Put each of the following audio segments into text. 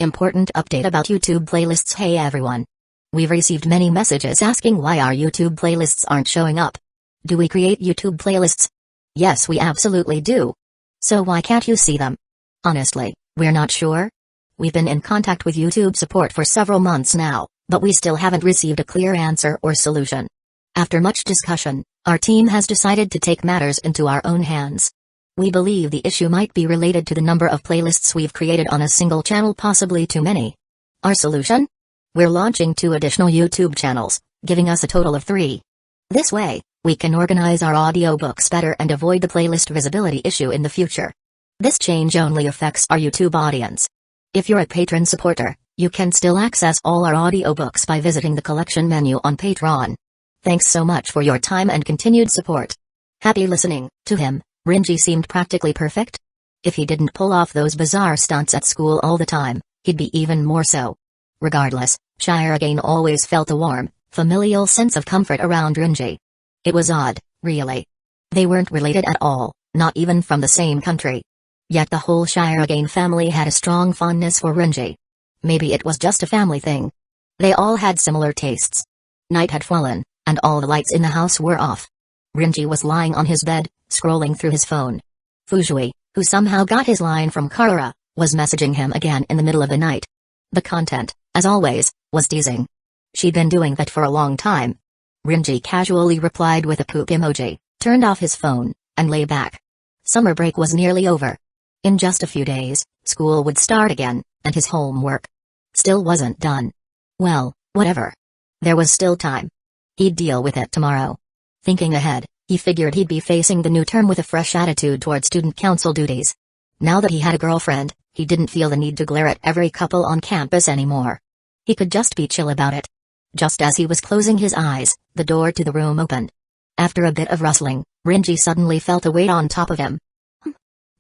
Important update about YouTube playlists. Hey everyone. We've received many messages asking why our YouTube playlists aren't showing up. Do we create YouTube playlists? Yes, we absolutely do. So why can't you see them? Honestly, we're not sure. We've been in contact with YouTube support for several months now, but we still haven't received a clear answer or solution. After much discussion, our team has decided to take matters into our own hands. We believe the issue might be related to the number of playlists we've created on a single channel, possibly too many. Our solution? We're launching 2 additional YouTube channels, giving us a total of 3. This way, we can organize our audiobooks better and avoid the playlist visibility issue in the future. This change only affects our YouTube audience. If you're a patron supporter, you can still access all our audiobooks by visiting the collection menu on Patreon. Thanks so much for your time and continued support. Happy listening. To him, Rinji seemed practically perfect. If he didn't pull off those bizarre stunts at school all the time, he'd be even more so. Regardless, Shirogane always felt a warm, familial sense of comfort around Rinji. It was odd, really. They weren't related at all, not even from the same country. Yet the whole Shirogane family had a strong fondness for Rinji. Maybe it was just a family thing. They all had similar tastes. Night had fallen, and all the lights in the house were off. Rinji was lying on his bed, scrolling through his phone. Fujui, who somehow got his line from Karura, was messaging him again in the middle of the night. The content, as always, was teasing. She'd been doing that for a long time. Rinji casually replied with a poop emoji, turned off his phone, and lay back. Summer break was nearly over. In just a few days, school would start again, and his homework still wasn't done. Well, whatever. There was still time. He'd deal with it tomorrow. Thinking ahead, he figured he'd be facing the new term with a fresh attitude toward student council duties. Now that he had a girlfriend, he didn't feel the need to glare at every couple on campus anymore. He could just be chill about it. Just as he was closing his eyes, the door to the room opened. After a bit of rustling, Rinji suddenly felt a weight on top of him.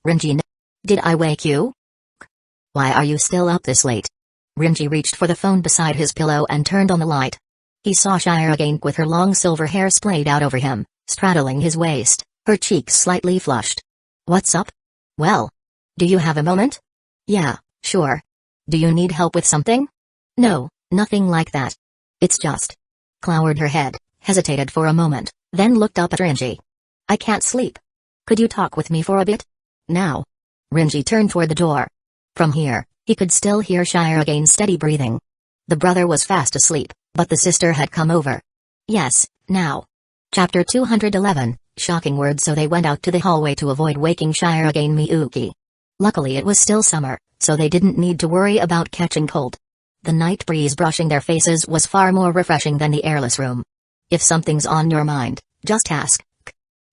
Rinji, did I wake you? Why are you still up this late? Rinji reached for the phone beside his pillow and turned on the light. He saw Shirogane with her long silver hair splayed out over him, straddling his waist, her cheeks slightly flushed. What's up? Well, do you have a moment? Yeah, sure. Do you need help with something? No, nothing like that. It's just. Clowered her head, hesitated for a moment, then looked up at Rinji. I can't sleep. Could you talk with me for a bit? Now. Rinji turned toward the door. From here, he could still hear Shirogane's steady breathing. The brother was fast asleep, but the sister had come over. Yes, now. Chapter 211, shocking words. So they went out to the hallway to avoid waking Shirogane Miyuki. Luckily it was still summer, so they didn't need to worry about catching cold. The night breeze brushing their faces was far more refreshing than the airless room. If something's on your mind, just ask.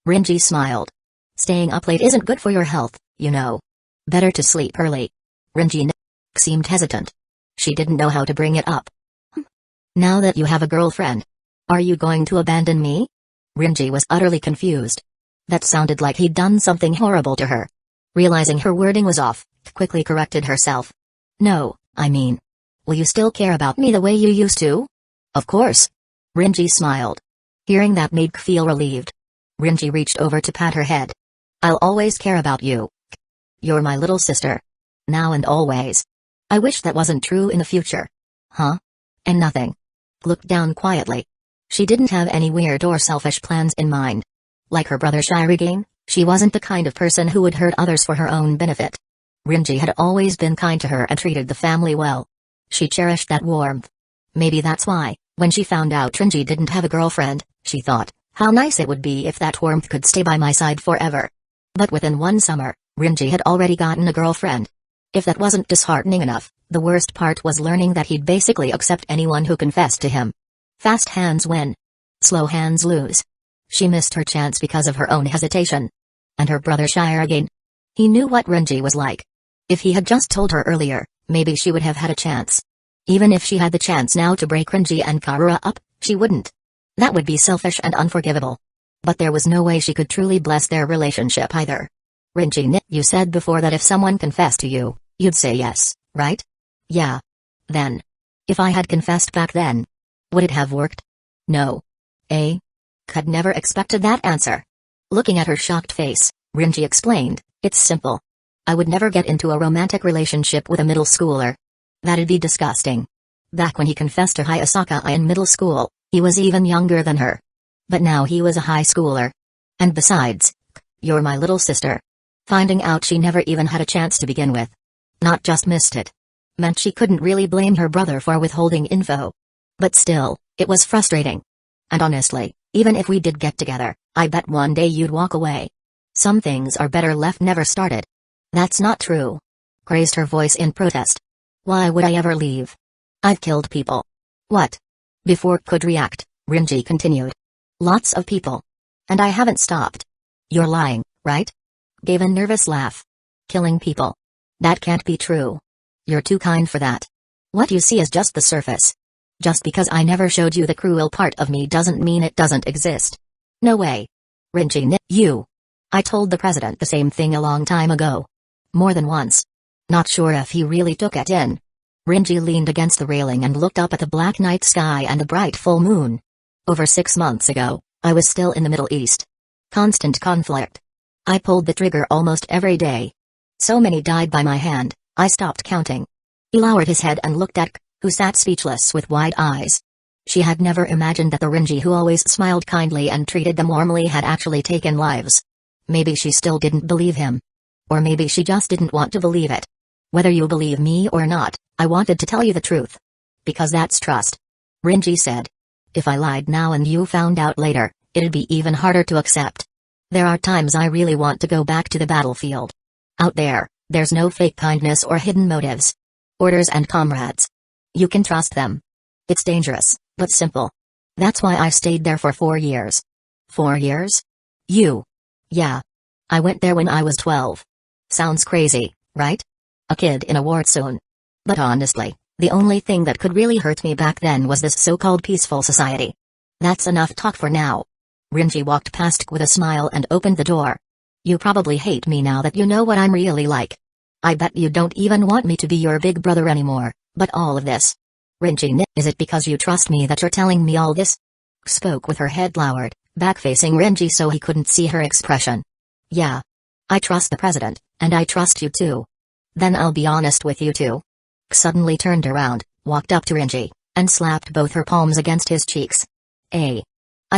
Rinji smiled. Staying up late isn't good for your health, you know. Better to sleep early. Rinji seemed hesitant. She didn't know how to bring it up. Now that you have a girlfriend, are you going to abandon me? Rinji was utterly confused. That sounded like he'd done something horrible to her. Realizing her wording was off, quickly corrected herself. No, I mean, will you still care about me the way you used to? Of course. Rinji smiled. Hearing that made K feel relieved. Rinji reached over to pat her head. I'll always care about you. You're my little sister. Now and always. I wish that wasn't true in the future. Huh? And nothing. Looked down quietly. She didn't have any weird or selfish plans in mind. Like her brother Shirogane, she wasn't the kind of person who would hurt others for her own benefit. Rinji had always been kind to her and treated the family well. She cherished that warmth. Maybe that's why, when she found out Rinji didn't have a girlfriend, she thought, how nice it would be if that warmth could stay by my side forever. But within one summer, Rinji had already gotten a girlfriend. If that wasn't disheartening enough, the worst part was learning that he'd basically accept anyone who confessed to him. Fast hands win. Slow hands lose. She missed her chance because of her own hesitation. And her brother Shirogane? He knew what Rinji was like. If he had just told her earlier, maybe she would have had a chance. Even if she had the chance now to break Rinji and Karura up, she wouldn't. That would be selfish and unforgivable. But there was no way she could truly bless their relationship either. Rinji, you said before that if someone confessed to you, you'd say yes, right? Yeah. Then. If I had confessed back then, would it have worked? No. Had never expected that answer. Looking at her shocked face, Rinji explained, it's simple. I would never get into a romantic relationship with a middle schooler. That'd be disgusting. Back when he confessed to Hayasaka in middle school, he was even younger than her. But now he was a high schooler. And besides, you're my little sister. Finding out she never even had a chance to begin with, not just missed it, meant she couldn't really blame her brother for withholding info. But still, it was frustrating. And honestly, even if we did get together, I bet one day you'd walk away. Some things are better left never started. That's not true. Raised her voice in protest. Why would I ever leave? I've killed people. What? Before could react, Rinji continued. Lots of people. And I haven't stopped. You're lying, right? Gave a nervous laugh. Killing people. That can't be true. You're too kind for that. What you see is just the surface. Just because I never showed you the cruel part of me doesn't mean it doesn't exist. No way. Rinji, you. I told the president the same thing a long time ago. More than once. Not sure if he really took it in. Rinji leaned against the railing and looked up at the black night sky and the bright full moon. Over 6 months ago, I was still in the Middle East. Constant conflict. I pulled the trigger almost every day. So many died by my hand, I stopped counting. He lowered his head and looked at K, who sat speechless with wide eyes. She had never imagined that the Rinji who always smiled kindly and treated them warmly had actually taken lives. Maybe she still didn't believe him. Or maybe she just didn't want to believe it. Whether you believe me or not, I wanted to tell you the truth. Because that's trust. Rinji said. If I lied now and you found out later, it'd be even harder to accept. There are times I really want to go back to the battlefield. Out there, there's no fake kindness or hidden motives. Orders and comrades. You can trust them. It's dangerous, but simple. That's why I stayed there for 4 years. 4 years? You? Yeah. I went there when I was 12. Sounds crazy, right? A kid in a war zone. But honestly, the only thing that could really hurt me back then was this so-called peaceful society. That's enough talk for now. Rinji walked past with a smile and opened the door. You probably hate me now that you know what I'm really like. I bet you don't even want me to be your big brother anymore, but all of this. Rinji, is it because you trust me that you're telling me all this? Spoke with her head lowered, back-facing Rinji so he couldn't see her expression. Yeah. I trust the president, and I trust you too. Then I'll be honest with you too. Suddenly turned around, walked up to Rinji, and slapped both her palms against his cheeks. I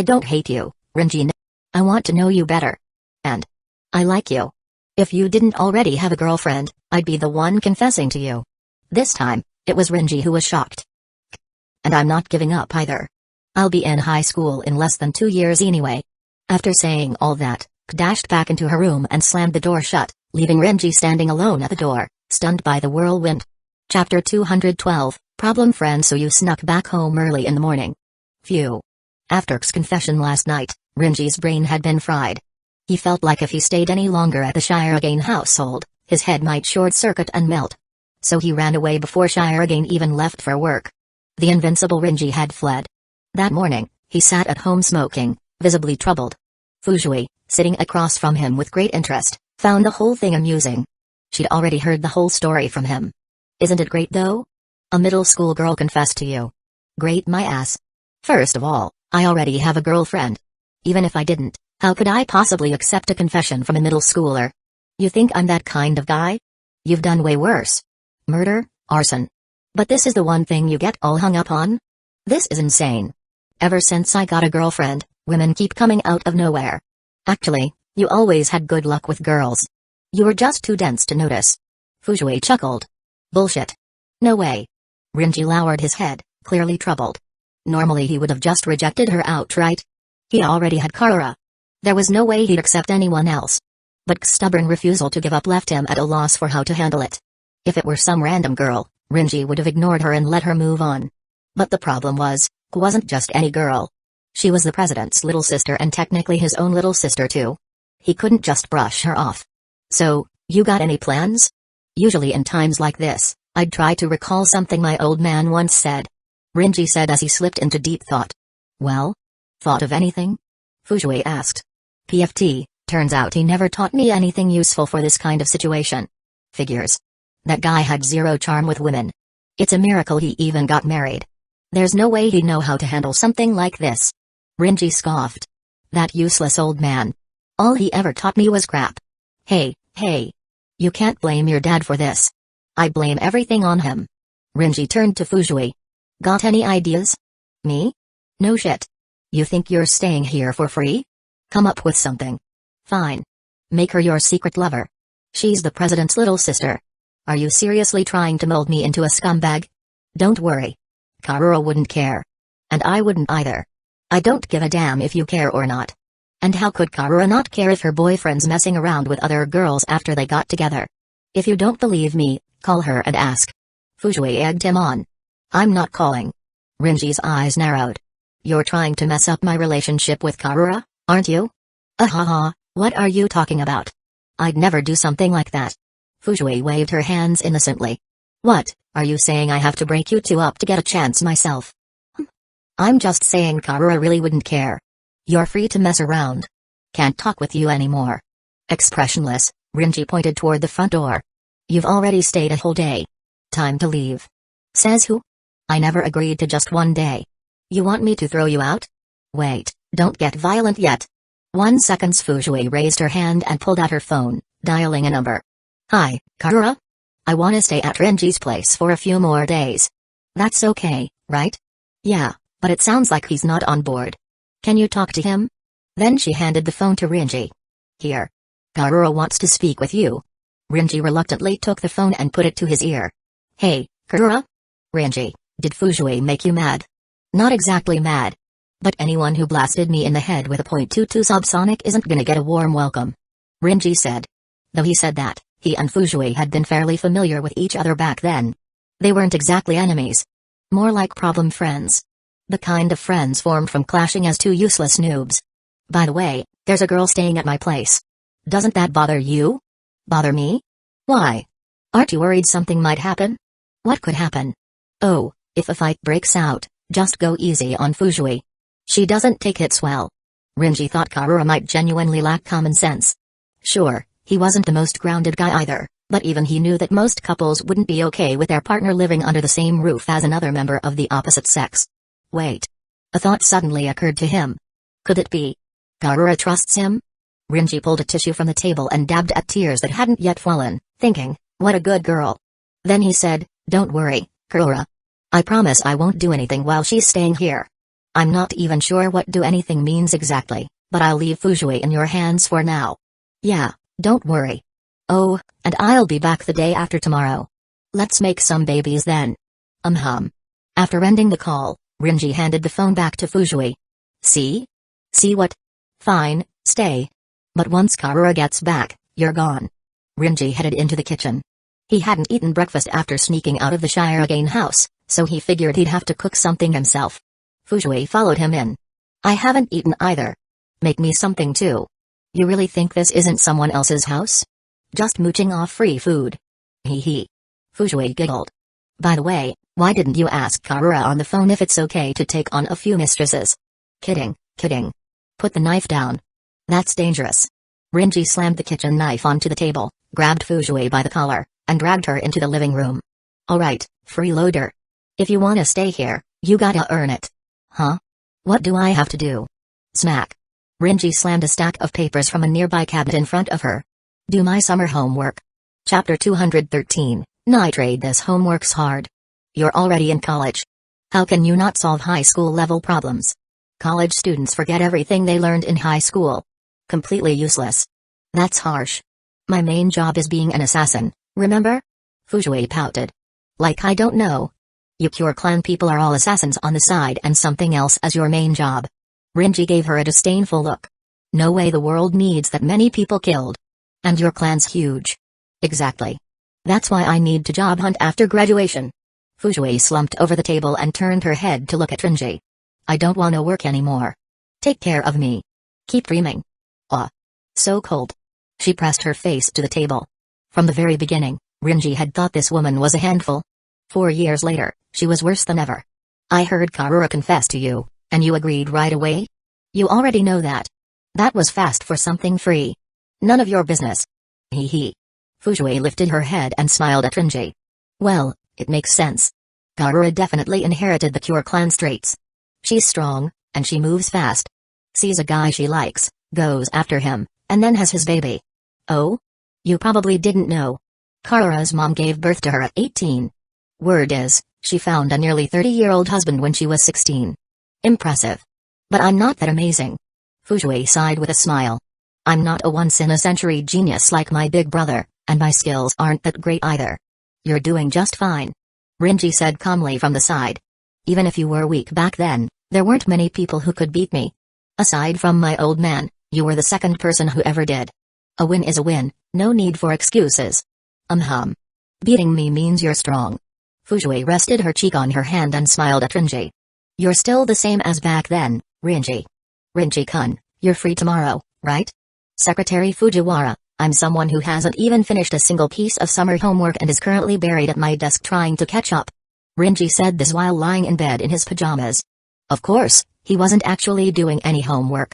don't hate you, Rinji. I want to know you better. And I like you. If you didn't already have a girlfriend, I'd be the one confessing to you. This time, it was Rinji who was shocked. And I'm not giving up either. I'll be in high school in less than 2 years anyway. After saying all that, dashed back into her room and slammed the door shut, leaving Rinji standing alone at the door, stunned by the whirlwind. Chapter 212, Problem Friend. So you snuck back home early in the morning. Phew. After K's confession last night, Rinji's brain had been fried. He felt like if he stayed any longer at the Shirogane household, his head might short-circuit and melt. So he ran away before Shirogane even left for work. The invincible Rinji had fled. That morning, he sat at home smoking, visibly troubled. Fujui, sitting across from him with great interest, found the whole thing amusing. She'd already heard the whole story from him. Isn't it great though? A middle school girl confessed to you. Great my ass. First of all, I already have a girlfriend. Even if I didn't, how could I possibly accept a confession from a middle schooler? You think I'm that kind of guy? You've done way worse. Murder, arson. But this is the one thing you get all hung up on? This is insane. Ever since I got a girlfriend, women keep coming out of nowhere. Actually, you always had good luck with girls. You were just too dense to notice. Fujui chuckled. Bullshit. No way. Rinji lowered his head, clearly troubled. Normally he would have just rejected her outright. He already had Karura. There was no way he'd accept anyone else. But K's stubborn refusal to give up left him at a loss for how to handle it. If it were some random girl, Rinji would have ignored her and let her move on. But the problem was, K wasn't just any girl. She was the president's little sister and technically his own little sister too. He couldn't just brush her off. So, you got any plans? Usually in times like this, I'd try to recall something my old man once said. Rinji said as he slipped into deep thought. Well? Thought of anything? Fujui asked. PFT, turns out he never taught me anything useful for this kind of situation. Figures. That guy had zero charm with women. It's a miracle he even got married. There's no way he'd know how to handle something like this. Rinji scoffed. That useless old man. All he ever taught me was crap. Hey. You can't blame your dad for this. I blame everything on him. Rinji turned to Fujui. Got any ideas? Me? No shit. You think you're staying here for free? Come up with something. Fine. Make her your secret lover. She's the president's little sister. Are you seriously trying to mold me into a scumbag? Don't worry. Karura wouldn't care. And I wouldn't either. I don't give a damn if you care or not. And how could Karura not care if her boyfriend's messing around with other girls after they got together? If you don't believe me, call her and ask. Fujui egged him on. I'm not calling. Rinji's eyes narrowed. You're trying to mess up my relationship with Karura, aren't you? Ahaha, what are you talking about? I'd never do something like that. Fujui waved her hands innocently. What, are you saying I have to break you two up to get a chance myself? I'm just saying Karura really wouldn't care. You're free to mess around. Can't talk with you anymore. Expressionless, Rinji pointed toward the front door. You've already stayed a whole day. Time to leave. Says who? I never agreed to just one day. You want me to throw you out? Wait, don't get violent yet. 1 second. Fujui raised her hand and pulled out her phone, dialing a number. Hi, Karura? I want to stay at Rinji's place for a few more days. That's okay, right? Yeah, but it sounds like he's not on board. Can you talk to him? Then she handed the phone to Rinji. Here. Karura wants to speak with you. Rinji reluctantly took the phone and put it to his ear. Hey, Karura? Rinji, did Fujui make you mad? Not exactly mad. But anyone who blasted me in the head with a .22 subsonic isn't gonna get a warm welcome. Rinji said. Though he said that, he and Fujui had been fairly familiar with each other back then. They weren't exactly enemies. More like problem friends. The kind of friends formed from clashing as two useless noobs. By the way, there's a girl staying at my place. Doesn't that bother you? Bother me? Why? Aren't you worried something might happen? What could happen? Oh, if a fight breaks out, just go easy on Fujui. She doesn't take hits well. Rinji thought Karura might genuinely lack common sense. Sure, he wasn't the most grounded guy either, but even he knew that most couples wouldn't be okay with their partner living under the same roof as another member of the opposite sex. Wait. A thought suddenly occurred to him. Could it be? Karura trusts him? Rinji pulled a tissue from the table and dabbed at tears that hadn't yet fallen, thinking, what a good girl. Then he said, don't worry, Karura. I promise I won't do anything while she's staying here. I'm not even sure what do anything means exactly, but I'll leave Fujui in your hands for now. Yeah, don't worry. Oh, and I'll be back the day after tomorrow. Let's make some babies then. After ending the call, Rinji handed the phone back to Fujui. See? See what? Fine, stay. But once Karura gets back, you're gone. Rinji headed into the kitchen. He hadn't eaten breakfast after sneaking out of the Shirogane house, so he figured he'd have to cook something himself. Fujui followed him in. I haven't eaten either. Make me something too. You really think this isn't someone else's house? Just mooching off free food. Hee hee. Fujui giggled. By the way, why didn't you ask Karura on the phone if it's okay to take on a few mistresses? Kidding, kidding. Put the knife down. That's dangerous. Rinji slammed the kitchen knife onto the table, grabbed Fujui by the collar, and dragged her into the living room. Alright, freeloader. If you wanna stay here, you gotta earn it. Huh? What do I have to do? Smack. Rinji slammed a stack of papers from a nearby cabinet in front of her. Do my summer homework. Chapter 213, Nitrate. This homework's hard. You're already in college. How can you not solve high school level problems? College students forget everything they learned in high school. Completely useless. That's harsh. My main job is being an assassin, remember? Fujui pouted. Like I don't know. You Pure Clan people are all assassins on the side and something else as your main job. Rinji gave her a disdainful look. No way, the world needs that many people killed. And your clan's huge. Exactly. That's why I need to job hunt after graduation. Fujui slumped over the table and turned her head to look at Rinji. I don't want to work anymore. Take care of me. Keep dreaming. Ah. So cold. She pressed her face to the table. From the very beginning, Rinji had thought this woman was a handful. 4 years later, she was worse than ever. I heard Karura confess to you, and you agreed right away? You already know that. That was fast for something free. None of your business. Hee hee. Fujui lifted her head and smiled at Rinji. Well, it makes sense. Karura definitely inherited the Pure Clan traits. She's strong, and she moves fast. Sees a guy she likes, goes after him, and then has his baby. Oh? You probably didn't know. Karura's mom gave birth to her at 18. Word is, She found a nearly 30-year-old husband when she was 16. Impressive. But I'm not that amazing. Fujue sighed with a smile. I'm not a once-in-a-century genius like my big brother, and my skills aren't that great either. You're doing just fine. Rinji said calmly from the side. Even if you were weak back then, there weren't many people who could beat me. Aside from my old man, you were the second person who ever did. A win is a win, no need for excuses. Beating me means you're strong. Fujue rested her cheek on her hand and smiled at Rinji. You're still the same as back then, Rinji. Rinji-kun, you're free tomorrow, right? Secretary Fujiwara, I'm someone who hasn't even finished a single piece of summer homework and is currently buried at my desk trying to catch up. Rinji said this while lying in bed in his pajamas. Of course, he wasn't actually doing any homework.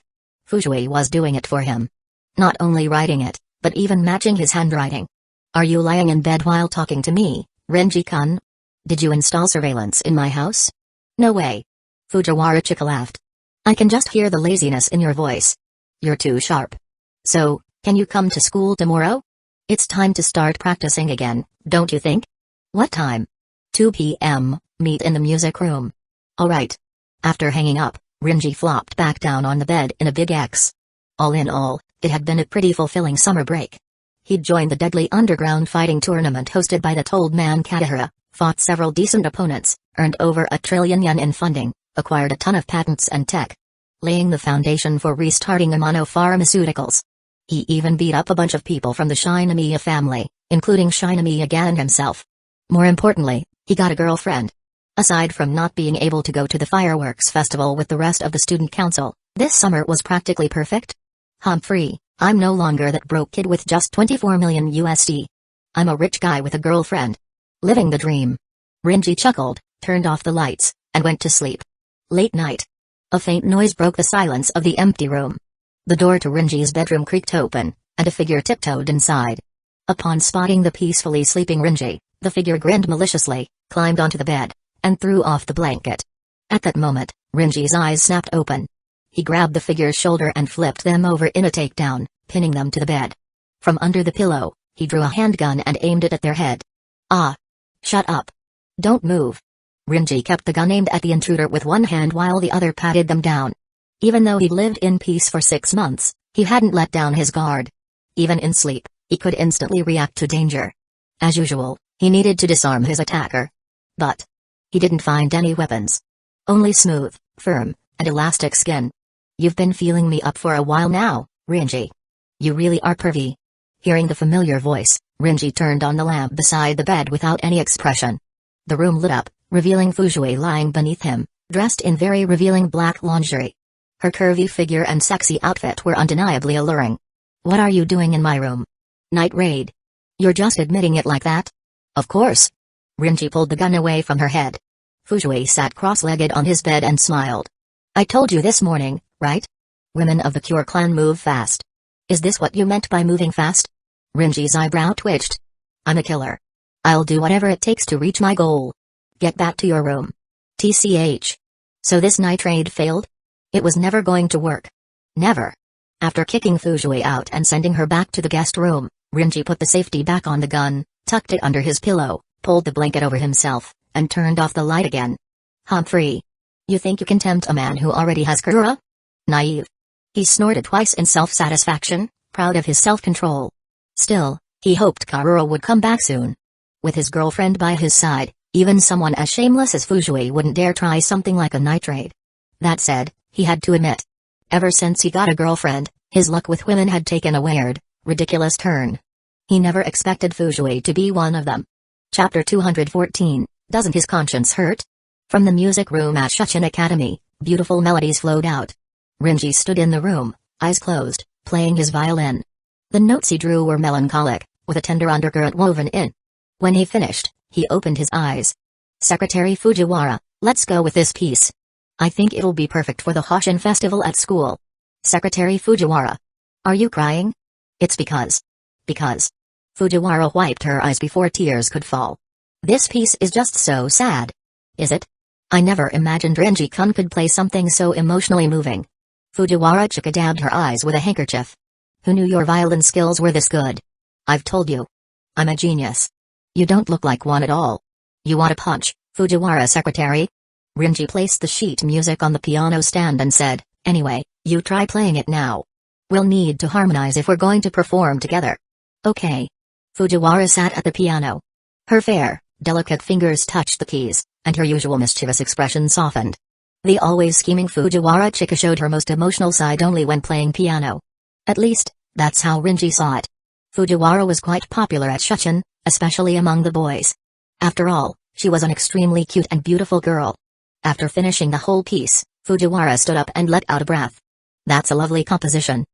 Fujue was doing it for him. Not only writing it, but even matching his handwriting. Are you lying in bed while talking to me, Rinji-kun? Did you install surveillance in my house? No way. Fujiwara-chika laughed. I can just hear the laziness in your voice. You're too sharp. So, can you come to school tomorrow? It's time to start practicing again, don't you think? What time? 2 p.m., meet in the music room. Alright. After hanging up, Rinji flopped back down on the bed in a big X. All in all, it had been a pretty fulfilling summer break. He'd joined the deadly underground fighting tournament hosted by the Told Man Katahara, fought several decent opponents, earned over 1 trillion yen in funding, acquired a ton of patents and tech, laying the foundation for restarting Amano Pharmaceuticals. He even beat up a bunch of people from the Shinomiya family, including Shinomiya Gan himself. More importantly, he got a girlfriend. Aside from not being able to go to the fireworks festival with the rest of the student council, this summer was practically perfect. Free, I'm no longer that broke kid with just 24 million USD. I'm a rich guy with a girlfriend. Living the dream. Rinji chuckled, turned off the lights, and went to sleep. Late night. A faint noise broke the silence of the empty room. The door to Rinji's bedroom creaked open, and a figure tiptoed inside. Upon spotting the peacefully sleeping Rinji, the figure grinned maliciously, climbed onto the bed, and threw off the blanket. At that moment, Rinji's eyes snapped open. He grabbed the figure's shoulder and flipped them over in a takedown, pinning them to the bed. From under the pillow, he drew a handgun and aimed it at their head. Ah! Shut up. Don't move. Rinji kept the gun aimed at the intruder with one hand while the other patted them down. Even though he'd lived in peace for 6 months, he hadn't let down his guard. Even in sleep, he could instantly react to danger. As usual, he needed to disarm his attacker. But he didn't find any weapons. Only smooth, firm, and elastic skin. You've been feeling me up for a while now, Rinji. You really are pervy. Hearing the familiar voice, Rinji turned on the lamp beside the bed without any expression. The room lit up, revealing Fujue lying beneath him, dressed in very revealing black lingerie. Her curvy figure and sexy outfit were undeniably alluring. What are you doing in my room? Night raid. You're just admitting it like that? Of course. Rinji pulled the gun away from her head. Fujue sat cross-legged on his bed and smiled. I told you this morning, right? Women of the Cure clan move fast. Is this what you meant by moving fast? Rinji's eyebrow twitched. I'm a killer. I'll do whatever it takes to reach my goal. Get back to your room. TCH. So this night raid failed? It was never going to work. Never. After kicking Fujue out and sending her back to the guest room, Rinji put the safety back on the gun, tucked it under his pillow, pulled the blanket over himself, and turned off the light again. Humphrey. You think you can tempt a man who already has Karura? Naive. He snorted twice in self-satisfaction, proud of his self-control. Still, he hoped Karura would come back soon. With his girlfriend by his side, even someone as shameless as Fujue wouldn't dare try something like a night raid. That said, he had to admit. Ever since he got a girlfriend, his luck with women had taken a weird, ridiculous turn. He never expected Fujue to be one of them. Chapter 214, Doesn't His Conscience Hurt? From the music room at Shuchin Academy, beautiful melodies flowed out. Rinji stood in the room, eyes closed, playing his violin. The notes he drew were melancholic, with a tender undercurrent woven in. When he finished, he opened his eyes. Secretary Fujiwara, let's go with this piece. I think it'll be perfect for the Hoshin festival at school. Secretary Fujiwara. Are you crying? It's because. Fujiwara wiped her eyes before tears could fall. This piece is just so sad. Is it? I never imagined Rinji-kun could play something so emotionally moving. Fujiwara-chika dabbed her eyes with a handkerchief. Who knew your violin skills were this good? I've told you. I'm a genius. You don't look like one at all. You want a punch, Fujiwara secretary? Rinji placed the sheet music on the piano stand and said, "Anyway, you try playing it now. We'll need to harmonize if we're going to perform together." "Okay." Fujiwara sat at the piano. Her fair, delicate fingers touched the keys, and her usual mischievous expression softened. The always scheming Fujiwara chica showed her most emotional side only when playing piano. At least, that's how Rinji saw it. Fujiwara was quite popular at Shuchin, especially among the boys. After all, she was an extremely cute and beautiful girl. After finishing the whole piece, Fujiwara stood up and let out a breath. "That's a lovely composition.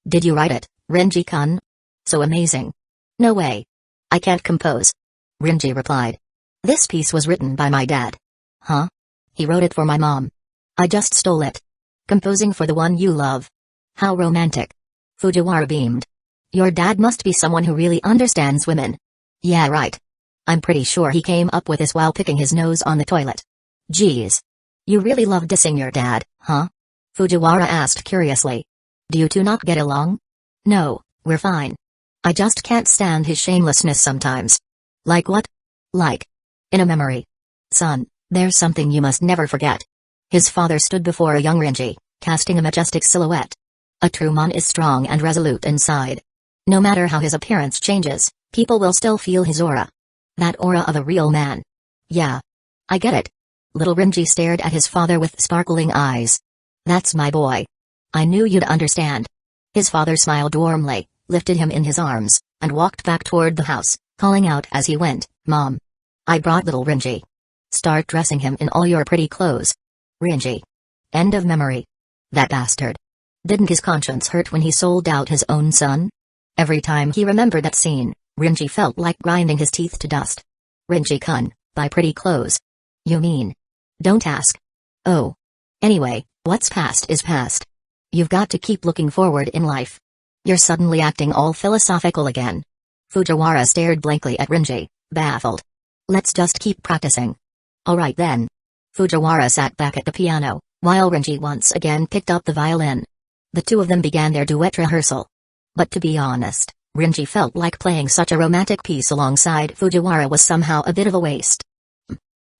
Did you write it, Rinji-kun? So amazing." "No way. I can't compose," Rinji replied. "This piece was written by my dad." "Huh? He wrote it for my mom. I just stole it. Composing for the one you love. How romantic." Fujiwara beamed. "Your dad must be someone who really understands women." "Yeah, right. I'm pretty sure he came up with this while picking his nose on the toilet." "Geez. You really love dissing your dad, huh?" Fujiwara asked curiously. "Do you two not get along?" "No, we're fine. I just can't stand his shamelessness sometimes." "Like what?" "Like. In a memory. Son, there's something you must never forget." His father stood before a young Rinji, casting a majestic silhouette. A true man is strong and resolute inside. No matter how his appearance changes, people will still feel his aura. That aura of a real man. "Yeah. I get it." Little Rinji stared at his father with sparkling eyes. "That's my boy. I knew you'd understand." His father smiled warmly, lifted him in his arms, and walked back toward the house, calling out as he went, "Mom. I brought little Rinji. Start dressing him in all your pretty clothes." Rinji. End of memory. That bastard. Didn't his conscience hurt when he sold out his own son? Every time he remembered that scene, Rinji felt like grinding his teeth to dust. "Rinji-kun, buy pretty clothes." "You mean?" "Don't ask." "Oh. Anyway, what's past is past. You've got to keep looking forward in life." "You're suddenly acting all philosophical again." Fujiwara stared blankly at Rinji, baffled. "Let's just keep practicing." "All right then." Fujiwara sat back at the piano, while Rinji once again picked up the violin. The two of them began their duet rehearsal. But to be honest, Rinji felt like playing such a romantic piece alongside Fujiwara was somehow a bit of a waste.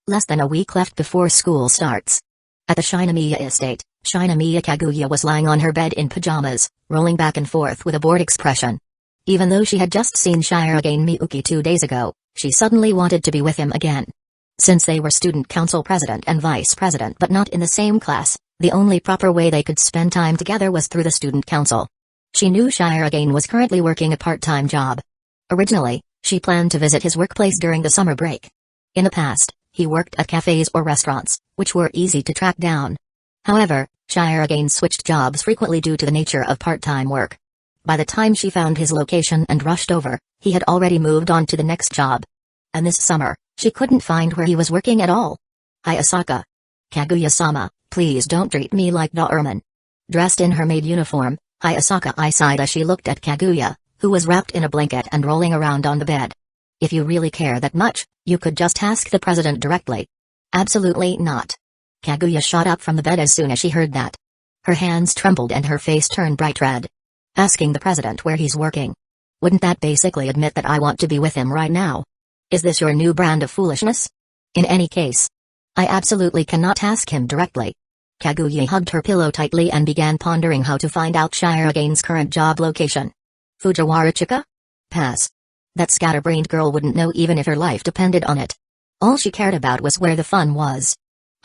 Less than a week left before school starts. At the Shinomiya estate, Shinomiya Kaguya was lying on her bed in pajamas, rolling back and forth with a bored expression. Even though she had just seen Shirogane Miyuki 2 days ago, she suddenly wanted to be with him again. Since they were student council president and vice president but not in the same class, the only proper way they could spend time together was through the student council. She knew Shirogane was currently working a part-time job. Originally, she planned to visit his workplace during the summer break. In the past, he worked at cafes or restaurants, which were easy to track down. However, Shirogane switched jobs frequently due to the nature of part-time work. By the time she found his location and rushed over, he had already moved on to the next job. And this summer, she couldn't find where he was working at all. "Hayasaka. Kaguya-sama, please don't treat me like Doraemon." Dressed in her maid uniform, Hayasaka sighed as she looked at Kaguya, who was wrapped in a blanket and rolling around on the bed. "If you really care that much, you could just ask the president directly." "Absolutely not." Kaguya shot up from the bed as soon as she heard that. Her hands trembled and her face turned bright red. "Asking the president where he's working? Wouldn't that basically admit that I want to be with him right now? Is this your new brand of foolishness? In any case, I absolutely cannot ask him directly." Kaguya hugged her pillow tightly and began pondering how to find out Shirogane's current job location. "Fujiwara Chika? Pass. That scatterbrained girl wouldn't know even if her life depended on it. All she cared about was where the fun was.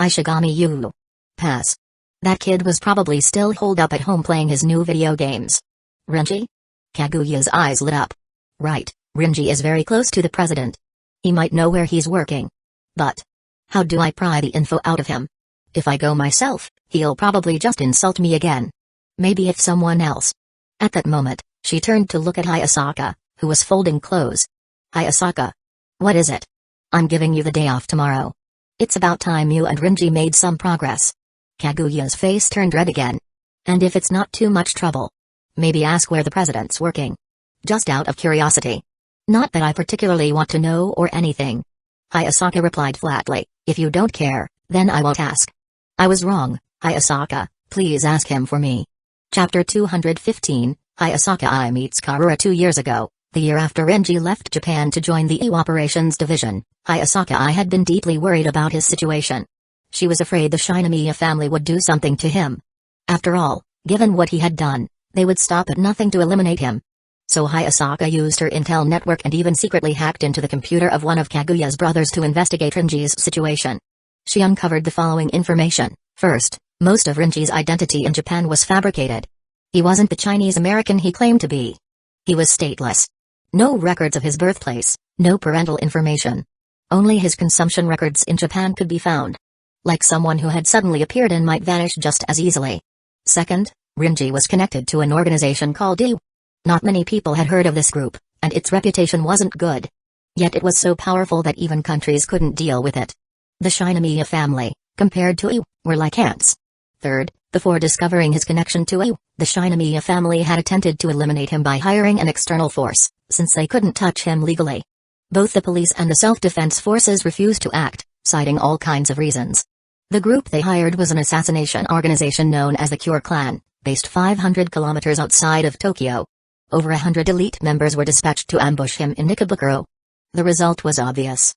Ishigami Yu. Pass. That kid was probably still holed up at home playing his new video games." "Rinji?" Kaguya's eyes lit up. "Right, Rinji is very close to the president. He might know where he's working. But how do I pry the info out of him? If I go myself, he'll probably just insult me again. Maybe it's someone else." At that moment, she turned to look at Hayasaka, who was folding clothes. "Hayasaka. What is it? I'm giving you the day off tomorrow. It's about time you and Rinji made some progress." Kaguya's face turned red again. "And if it's not too much trouble, maybe ask where the president's working. Just out of curiosity. Not that I particularly want to know or anything." Hayasaka replied flatly, "If you don't care, then I won't ask." "I was wrong, Hayasaka, please ask him for me." Chapter 215, Hayasaka meets Karura 2 years ago, the year after Rinji left Japan to join the EU Operations Division. Hayasaka had been deeply worried about his situation. She was afraid the Shinomiya family would do something to him. After all, given what he had done, they would stop at nothing to eliminate him. So Hayasaka used her intel network and even secretly hacked into the computer of one of Kaguya's brothers to investigate Rinji's situation. She uncovered the following information. First, most of Rinji's identity in Japan was fabricated. He wasn't the Chinese American he claimed to be. He was stateless. No records of his birthplace, no parental information. Only his consumption records in Japan could be found. Like someone who had suddenly appeared and might vanish just as easily. Second, Rinji was connected to an organization called DU. Not many people had heard of this group, and its reputation wasn't good. Yet it was so powerful that even countries couldn't deal with it. The Shinomiya family, compared to DU, were like ants. Third, before discovering his connection to DU, the Shinomiya family had attempted to eliminate him by hiring an external force, since they couldn't touch him legally. Both the police and the self-defense forces refused to act, citing all kinds of reasons. The group they hired was an assassination organization known as the Cure Clan, based 500 kilometers outside of Tokyo. Over 100 elite members were dispatched to ambush him in Nikabukuro. The result was obvious.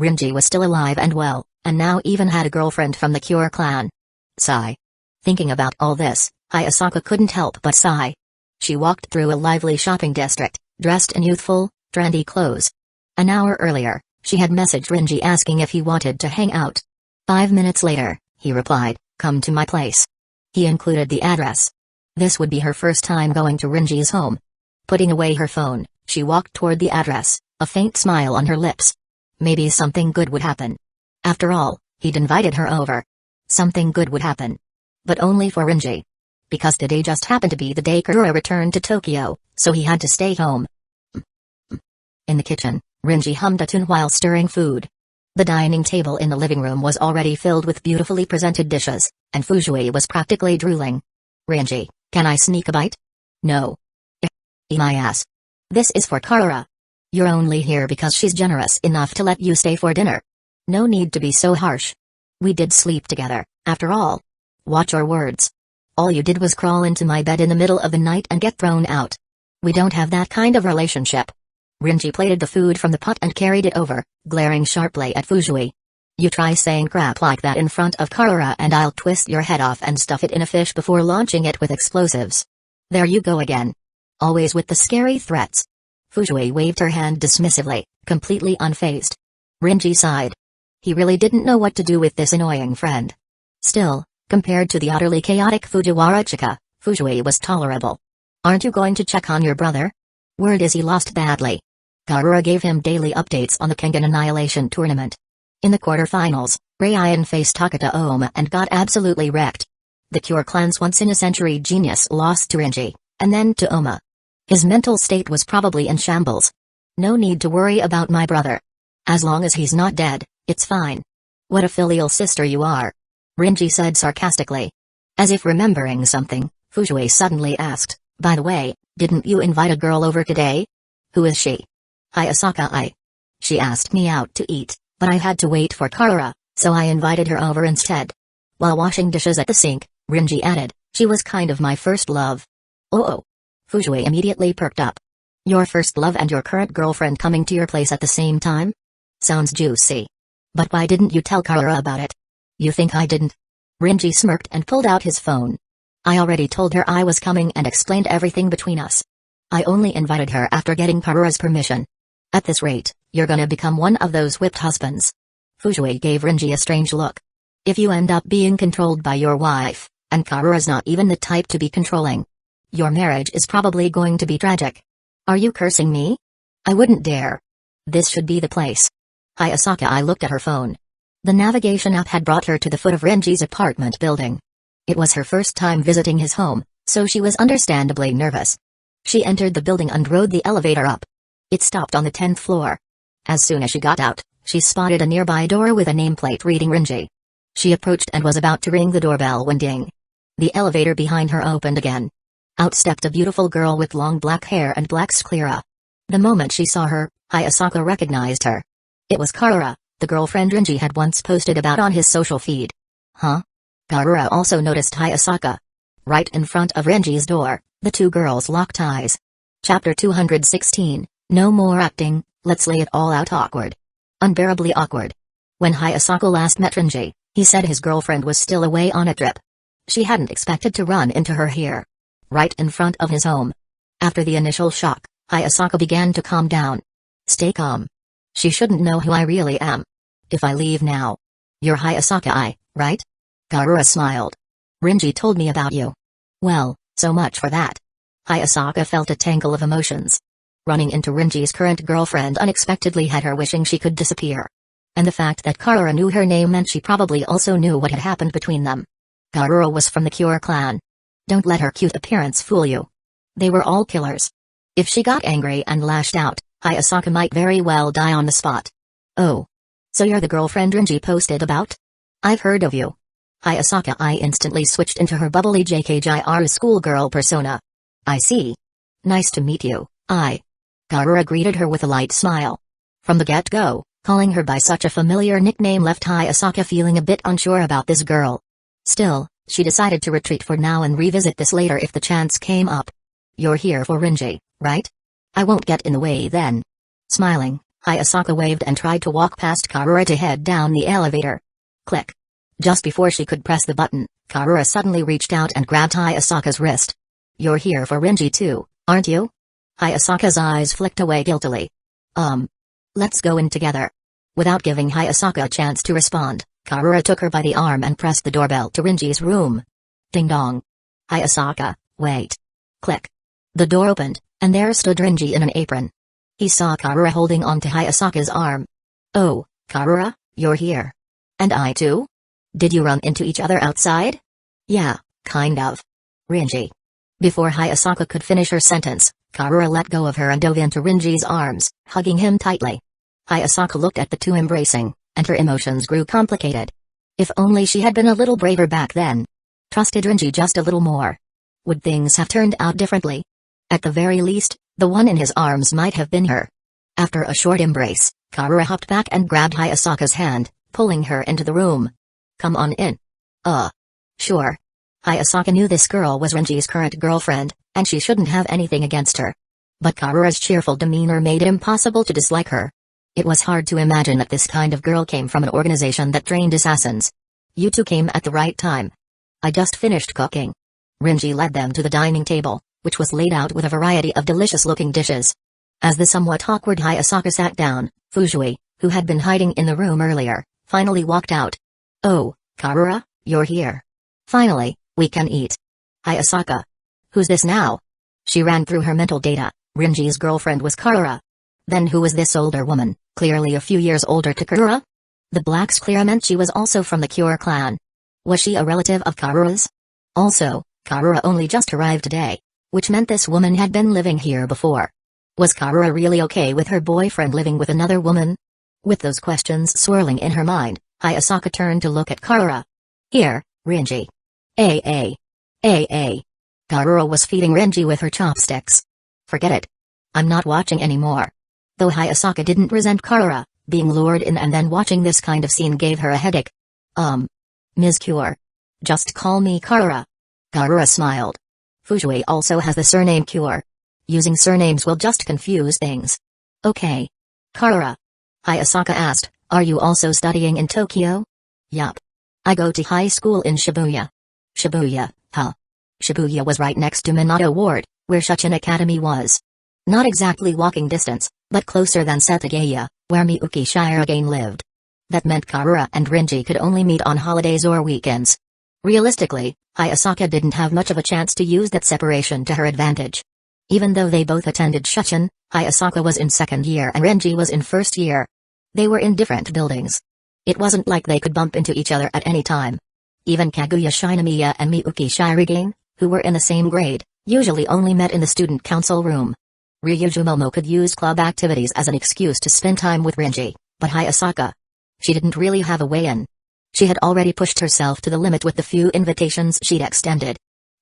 Rinji was still alive and well, and now even had a girlfriend from the Cure Clan. Sigh. Thinking about all this, Hayasaka couldn't help but sigh. She walked through a lively shopping district, dressed in youthful, trendy clothes. An hour earlier, she had messaged Rinji asking if he wanted to hang out. 5 minutes later, he replied, "Come to my place." He included the address. This would be her first time going to Rinji's home. Putting away her phone, she walked toward the address, a faint smile on her lips. Maybe something good would happen. After all, he'd invited her over. Something good would happen. But only for Rinji. Because today just happened to be the day Karura returned to Tokyo, so he had to stay home. In the kitchen, Rinji hummed a tune while stirring food. The dining table in the living room was already filled with beautifully presented dishes, and Fujui was practically drooling. "Rinji, can I sneak a bite?" "No." "Eat my ass. This is for Karura. You're only here because she's generous enough to let you stay for dinner. No need to be so harsh. We did sleep together, after all. Watch your words. All you did was crawl into my bed in the middle of the night and get thrown out. We don't have that kind of relationship." Rinji plated the food from the pot and carried it over, glaring sharply at Fujui. "You try saying crap like that in front of Karura and I'll twist your head off and stuff it in a fish before launching it with explosives. There you go again. Always with the scary threats." Fujui waved her hand dismissively, completely unfazed. Rinji sighed. He really didn't know what to do with this annoying friend. Still, compared to the utterly chaotic Fujiwara Chika, Fujui was tolerable. "Aren't you going to check on your brother? Word is he lost badly." Karura gave him daily updates on the Kengan Annihilation tournament. In the quarterfinals, Raiyan faced Takata Oma and got absolutely wrecked. The Cure Clan's once-in-a-century genius lost to Rinji, and then to Oma. His mental state was probably in shambles. "No need to worry about my brother. As long as he's not dead, it's fine." "What a filial sister you are," Rinji said sarcastically. As if remembering something, Fujui suddenly asked, "By the way, didn't you invite a girl over today? Who is she?" "Hayasaka. She asked me out to eat, but I had to wait for Karura, so I invited her over instead." While washing dishes at the sink, Rinji added, "She was kind of my first love." "Oh." Fujui immediately perked up. "Your first love and your current girlfriend coming to your place at the same time? Sounds juicy. But why didn't you tell Karura about it?" "You think I didn't?" Rinji smirked and pulled out his phone. "I already told her I was coming and explained everything between us. I only invited her after getting Karura's permission. At this rate, you're gonna become one of those whipped husbands." Fujui gave Rinji a strange look. "If you end up being controlled by your wife, and Karura's not even the type to be controlling, your marriage is probably going to be tragic." "Are you cursing me?" "I wouldn't dare. This should be the place." Hayasaka looked at her phone. The navigation app had brought her to the foot of Rinji's apartment building. It was her first time visiting his home, so she was understandably nervous. She entered the building and rode the elevator up. It stopped on the 10th floor. As soon as she got out, she spotted a nearby door with a nameplate reading Rinji. She approached and was about to ring the doorbell when ding. The elevator behind her opened again. Out stepped a beautiful girl with long black hair and black sclera. The moment she saw her, Hayasaka recognized her. It was Karura, the girlfriend Rinji had once posted about on his social feed. Huh? Karura also noticed Hayasaka. Right in front of Rinji's door, the two girls locked eyes. Chapter 216, No More Acting, Let's Lay It All Out Awkward. Unbearably awkward. When Hayasaka last met Rinji, he said his girlfriend was still away on a trip. She hadn't expected to run into her here, right in front of his home. After the initial shock, Hayasaka began to calm down. Stay calm. She shouldn't know who I really am. If I leave now. You're Hayasaka, right? Karura smiled. Rinji told me about you. Well, so much for that. Hayasaka felt a tangle of emotions. Running into Rinji's current girlfriend unexpectedly had her wishing she could disappear. And the fact that Karura knew her name meant she probably also knew what had happened between them. Karura was from the Cure clan. Don't let her cute appearance fool you. They were all killers. If she got angry and lashed out, Hayasaka might very well die on the spot. Oh. So you're the girlfriend Rinji posted about? I've heard of you. Hayasaka instantly switched into her bubbly JKJR schoolgirl persona. I see. Nice to meet you, Karura greeted her with a light smile. From the get-go, calling her by such a familiar nickname left Hayasaka feeling a bit unsure about this girl. Still, she decided to retreat for now and revisit this later if the chance came up. You're here for Rinji, right? I won't get in the way then. Smiling, Hayasaka waved and tried to walk past Karura to head down the elevator. Click. Just before she could press the button, Karura suddenly reached out and grabbed Hayasaka's wrist. You're here for Rinji too, aren't you? Hayasaka's eyes flicked away guiltily. Let's go in together. Without giving Hayasaka a chance to respond, Karura took her by the arm and pressed the doorbell to Rinji's room. Ding dong. Hayasaka, wait. Click. The door opened, and there stood Rinji in an apron. He saw Karura holding onto Hayasaka's arm. Oh, Karura, you're here. And I too? Did you run into each other outside? Yeah, kind of. Rinji. Before Hayasaka could finish her sentence, Karura let go of her and dove into Rinji's arms, hugging him tightly. Hayasaka looked at the two embracing, and her emotions grew complicated. If only she had been a little braver back then. Trusted Rinji just a little more. Would things have turned out differently? At the very least, the one in his arms might have been her. After a short embrace, Karura hopped back and grabbed Hayasaka's hand, pulling her into the room. Come on in. Sure. Hayasaka knew this girl was Rinji's current girlfriend, and she shouldn't have anything against her. But Karura's cheerful demeanor made it impossible to dislike her. It was hard to imagine that this kind of girl came from an organization that trained assassins. You two came at the right time. I just finished cooking. Rinji led them to the dining table, which was laid out with a variety of delicious-looking dishes. As the somewhat awkward Hayasaka sat down, Fujui, who had been hiding in the room earlier, finally walked out. Oh, Karura, you're here. Finally, we can eat. Hayasaka. Who's this now? She ran through her mental data. Rinji's girlfriend was Karura. Then who was this older woman, clearly a few years older to Karura? The black's clear meant she was also from the Cure clan. Was she a relative of Karura's? Also, Karura only just arrived today, which meant this woman had been living here before. Was Karura really okay with her boyfriend living with another woman? With those questions swirling in her mind, Hayasaka turned to look at Karura. Here, Rinji. Karura was feeding Rinji with her chopsticks. Forget it. I'm not watching anymore. Though Hayasaka didn't resent Karura, being lured in and then watching this kind of scene gave her a headache. Ms. Cure. Just call me Karura. Karura smiled. Fujui also has the surname Cure. Using surnames will just confuse things. Okay. Karura. Hayasaka asked, are you also studying in Tokyo? Yup. I go to high school in Shibuya. Shibuya, huh? Shibuya was right next to Minato Ward, where Shuchin Academy was. Not exactly walking distance, but closer than Setagaya, where Miyuki Shirogane lived. That meant Karura and Rinji could only meet on holidays or weekends. Realistically, Hayasaka didn't have much of a chance to use that separation to her advantage. Even though they both attended Shuchin, Hayasaka was in second year and Rinji was in first year. They were in different buildings. It wasn't like they could bump into each other at any time. Even Kaguya Shinomiya and Miyuki Shirogane, who were in the same grade, usually only met in the student council room. Ryuju Momo could use club activities as an excuse to spend time with Rinji, but Hayasaka, she didn't really have a way in. She had already pushed herself to the limit with the few invitations she'd extended.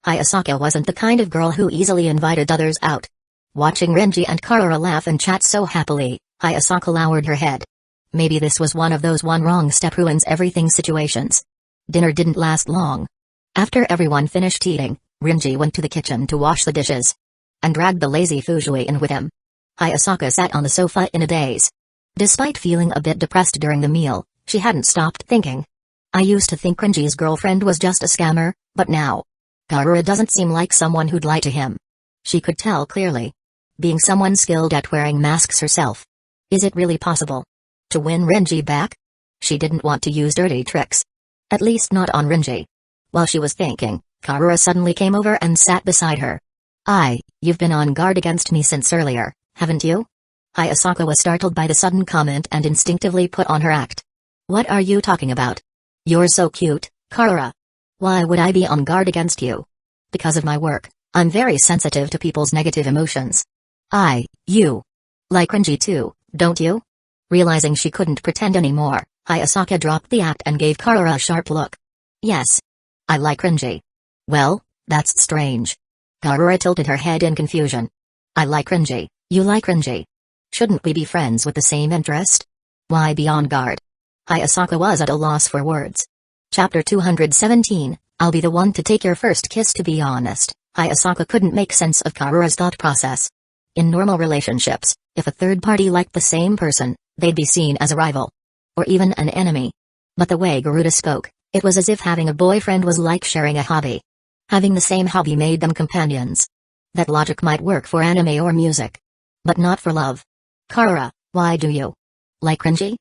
Hayasaka wasn't the kind of girl who easily invited others out. Watching Rinji and Karura laugh and chat so happily, Hayasaka lowered her head. Maybe this was one of those one wrong step ruins everything situations. Dinner didn't last long. After everyone finished eating, Rinji went to the kitchen to wash the dishes. And dragged the lazy Fujui in with him. Hayasaka sat on the sofa in a daze. Despite feeling a bit depressed during the meal, she hadn't stopped thinking. I used to think Renji's girlfriend was just a scammer, but now, Karura doesn't seem like someone who'd lie to him. She could tell clearly. Being someone skilled at wearing masks herself. Is it really possible to win Renji back? She didn't want to use dirty tricks. At least not on Renji. While she was thinking, Karura suddenly came over and sat beside her. You've been on guard against me since earlier, haven't you? Hayasaka was startled by the sudden comment and instinctively put on her act. What are you talking about? You're so cute, Karura. Why would I be on guard against you? Because of my work, I'm very sensitive to people's negative emotions. You like Renji too, don't you? Realizing she couldn't pretend anymore, Hayasaka dropped the act and gave Karura a sharp look. Yes. I like Renji. Well, that's strange. Karura tilted her head in confusion. I like Renji, you like Renji. Shouldn't we be friends with the same interest? Why be on guard? Hayasaka was at a loss for words. Chapter 217, I'll be the one to take your first kiss. To be honest, Hayasaka couldn't make sense of Karura's thought process. In normal relationships, if a third party liked the same person, they'd be seen as a rival. Or even an enemy. But the way Garuda spoke, it was as if having a boyfriend was like sharing a hobby. Having the same hobby made them companions. That logic might work for anime or music. But not for love. Karura, why do you like Renji?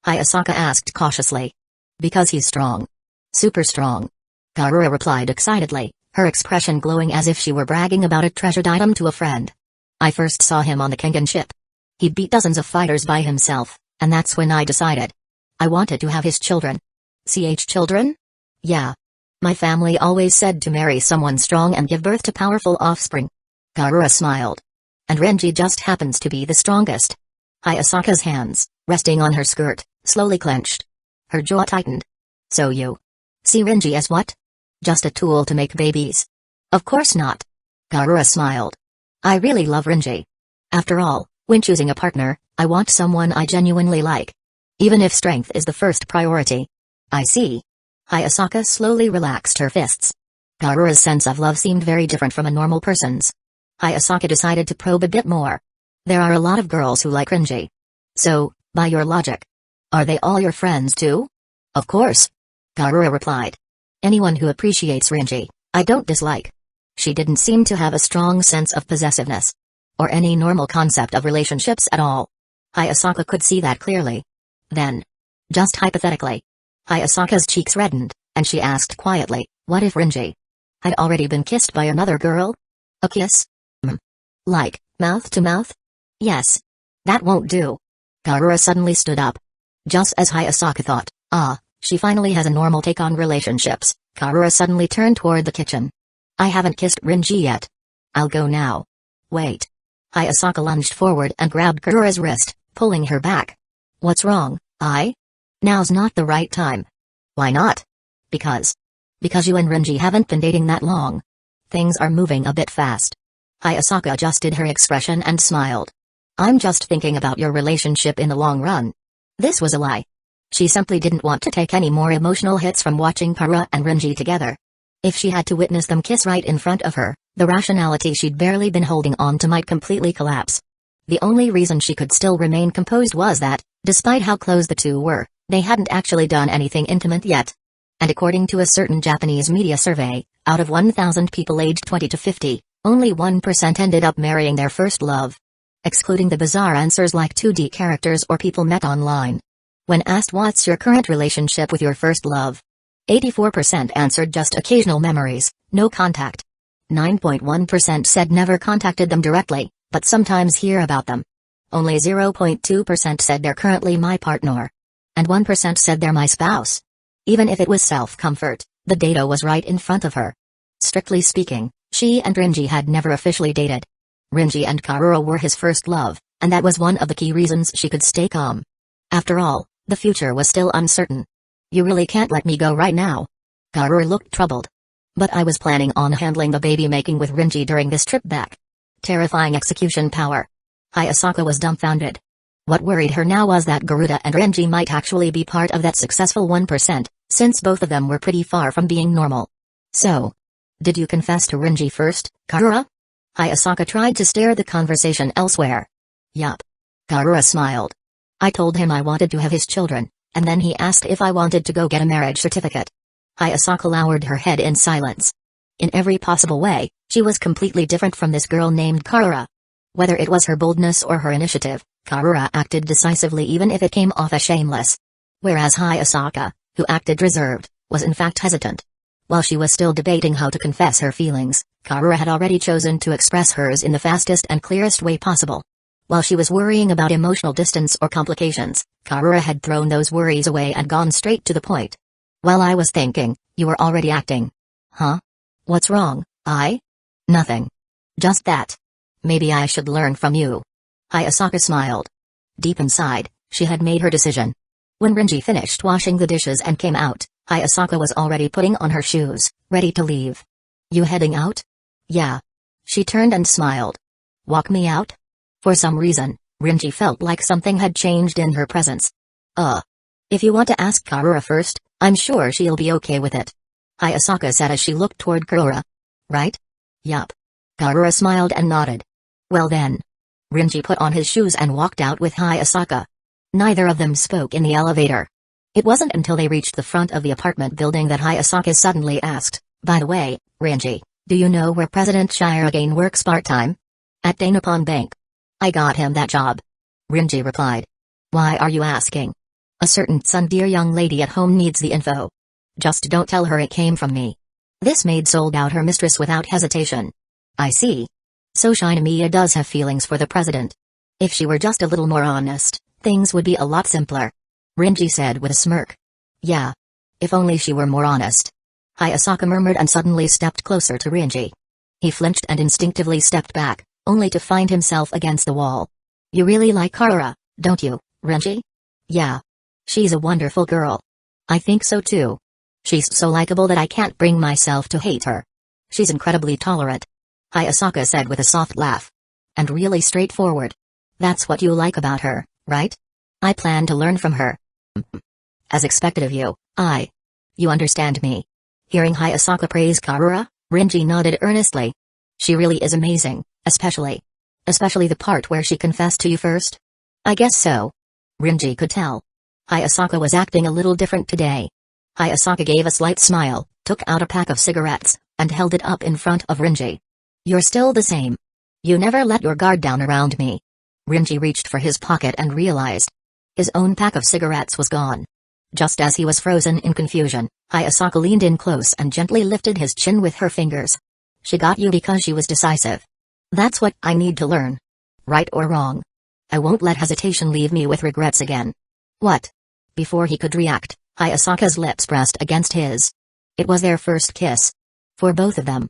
Hayasaka asked cautiously. Because he's strong. Super strong. Karura replied excitedly, her expression glowing as if she were bragging about a treasured item to a friend. I first saw him on the Kengan ship. He beat dozens of fighters by himself, and that's when I decided. I wanted to have his children. Children? Yeah. My family always said to marry someone strong and give birth to powerful offspring. Karura smiled. And Renji just happens to be the strongest. Hayasaka's hands, resting on her skirt, slowly clenched. Her jaw tightened. So you see Renji as what? Just a tool to make babies? Of course not. Karura smiled. I really love Renji. After all, when choosing a partner, I want someone I genuinely like. Even if strength is the first priority. I see. Hayasaka slowly relaxed her fists. Karura's sense of love seemed very different from a normal person's. Hayasaka decided to probe a bit more. There are a lot of girls who like Renji. So, by your logic, are they all your friends too? Of course. Karura replied. Anyone who appreciates Renji, I don't dislike. She didn't seem to have a strong sense of possessiveness. Or any normal concept of relationships at all. Hayasaka could see that clearly. Then, just hypothetically, Hayasaka's cheeks reddened, and she asked quietly, what if Renji had already been kissed by another girl? A kiss? Like, mouth to mouth? Yes. That won't do. Karura suddenly stood up. Just as Hayasaka thought, she finally has a normal take on relationships, Karura suddenly turned toward the kitchen. I haven't kissed Renji yet. I'll go now. Wait. Hayasaka lunged forward and grabbed Karura's wrist, pulling her back. What's wrong, Now's not the right time. Why not? Because you and Renji haven't been dating that long. Things are moving a bit fast. Hayasaka adjusted her expression and smiled. I'm just thinking about your relationship in the long run. This was a lie. She simply didn't want to take any more emotional hits from watching Karura and Renji together. If she had to witness them kiss right in front of her, the rationality she'd barely been holding on to might completely collapse. The only reason she could still remain composed was that, despite how close the two were, they hadn't actually done anything intimate yet. And according to a certain Japanese media survey, out of 1,000 people aged 20 to 50, only 1% ended up marrying their first love. Excluding the bizarre answers like 2D characters or people met online. When asked what's your current relationship with your first love, 84% answered just occasional memories, no contact. 9.1% said never contacted them directly, but sometimes hear about them. Only 0.2% said they're currently my partner. And 1% said they're my spouse. Even if it was self-comfort, the data was right in front of her. Strictly speaking, she and Renji had never officially dated. Renji and Karura were his first love, and that was one of the key reasons she could stay calm. After all, the future was still uncertain. You really can't let me go right now. Karura looked troubled. But I was planning on handling the baby making with Renji during this trip back. Terrifying execution power. Hayasaka was dumbfounded. What worried her now was that Garuda and Renji might actually be part of that successful 1%, since both of them were pretty far from being normal. So, did you confess to Renji first, Karura? Hayasaka tried to steer the conversation elsewhere. Yup. Karura smiled. I told him I wanted to have his children, and then he asked if I wanted to go get a marriage certificate. Hayasaka lowered her head in silence. In every possible way, she was completely different from this girl named Karura. Whether it was her boldness or her initiative, Karura acted decisively even if it came off as shameless. Whereas Hayasaka, who acted reserved, was in fact hesitant. While she was still debating how to confess her feelings, Karura had already chosen to express hers in the fastest and clearest way possible. While she was worrying about emotional distance or complications, Karura had thrown those worries away and gone straight to the point. While I was thinking, you were already acting. Huh? What's wrong? Nothing. Just that. Maybe I should learn from you. Hayasaka smiled. Deep inside, she had made her decision. When Rinji finished washing the dishes and came out, Hayasaka was already putting on her shoes, ready to leave. You heading out? Yeah. She turned and smiled. Walk me out? For some reason, Rinji felt like something had changed in her presence. If you want to ask Karura first, I'm sure she'll be okay with it. Hayasaka said as she looked toward Karura. Right? Yup. Karura smiled and nodded. Well then. Rinji put on his shoes and walked out with Hayasaka. Neither of them spoke in the elevator. It wasn't until they reached the front of the apartment building that Hayasaka suddenly asked, by the way, Rinji, do you know where President Shirogane works part-time? At Dainapon Bank. I got him that job. Rinji replied. Why are you asking? A certain tsundere young lady at home needs the info. Just don't tell her it came from me. This maid sold out her mistress without hesitation. I see. So Shinomiya does have feelings for the president. If she were just a little more honest, things would be a lot simpler. Rinji said with a smirk. Yeah. If only she were more honest. Hayasaka murmured and suddenly stepped closer to Rinji. He flinched and instinctively stepped back, only to find himself against the wall. You really like Karura, don't you, Rinji? Yeah. She's a wonderful girl. I think so too. She's so likable that I can't bring myself to hate her. She's incredibly tolerant. Hayasaka said with a soft laugh. And really straightforward. That's what you like about her, right? I plan to learn from her. As expected of you, You understand me. Hearing Hayasaka praise Karura, Rinji nodded earnestly. She really is amazing, especially the part where she confessed to you first? I guess so. Rinji could tell. Hayasaka was acting a little different today. Hayasaka gave a slight smile, took out a pack of cigarettes, and held it up in front of Rinji. You're still the same. You never let your guard down around me. Rinji reached for his pocket and realized his own pack of cigarettes was gone. Just as he was frozen in confusion, Hayasaka leaned in close and gently lifted his chin with her fingers. She got you because she was decisive. That's what I need to learn. Right or wrong. I won't let hesitation leave me with regrets again. What? Before he could react, Hayasaka's lips pressed against his. It was their first kiss. For both of them.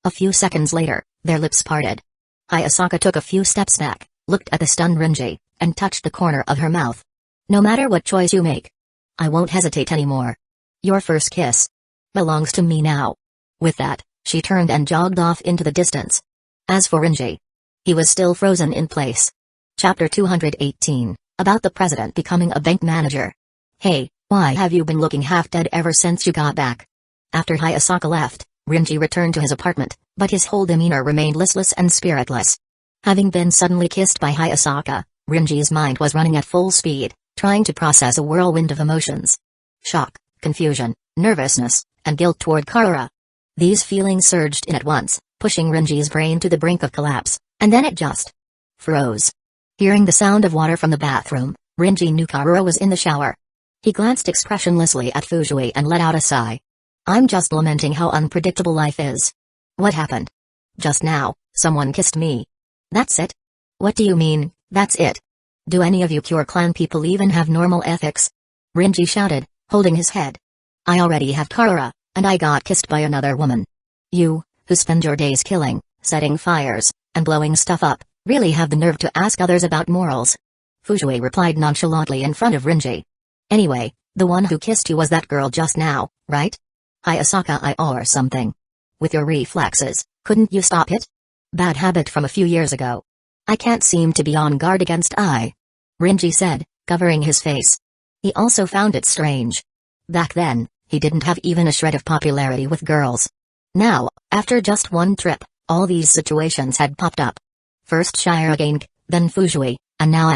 A few seconds later, their lips parted. Hayasaka took a few steps back, looked at the stunned Rinji, and touched the corner of her mouth. No matter what choice you make, I won't hesitate anymore. Your first kiss belongs to me now. With that, she turned and jogged off into the distance. As for Rinji, he was still frozen in place. Chapter 218, about the president becoming a bank manager. Hey, why have you been looking half dead ever since you got back? After Hayasaka left, Rinji returned to his apartment, but his whole demeanor remained listless and spiritless. Having been suddenly kissed by Hayasaka, Rinji's mind was running at full speed, trying to process a whirlwind of emotions. Shock, confusion, nervousness, and guilt toward Karura. These feelings surged in at once, pushing Rinji's brain to the brink of collapse, and then it just froze. Hearing the sound of water from the bathroom, Rinji knew Karura was in the shower. He glanced expressionlessly at Fujui and let out a sigh. I'm just lamenting how unpredictable life is. What happened? Just now, someone kissed me. That's it? What do you mean, that's it? Do any of you Pure Clan people even have normal ethics? Rinji shouted, holding his head. I already have Karura, and I got kissed by another woman. You, who spend your days killing, setting fires, and blowing stuff up, really have the nerve to ask others about morals. Fujui replied nonchalantly in front of Rinji. Anyway, the one who kissed you was that girl just now, right? Hayasaka I or something. With your reflexes, couldn't you stop it? Bad habit from a few years ago. I can't seem to be on guard against Rinji said, covering his face. He also found it strange. Back then, he didn't have even a shred of popularity with girls. Now, after just one trip, all these situations had popped up. First Shirogane, then Fujui, and now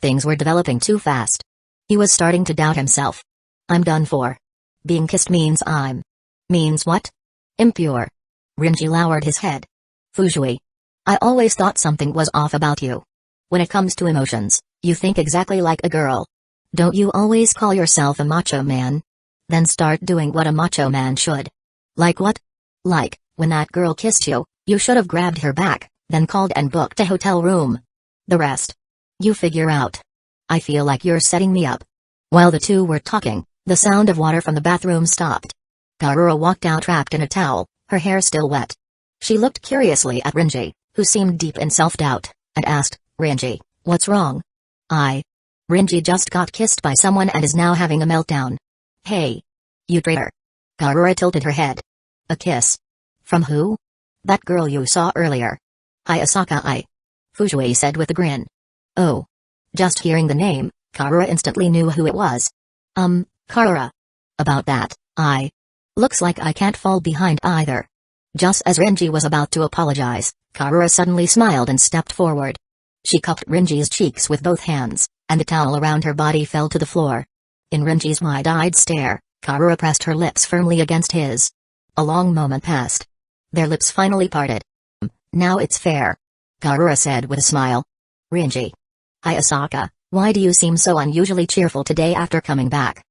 Things were developing too fast. He was starting to doubt himself. I'm done for. Being kissed means I'm. Means what? Impure. Rinji lowered his head. Fujui. I always thought something was off about you. When it comes to emotions, you think exactly like a girl. Don't you always call yourself a macho man? Then start doing what a macho man should. Like what? Like, when that girl kissed you, you should have grabbed her back, then called and booked a hotel room. The rest. You figure out. I feel like you're setting me up. While the two were talking, the sound of water from the bathroom stopped. Karura walked out wrapped in a towel, her hair still wet. She looked curiously at Rinji, who seemed deep in self-doubt, and asked, Rinji, what's wrong? Rinji just got kissed by someone and is now having a meltdown. Hey. You traitor. Karura tilted her head. A kiss. From who? That girl you saw earlier. Hayasaka Fujui said with a grin. Oh. Just hearing the name, Karura instantly knew who it was. Karura. About that, Looks like I can't fall behind either. Just as Rinji was about to apologize, Karura suddenly smiled and stepped forward. She cupped Rinji's cheeks with both hands, and the towel around her body fell to the floor. In Rinji's wide-eyed stare, Karura pressed her lips firmly against his. A long moment passed. Their lips finally parted. Now it's fair. Karura said with a smile. Rinji. Hayasaka, why do you seem so unusually cheerful today after coming back?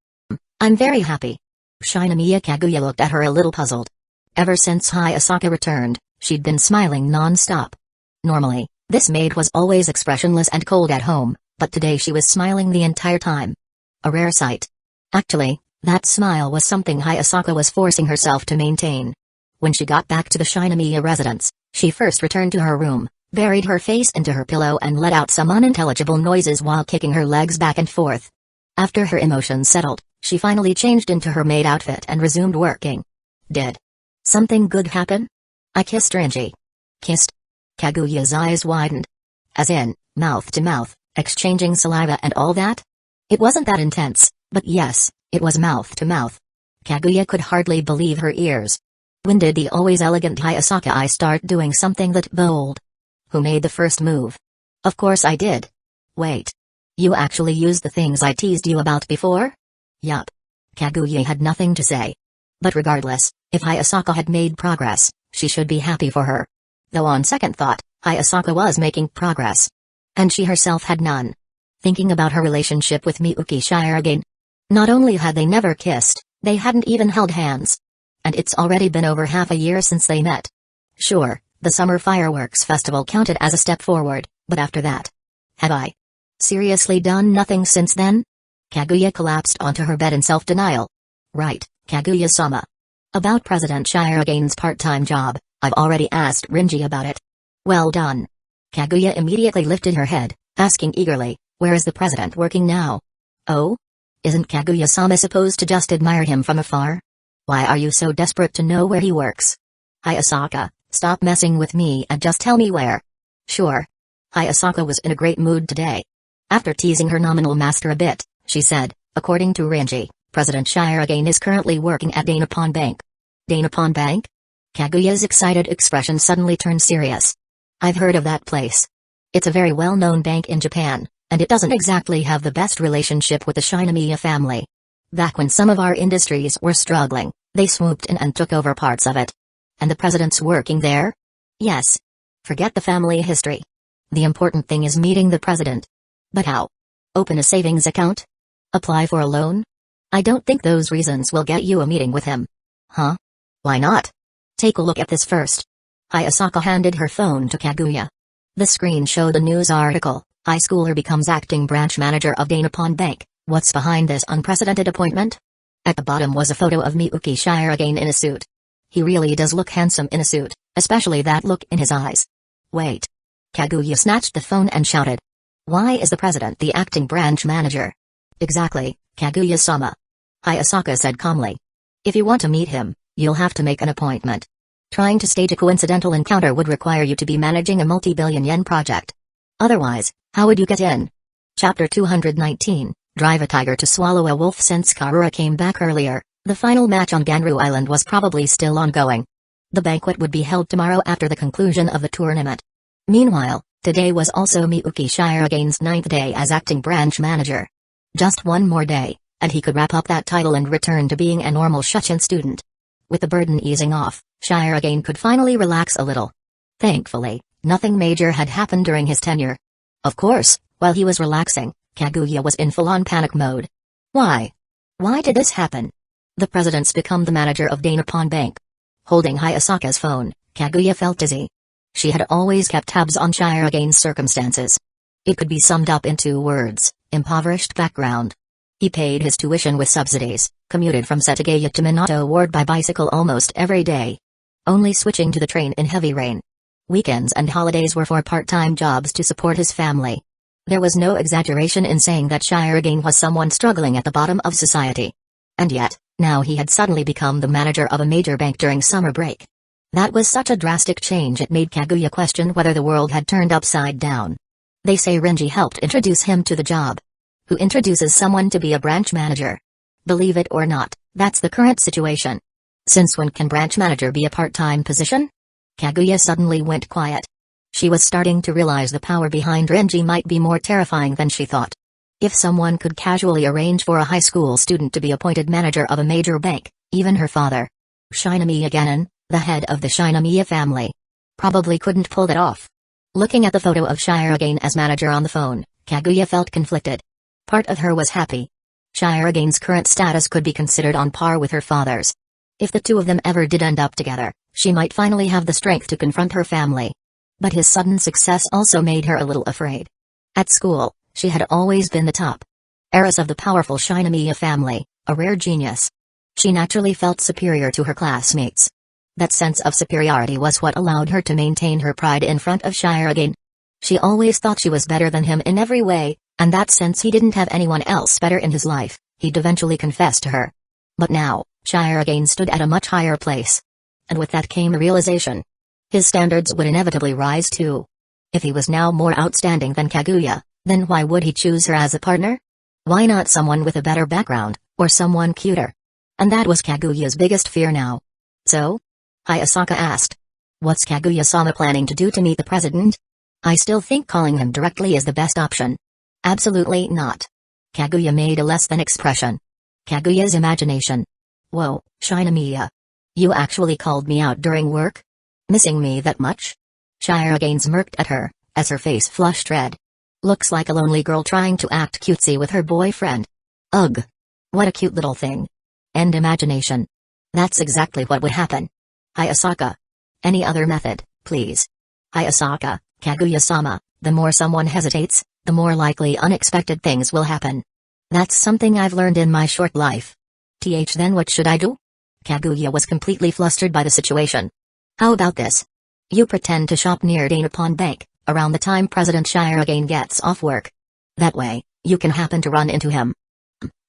I'm very happy. Shinomiya Kaguya looked at her a little puzzled. Ever since Hayasaka returned, she'd been smiling non-stop. Normally, this maid was always expressionless and cold at home, but today she was smiling the entire time. A rare sight. Actually, that smile was something Hayasaka was forcing herself to maintain. When she got back to the Shinomiya residence, she first returned to her room, buried her face into her pillow and let out some unintelligible noises while kicking her legs back and forth. After her emotions settled, she finally changed into her maid outfit and resumed working. Did something good happen? I kissed Rinji. Kissed? Kaguya's eyes widened. As in, mouth to mouth, exchanging saliva and all that? It wasn't that intense, but yes, it was mouth to mouth. Kaguya could hardly believe her ears. When did the always elegant Hayasaka start doing something that bold? Who made the first move? Of course I did. Wait. You actually used the things I teased you about before? Yup. Kaguya had nothing to say. But regardless, if Hayasaka had made progress, she should be happy for her. Though on second thought, Hayasaka was making progress. And she herself had none. Thinking about her relationship with Miyuki Shirogane. Not only had they never kissed, they hadn't even held hands. And it's already been over half a year since they met. Sure, the summer fireworks festival counted as a step forward, but after that. Have I seriously done nothing since then? Kaguya collapsed onto her bed in self-denial. Right, Kaguya-sama. About President Shirogane's part-time job, I've already asked Rinji about it. Well done. Kaguya immediately lifted her head, asking eagerly, where is the president working now? Oh? Isn't Kaguya-sama supposed to just admire him from afar? Why are you so desperate to know where he works? Hayasaka, stop messing with me and just tell me where. Sure. Hayasaka was in a great mood today. After teasing her nominal master a bit, she said, according to Rinji, President Shirogane is currently working at Dainapon Bank. Dainapon Bank? Kaguya's excited expression suddenly turned serious. I've heard of that place. It's a very well-known bank in Japan, and it doesn't exactly have the best relationship with the Shinomiya family. Back when some of our industries were struggling, they swooped in and took over parts of it. And the president's working there? Yes. Forget the family history. The important thing is meeting the president. But how? Open a savings account? Apply for a loan? I don't think those reasons will get you a meeting with him. Huh? Why not? Take a look at this first. Hayasaka handed her phone to Kaguya. The screen showed a news article, high schooler becomes acting branch manager of Dainapon Bank, what's behind this unprecedented appointment? At the bottom was a photo of Miyuki Shirogane in a suit. He really does look handsome in a suit, especially that look in his eyes. Wait. Kaguya snatched the phone and shouted. Why is the president the acting branch manager? Exactly, Kaguya-sama. Hayasaka said calmly. If you want to meet him, you'll have to make an appointment. Trying to stage a coincidental encounter would require you to be managing a multi-billion-yen project. Otherwise, how would you get in? Chapter 219, Drive a Tiger to Swallow a Wolf. Since Karura came back earlier, the final match on Ganru Island was probably still ongoing. The banquet would be held tomorrow after the conclusion of the tournament. Meanwhile, Today was also Miyuki Shiragene's 9th day as acting branch manager. Just one more day, and he could wrap up that title and return to being a normal Shuchin student. With the burden easing off, Shiragane could finally relax a little. Thankfully, nothing major had happened during his tenure. Of course, while he was relaxing, Kaguya was in full-on panic mode. Why? Why did this happen? The president's become the manager of Dainapon Bank. Holding Hayasaka's phone, Kaguya felt dizzy. She had always kept tabs on Shiragane's circumstances. It could be summed up in 2 words: impoverished background. He paid his tuition with subsidies, commuted from Setagaya to Minato Ward by bicycle almost every day, only switching to the train in heavy rain. Weekends and holidays were for part-time jobs to support his family. There was no exaggeration in saying that Shiragane was someone struggling at the bottom of society. And yet, now he had suddenly become the manager of a major bank during summer break. That was such a drastic change it made Kaguya question whether the world had turned upside down. They say Renji helped introduce him to the job. Who introduces someone to be a branch manager? Believe it or not, that's the current situation. Since when can branch manager be a part-time position? Kaguya suddenly went quiet. She was starting to realize the power behind Renji might be more terrifying than she thought. If someone could casually arrange for a high school student to be appointed manager of a major bank, even her father, Shinomiya Genin, the head of the Shinomiya family, probably couldn't pull that off. Looking at the photo of Shiragane as manager on the phone, Kaguya felt conflicted. Part of her was happy. Shiragane's current status could be considered on par with her father's. If the two of them ever did end up together, she might finally have the strength to confront her family. But his sudden success also made her a little afraid. At school, she had always been the top heiress of the powerful Shinomiya family, a rare genius. She naturally felt superior to her classmates. That sense of superiority was what allowed her to maintain her pride in front of Shiragane. She always thought she was better than him in every way, and that since he didn't have anyone else better in his life, he'd eventually confess to her. But now, Shiragane stood at a much higher place. And with that came a realization. His standards would inevitably rise too. If he was now more outstanding than Kaguya, then why would he choose her as a partner? Why not someone with a better background, or someone cuter? And that was Kaguya's biggest fear now. So? Hayasaka asked. What's Kaguya-sama planning to do to meet the president? I still think calling him directly is the best option. Absolutely not. Kaguya made a less-than expression. Kaguya's imagination. Whoa, Shinomiya. You actually called me out during work? Missing me that much? Shiragane smirked at her, as her face flushed red. Looks like a lonely girl trying to act cutesy with her boyfriend. Ugh. What a cute little thing. End imagination. That's exactly what would happen. Hayasaka. Any other method, please? Hayasaka, Kaguya-sama, the more someone hesitates, the more likely unexpected things will happen. That's something I've learned in my short life. Then what should I do? Kaguya was completely flustered by the situation. How about this? You pretend to shop near Dainapon Bank, around the time President Shiragane gets off work. That way, you can happen to run into him.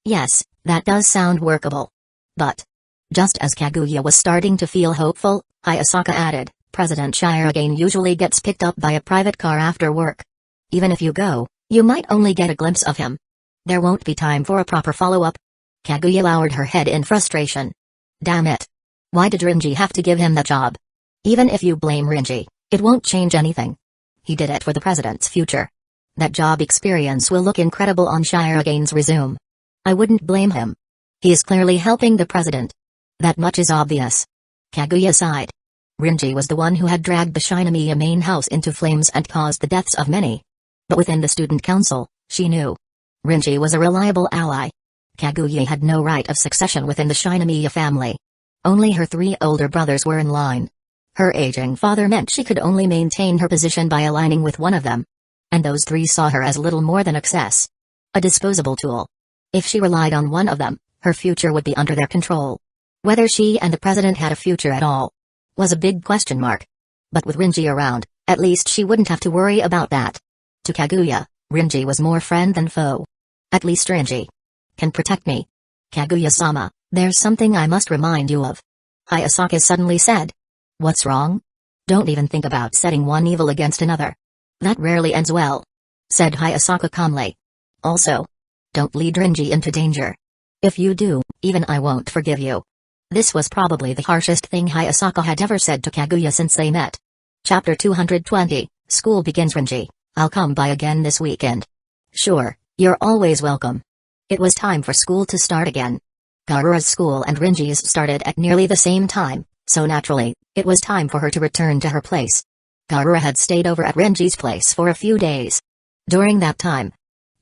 Yes, that does sound workable. But just as Kaguya was starting to feel hopeful, Hayasaka added, President Shiragane usually gets picked up by a private car after work. Even if you go, you might only get a glimpse of him. There won't be time for a proper follow-up. Kaguya lowered her head in frustration. Damn it. Why did Renji have to give him that job? Even if you blame Renji, it won't change anything. He did it for the president's future. That job experience will look incredible on Shiragane's resume. I wouldn't blame him. He is clearly helping the president. That much is obvious. Kaguya sighed. Renji was the one who had dragged the Shinomiya main house into flames and caused the deaths of many. But within the student council, she knew Renji was a reliable ally. Kaguya had no right of succession within the Shinomiya family. Only her 3 older brothers were in line. Her aging father meant she could only maintain her position by aligning with one of them. And those 3 saw her as little more than excess. A disposable tool. If she relied on one of them, her future would be under their control. Whether she and the president had a future at all was a big question mark. But with Renji around, at least she wouldn't have to worry about that. To Kaguya, Renji was more friend than foe. At least Renji can protect me. Kaguya-sama, there's something I must remind you of. Hayasaka suddenly said. What's wrong? Don't even think about setting one evil against another. That rarely ends well, said Hayasaka calmly. Also, don't lead Renji into danger. If you do, even I won't forgive you. This was probably the harshest thing Hayasaka had ever said to Kaguya since they met. Chapter 220, School begins, Renji. I'll come by again this weekend. Sure, you're always welcome. It was time for school to start again. Garura's school and Renji's started at nearly the same time, so naturally, it was time for her to return to her place. Garura had stayed over at Renji's place for a few days. During that time,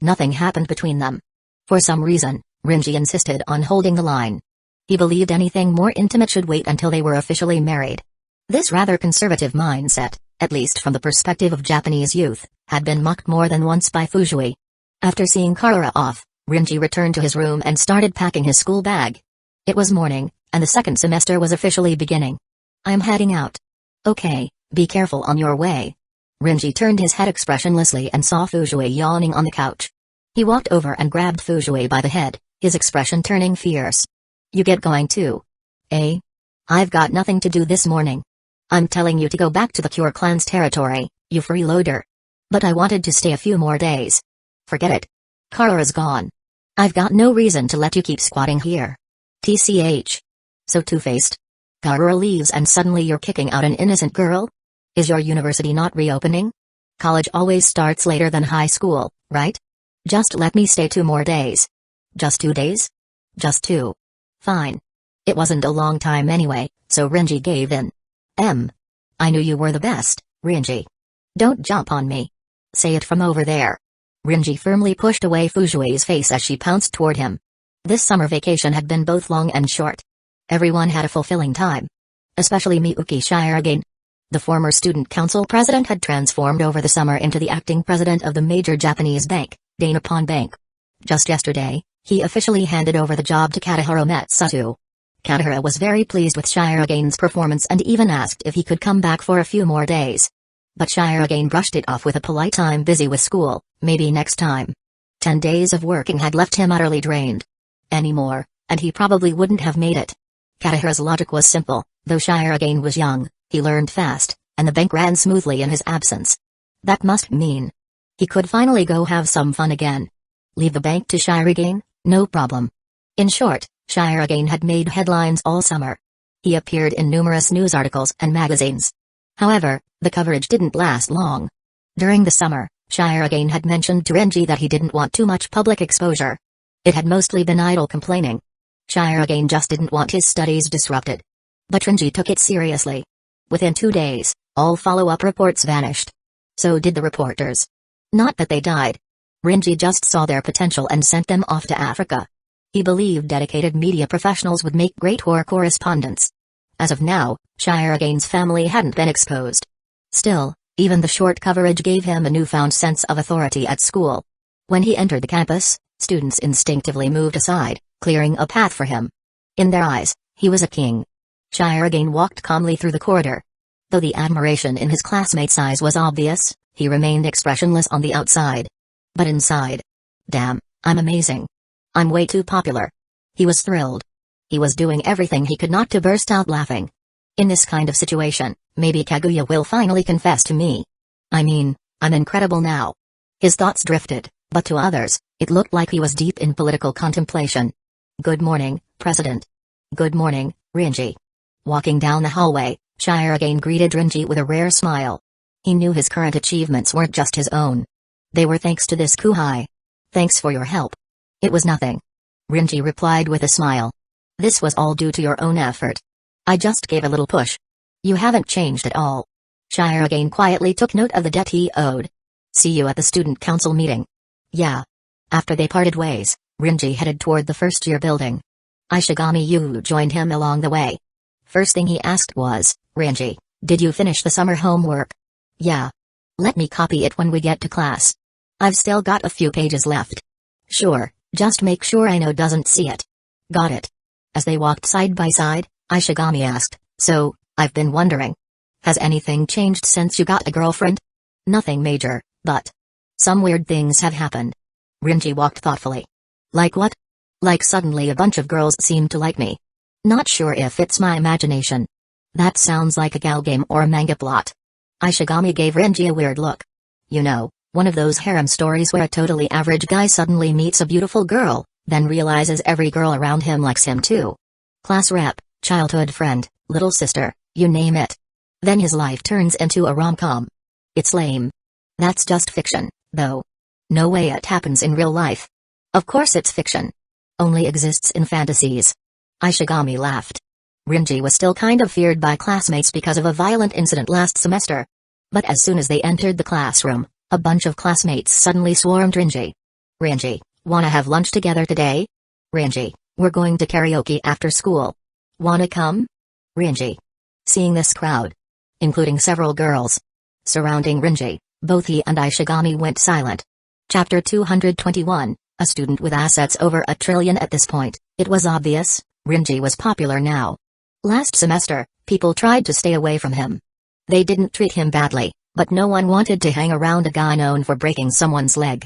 nothing happened between them. For some reason, Renji insisted on holding the line. He believed anything more intimate should wait until they were officially married. This rather conservative mindset, at least from the perspective of Japanese youth, had been mocked more than once by Fujui. After seeing Garura off, Renji returned to his room and started packing his school bag. It was morning, and the second semester was officially beginning. I'm heading out. Okay, be careful on your way. Renji turned his head expressionlessly and saw Fujui yawning on the couch. He walked over and grabbed Fujui by the head, his expression turning fierce. You get going too. Eh? I've got nothing to do this morning. I'm telling you to go back to the Cure Clan's territory, you freeloader. But I wanted to stay a few more days. Forget it. Garura's gone. I've got no reason to let you keep squatting here. TCH. So two-faced. Garura leaves and suddenly you're kicking out an innocent girl? Is your university not reopening? College always starts later than high school, right? Just let me stay 2 more days. Just 2 days? Just 2. Fine. It wasn't a long time anyway, so Renji gave in. I knew you were the best, Renji. Don't jump on me. Say it from over there. Renji firmly pushed away Fujui's face as she pounced toward him. This summer vacation had been both long and short. Everyone had a fulfilling time. Especially Miyuki Shirogane. The former student council president had transformed over the summer into the acting president of the major Japanese bank, Dainippon Bank. Just yesterday, he officially handed over the job to Katahiro Matsuto. Katahiro was very pleased with Shirogane's performance and even asked if he could come back for a few more days. But Shirogane brushed it off with a polite "I'm busy with school, maybe next time." 10 days of working had left him utterly drained. Any more, and he probably wouldn't have made it. Katahiro's logic was simple: though Shirogane was young, he learned fast, and the bank ran smoothly in his absence. That must mean he could finally go have some fun again. Leave the bank to Shirogane? No problem. In short, Shirogane had made headlines all summer. He appeared in numerous news articles and magazines. However, the coverage didn't last long. During the summer, Shirogane had mentioned to Renji that he didn't want too much public exposure. It had mostly been idle complaining. Shirogane just didn't want his studies disrupted. But Renji took it seriously. Within 2 days, all follow-up reports vanished. So did the reporters. Not that they died. Renji just saw their potential and sent them off to Africa. He believed dedicated media professionals would make great war correspondents. As of now, Shirogane's family hadn't been exposed. Still, even the short coverage gave him a newfound sense of authority at school. When he entered the campus, students instinctively moved aside, clearing a path for him. In their eyes, he was a king. Shirogane walked calmly through the corridor. Though the admiration in his classmates' eyes was obvious, he remained expressionless on the outside. But inside, damn, I'm amazing. I'm way too popular. He was thrilled. He was doing everything he could not to burst out laughing. In this kind of situation, maybe Kaguya will finally confess to me. I mean, I'm incredible now. His thoughts drifted, but to others, it looked like he was deep in political contemplation. Good morning, President. Good morning, Renji. Walking down the hallway, Shirogane greeted Renji with a rare smile. He knew his current achievements weren't just his own. They were thanks to this Kuhai. Thanks for your help. It was nothing. Renji replied with a smile. This was all due to your own effort. I just gave a little push. You haven't changed at all. Shirogane quietly took note of the debt he owed. See you at the student council meeting. Yeah. After they parted ways, Renji headed toward the first-year building. Ishigami Yu joined him along the way. First thing he asked was, Renji, did you finish the summer homework? Yeah. Let me copy it when we get to class. I've still got a few pages left. Sure, just make sure Ino doesn't see it. Got it. As they walked side by side, Ishigami asked, so, I've been wondering. Has anything changed since you got a girlfriend? Nothing major, but some weird things have happened. Renji walked thoughtfully. Like what? Like suddenly a bunch of girls seem to like me. Not sure if it's my imagination. That sounds like a gal game or a manga plot. Ishigami gave Renji a weird look. You know, one of those harem stories where a totally average guy suddenly meets a beautiful girl, then realizes every girl around him likes him too. Class rep, childhood friend, little sister, you name it. Then his life turns into a rom-com. It's lame. That's just fiction, though. No way it happens in real life. Of course it's fiction. Only exists in fantasies. Ishigami laughed. Rinji was still kind of feared by classmates because of a violent incident last semester. But as soon as they entered the classroom, a bunch of classmates suddenly swarmed Rinji. Rinji, wanna have lunch together today? Rinji, we're going to karaoke after school. Wanna come? Rinji. Seeing this crowd, including several girls, surrounding Rinji, both he and Ishigami went silent. Chapter 221, a student with assets over $1 trillion. At this point, it was obvious, Rinji was popular now. Last semester, people tried to stay away from him. They didn't treat him badly, but no one wanted to hang around a guy known for breaking someone's leg.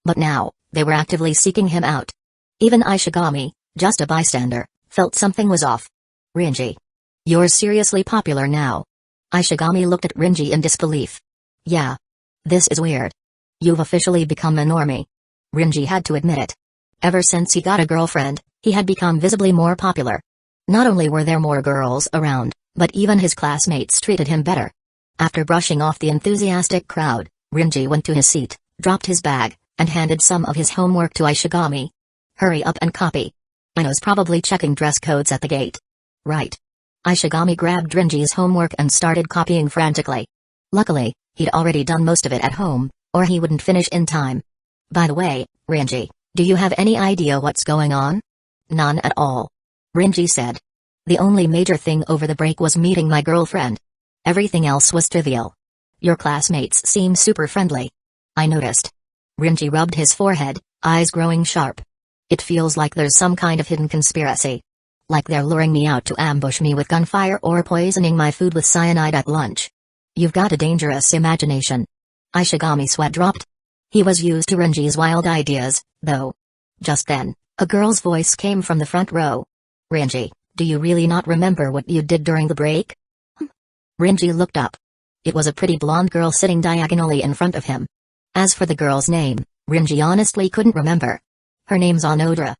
But now, they were actively seeking him out. Even Ishigami, just a bystander, felt something was off. Rinji. You're seriously popular now. Ishigami looked at Rinji in disbelief. Yeah. This is weird. You've officially become a normie. Rinji had to admit it. Ever since he got a girlfriend, he had become visibly more popular. Not only were there more girls around, but even his classmates treated him better. After brushing off the enthusiastic crowd, Rinji went to his seat, dropped his bag, and handed some of his homework to Ishigami. Hurry up and copy. Ino's probably checking dress codes at the gate. Right. Ishigami grabbed Rinji's homework and started copying frantically. Luckily, he'd already done most of it at home, or he wouldn't finish in time. By the way, Rinji, do you have any idea what's going on? None at all. Rinji said. The only major thing over the break was meeting my girlfriend. Everything else was trivial. Your classmates seem super friendly. I noticed. Rinji rubbed his forehead, eyes growing sharp. It feels like there's some kind of hidden conspiracy. Like they're luring me out to ambush me with gunfire or poisoning my food with cyanide at lunch. You've got a dangerous imagination. Ishigami sweat dropped. He was used to Rinji's wild ideas, though. Just then, a girl's voice came from the front row. Rinji, do you really not remember what you did during the break? Rinji looked up. It was a pretty blonde girl sitting diagonally in front of him. As for the girl's name, Rinji honestly couldn't remember. Her name's Onodera.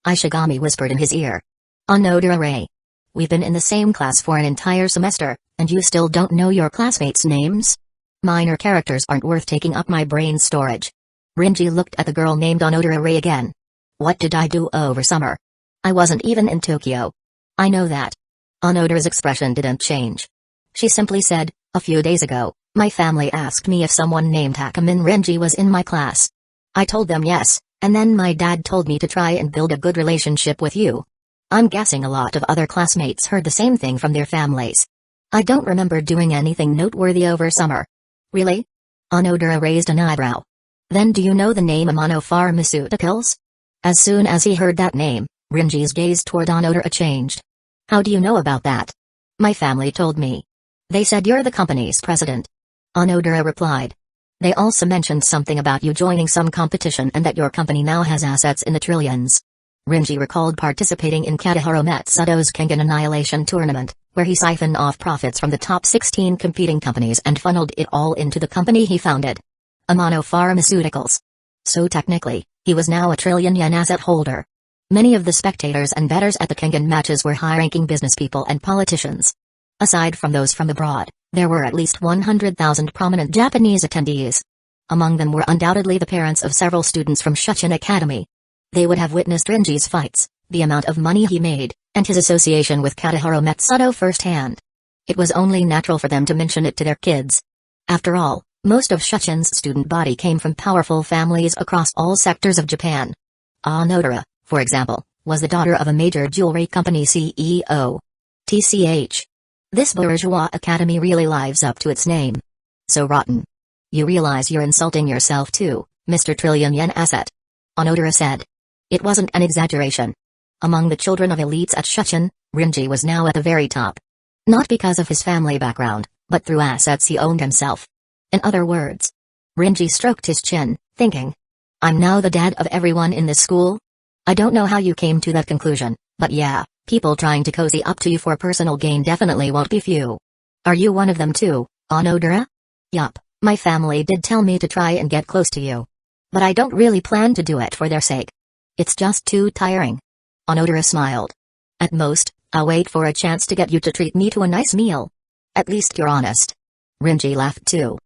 Ishigami whispered in his ear. Onodera Ray. We've been in the same class for an entire semester, and you still don't know your classmates' names? Minor characters aren't worth taking up my brain storage. Rinji looked at the girl named Onodera Ray again. What did I do over summer? I wasn't even in Tokyo. I know that. Onodera's expression didn't change. She simply said, a few days ago, my family asked me if someone named Hakumin Renji was in my class. I told them yes, and then my dad told me to try and build a good relationship with you. I'm guessing a lot of other classmates heard the same thing from their families. I don't remember doing anything noteworthy over summer. Really? Onodera raised an eyebrow. Then do you know the name Amano Pharmaceuticals? As soon as he heard that name, Rinji's gaze toward Onodera changed. How do you know about that? My family told me. They said you're the company's president. Onodera replied. They also mentioned something about you joining some competition and that your company now has assets in the trillions. Rinji recalled participating in Katahiro Matsudo's Kengan Annihilation tournament, where he siphoned off profits from the top 16 competing companies and funneled it all into the company he founded. Amano Pharmaceuticals. So technically, he was now a trillion-yen asset holder. Many of the spectators and bettors at the Kengan matches were high-ranking businesspeople and politicians. Aside from those from abroad, there were at least 100,000 prominent Japanese attendees. Among them were undoubtedly the parents of several students from Shuchen Academy. They would have witnessed Rinji's fights, the amount of money he made, and his association with Katahiro Matsudo firsthand. It was only natural for them to mention it to their kids. After all, most of Shuchen's student body came from powerful families across all sectors of Japan. Onodera, for example, was the daughter of a major jewelry company CEO. TCH. This bourgeois academy really lives up to its name. So rotten. You realize you're insulting yourself too, Mr. Trillion-yen asset. Onodera said. It wasn't an exaggeration. Among the children of elites at Shuchen, Rinji was now at the very top. Not because of his family background, but through assets he owned himself. In other words, Rinji stroked his chin, thinking. I'm now the dad of everyone in this school? I don't know how you came to that conclusion, but yeah, people trying to cozy up to you for personal gain definitely won't be few. Are you one of them too, Onodera? Yup, my family did tell me to try and get close to you. But I don't really plan to do it for their sake. It's just too tiring. Onodera smiled. At most, I'll wait for a chance to get you to treat me to a nice meal. At least you're honest. Rinji laughed too.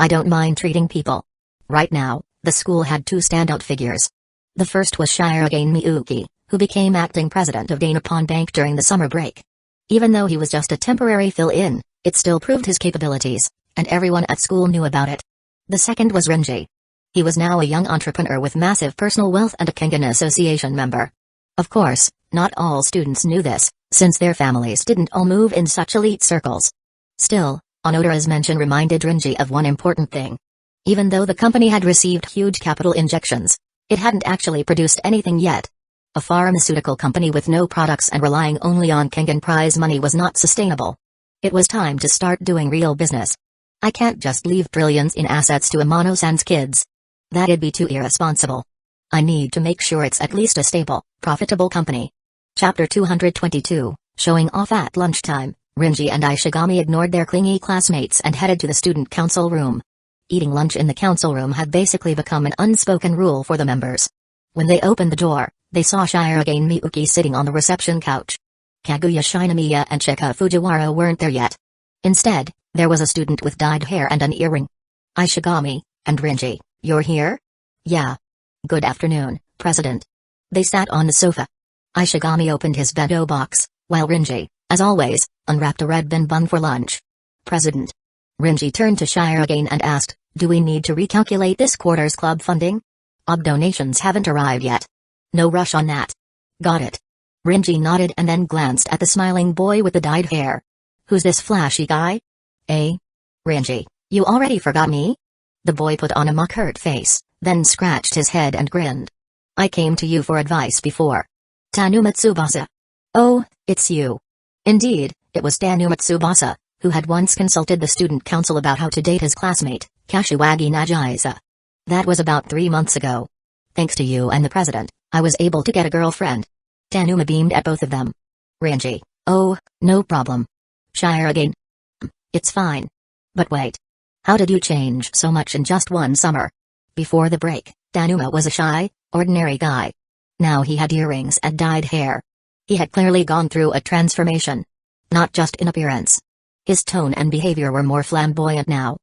I don't mind treating people. Right now, the school had two standout figures. The first was Shirogane Miyuki, who became acting president of Dainapon Bank during the summer break. Even though he was just a temporary fill-in, it still proved his capabilities, and everyone at school knew about it. The second was Renji. He was now a young entrepreneur with massive personal wealth and a Kengan Association member. Of course, not all students knew this, since their families didn't all move in such elite circles. Still, Onodera's mention reminded Renji of one important thing. Even though the company had received huge capital injections, it hadn't actually produced anything yet. A pharmaceutical company with no products and relying only on Kengan prize money was not sustainable. It was time to start doing real business. I can't just leave trillions in assets to Amano-san's kids. That'd be too irresponsible. I need to make sure it's at least a stable, profitable company. Chapter 222, Showing Off at Lunchtime, Renji and Ishigami ignored their clingy classmates and headed to the student council room. Eating lunch in the council room had basically become an unspoken rule for the members. When they opened the door, they saw Shirogane Miyuki sitting on the reception couch. Kaguya Shinomiya and Chika Fujiwara weren't there yet. Instead, there was a student with dyed hair and an earring. Ishigami, and Renji, you're here? Yeah. Good afternoon, President. They sat on the sofa. Ishigami opened his bento box, while Renji, as always, unwrapped a red bin bun for lunch. President. Renji turned to Shirogane and asked, do we need to recalculate this quarter's club funding? OB donations haven't arrived yet. No rush on that. Got it. Renji nodded and then glanced at the smiling boy with the dyed hair. Who's this flashy guy? Eh? Renji, you already forgot me? The boy put on a mock-hurt face, then scratched his head and grinned. I came to you for advice before. Tanuma Tsubasa. Oh, it's you. Indeed, it was Tanuma Tsubasa, who had once consulted the student council about how to date his classmate, Kashiwagi Nagisa. That was about 3 months ago. Thanks to you and the president, I was able to get a girlfriend. Tanuma beamed at both of them. Renji, oh, no problem. Shirogane. It's fine. But wait. How did you change so much in just one summer? Before the break, Tanuma was a shy, ordinary guy. Now he had earrings and dyed hair. He had clearly gone through a transformation. Not just in appearance. His tone and behavior were more flamboyant now.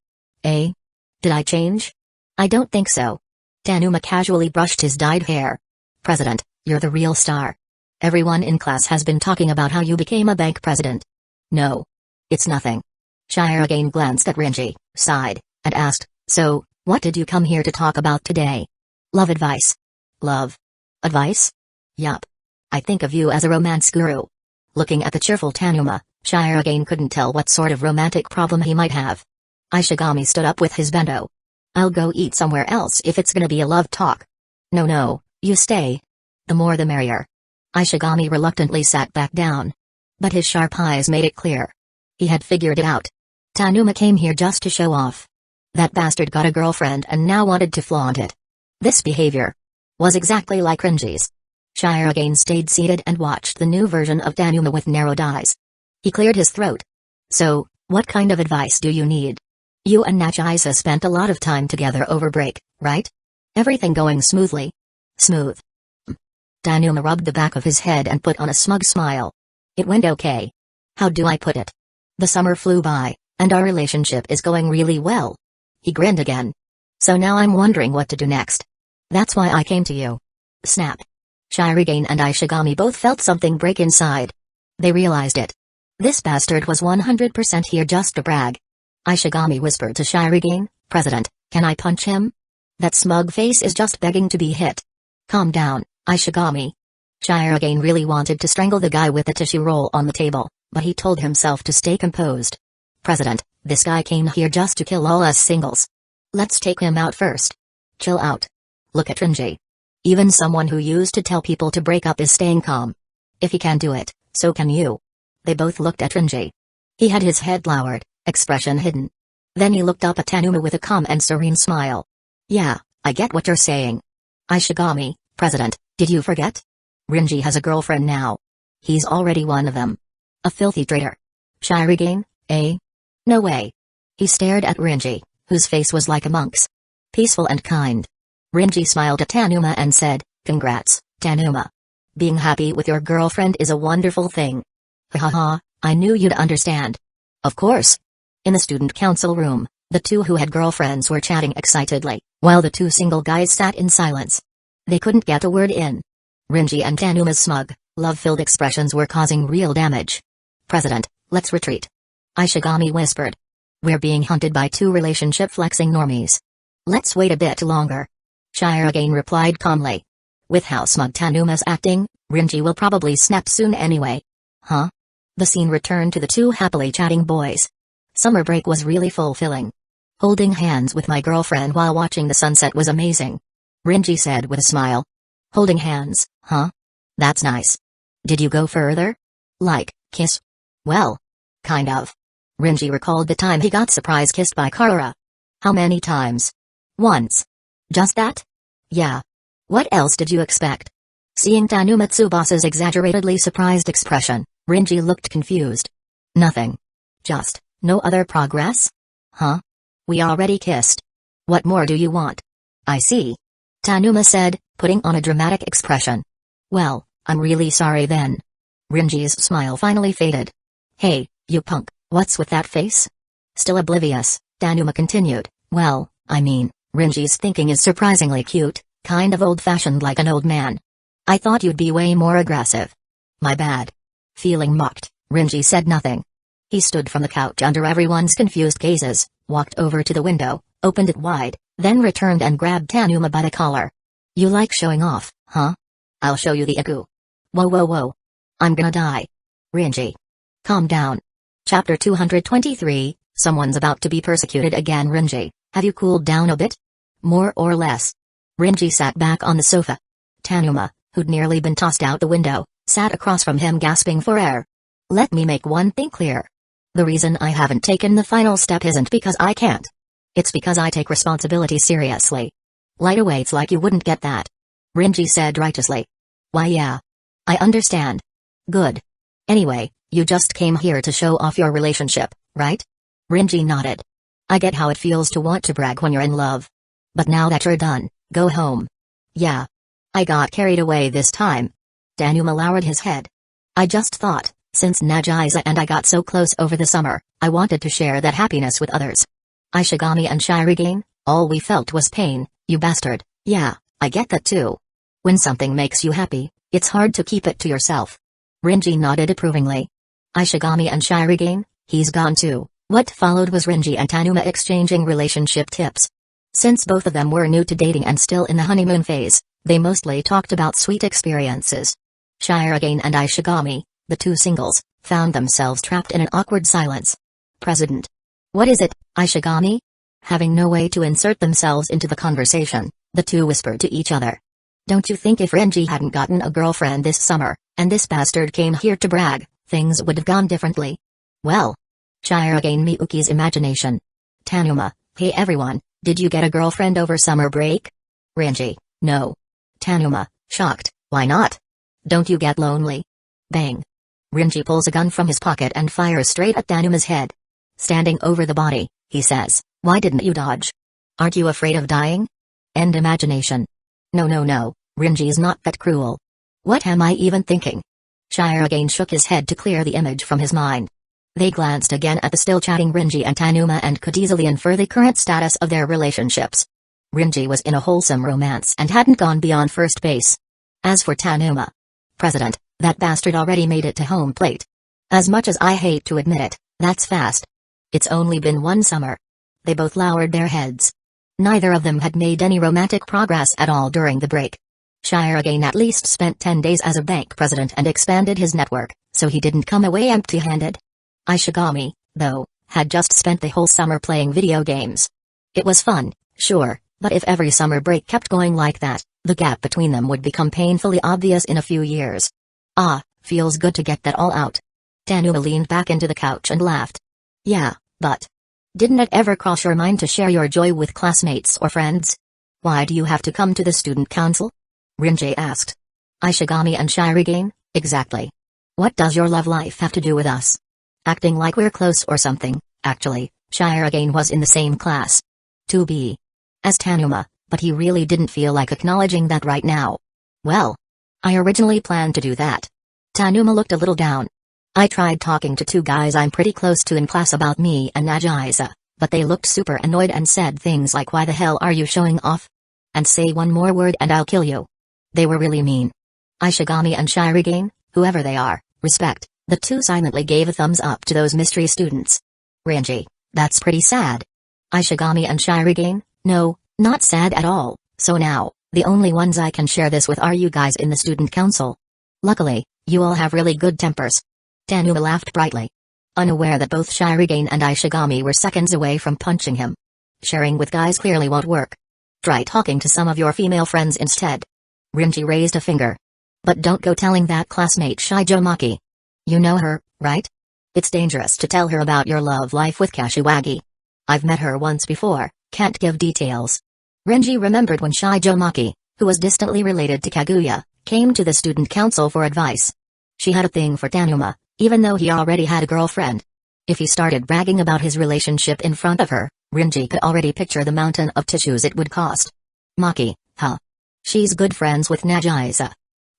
Eh? Did I change? I don't think so. Tanuma casually brushed his dyed hair. President, you're the real star. Everyone in class has been talking about how you became a bank president. No. It's nothing. Shirogane glanced at Renji, sighed, and asked, so, what did you come here to talk about today? Love advice. Love advice? Yup. I think of you as a romance guru. Looking at the cheerful Tanuma, Shirogane couldn't tell what sort of romantic problem he might have. Ishigami stood up with his bento. I'll go eat somewhere else if it's gonna be a love talk. No, you stay. The more the merrier. Ishigami reluctantly sat back down. But his sharp eyes made it clear. He had figured it out. Tanuma came here just to show off. That bastard got a girlfriend and now wanted to flaunt it. This behavior was exactly like Renji's. Shirogane stayed seated and watched the new version of Tanuma with narrowed eyes. He cleared his throat. So, what kind of advice do you need? You and Nagisa spent a lot of time together over break, right? Everything going smoothly? Smooth. Tanuma rubbed the back of his head and put on a smug smile. It went okay. How do I put it? The summer flew by, and our relationship is going really well. He grinned again. So now I'm wondering what to do next. That's why I came to you. Snap. Shirogane and Ishigami both felt something break inside. They realized it. This bastard was 100% here just to brag. Ishigami whispered to Shirogane, President, can I punch him? That smug face is just begging to be hit. Calm down, Ishigami. Shirogane really wanted to strangle the guy with the tissue roll on the table, but he told himself to stay composed. President, this guy came here just to kill all us singles. Let's take him out first. Chill out. Look at Renji. Even someone who used to tell people to break up is staying calm. If he can do it, so can you. They both looked at Renji. He had his head lowered, expression hidden. Then he looked up at Tanuma with a calm and serene smile. Yeah, I get what you're saying. Ishigami, President, did you forget? Renji has a girlfriend now. He's already one of them. A filthy traitor. Shirogane, eh? No way. He stared at Renji, whose face was like a monk's. Peaceful and kind. Renji smiled at Tanuma and said, Congrats, Tanuma. Being happy with your girlfriend is a wonderful thing. Ha ha ha, I knew you'd understand. Of course. In the student council room, The two who had girlfriends were chatting excitedly, while the two single guys sat in silence. They couldn't get a word in. Rinji and Tanuma's smug, love-filled expressions were causing real damage. "President, let's retreat," Ishigami whispered. "We're being hunted by two relationship-flexing normies." "Let's wait a bit longer," Shirogane replied calmly. With how smug Tanuma's acting, Rinji will probably snap soon anyway. Huh? The scene returned to the two happily chatting boys. Summer break was really fulfilling. "Holding hands with my girlfriend while watching the sunset was amazing," Rinji said with a smile. "Holding hands, huh? That's nice. Did you go further? Like, kiss?" "Well, kind of." Rinji recalled the time he got surprise kissed by Karura. "How many times?" "Once." "Just that?" "Yeah. What else did you expect?" Seeing Tanuma Tsubasa's exaggeratedly surprised expression, Rinji looked confused. "Nothing. Just, no other progress?" "Huh? We already kissed. What more do you want?" "I see," Tanuma said, putting on a dramatic expression. "Well, I'm really sorry then." Rinji's smile finally faded. "Hey, you punk, what's with that face?" Still oblivious, Tanuma continued, "Well, I mean, Rinji's thinking is surprisingly cute, kind of old-fashioned like an old man. I thought you'd be way more aggressive." "My bad." Feeling mocked, Rinji said nothing. He stood from the couch under everyone's confused gazes, walked over to the window, opened it wide, then returned and grabbed Tanuma by the collar. "You like showing off, huh? I'll show you the igu." "Whoa whoa whoa. I'm gonna die." "Rinji. Calm down." Chapter 223, Someone's about to be persecuted again. "Rinji, have you cooled down a bit?" "More or less." Rinji sat back on the sofa. Tanuma, who'd nearly been tossed out the window, sat across from him gasping for air. "Let me make one thing clear. The reason I haven't taken the final step isn't because I can't. It's because I take responsibility seriously." "Lightweights like you wouldn't get that," Rinji said righteously. "Why yeah. I understand." "Good. Anyway, you just came here to show off your relationship, right?" Rinji nodded. "I get how it feels to want to brag when you're in love. But now that you're done, go home." "Yeah. I got carried away this time." Tanuma lowered his head. "I just thought, since Nagisa and I got so close over the summer, I wanted to share that happiness with others." "Ishigami and Shirogane, all we felt was pain, you bastard." "Yeah, I get that too. When something makes you happy, it's hard to keep it to yourself." Rinji nodded approvingly. "Ishigami and Shirogane, he's gone too." What followed was Rinji and Tanuma exchanging relationship tips. Since both of them were new to dating and still in the honeymoon phase, they mostly talked about sweet experiences. Shirogane and Ishigami, the two singles, found themselves trapped in an awkward silence. "President. What is it, Ishigami?" Having no way to insert themselves into the conversation, the two whispered to each other. "Don't you think if Rinji hadn't gotten a girlfriend this summer, and this bastard came here to brag, things would have gone differently?" "Well." Shirogane Miyuki's imagination. Tanuma, "Hey everyone, did you get a girlfriend over summer break?" Rinji, "No." Tanuma, shocked, "Why not? Don't you get lonely?" Bang. Rinji pulls a gun from his pocket and fires straight at Tanuma's head. Standing over the body, he says, "Why didn't you dodge? Aren't you afraid of dying?" End imagination. No, Rinji's not that cruel." "What am I even thinking?" Shirogane shook his head to clear the image from his mind. They glanced again at the still chatting Rinji and Tanuma and could easily infer the current status of their relationships. Rinji was in a wholesome romance and hadn't gone beyond first base. As for Tanuma, "President, that bastard already made it to home plate. As much as I hate to admit it, that's fast. It's only been one summer." They both lowered their heads. Neither of them had made any romantic progress at all during the break. Shirogane at least spent 10 days as a bank president and expanded his network, so he didn't come away empty-handed. Ishigami, though, had just spent the whole summer playing video games. It was fun, sure, but if every summer break kept going like that, the gap between them would become painfully obvious in a few years. "Ah, feels good to get that all out." Tanuma leaned back into the couch and laughed. "Yeah, but didn't it ever cross your mind to share your joy with classmates or friends? Why do you have to come to the student council?" Rinji asked. "Ishigami and Shirogane, exactly. What does your love life have to do with us? Acting like we're close or something." Actually, Shirogane was in the same class. To be. As Tanuma, but he really didn't feel like acknowledging that right now. "Well, I originally planned to do that." Tanuma looked a little down. "I tried talking to two guys I'm pretty close to in class about me and Nagisa, But they looked super annoyed and said things like, "Why the hell are you showing off? And say one more word and I'll kill you." They were really mean. Ishigami and Shirigane, whoever they are, respect. The two silently gave a thumbs up to those mystery students. Renji, that's pretty sad. Ishigami and Shirigane, no, not sad at all. So now, the only ones I can share this with are you guys in the student council. Luckily, you all have really good tempers. Tanuma laughed brightly, unaware that both Shirigane and Ishigami were seconds away from punching him. Sharing with guys clearly won't work. Try talking to some of your female friends instead. Renji raised a finger. But don't go telling that classmate Shijo Maki. You know her, right? It's dangerous to tell her about your love life with Kashiwagi. I've met her once before, can't give details. Renji remembered when Shijo Maki, who was distantly related to Kaguya, came to the student council for advice. She had a thing for Tanuma, even though he already had a girlfriend. If he started bragging about his relationship in front of her, Renji could already picture the mountain of tissues it would cost. Maki, huh? She's good friends with Nagisa.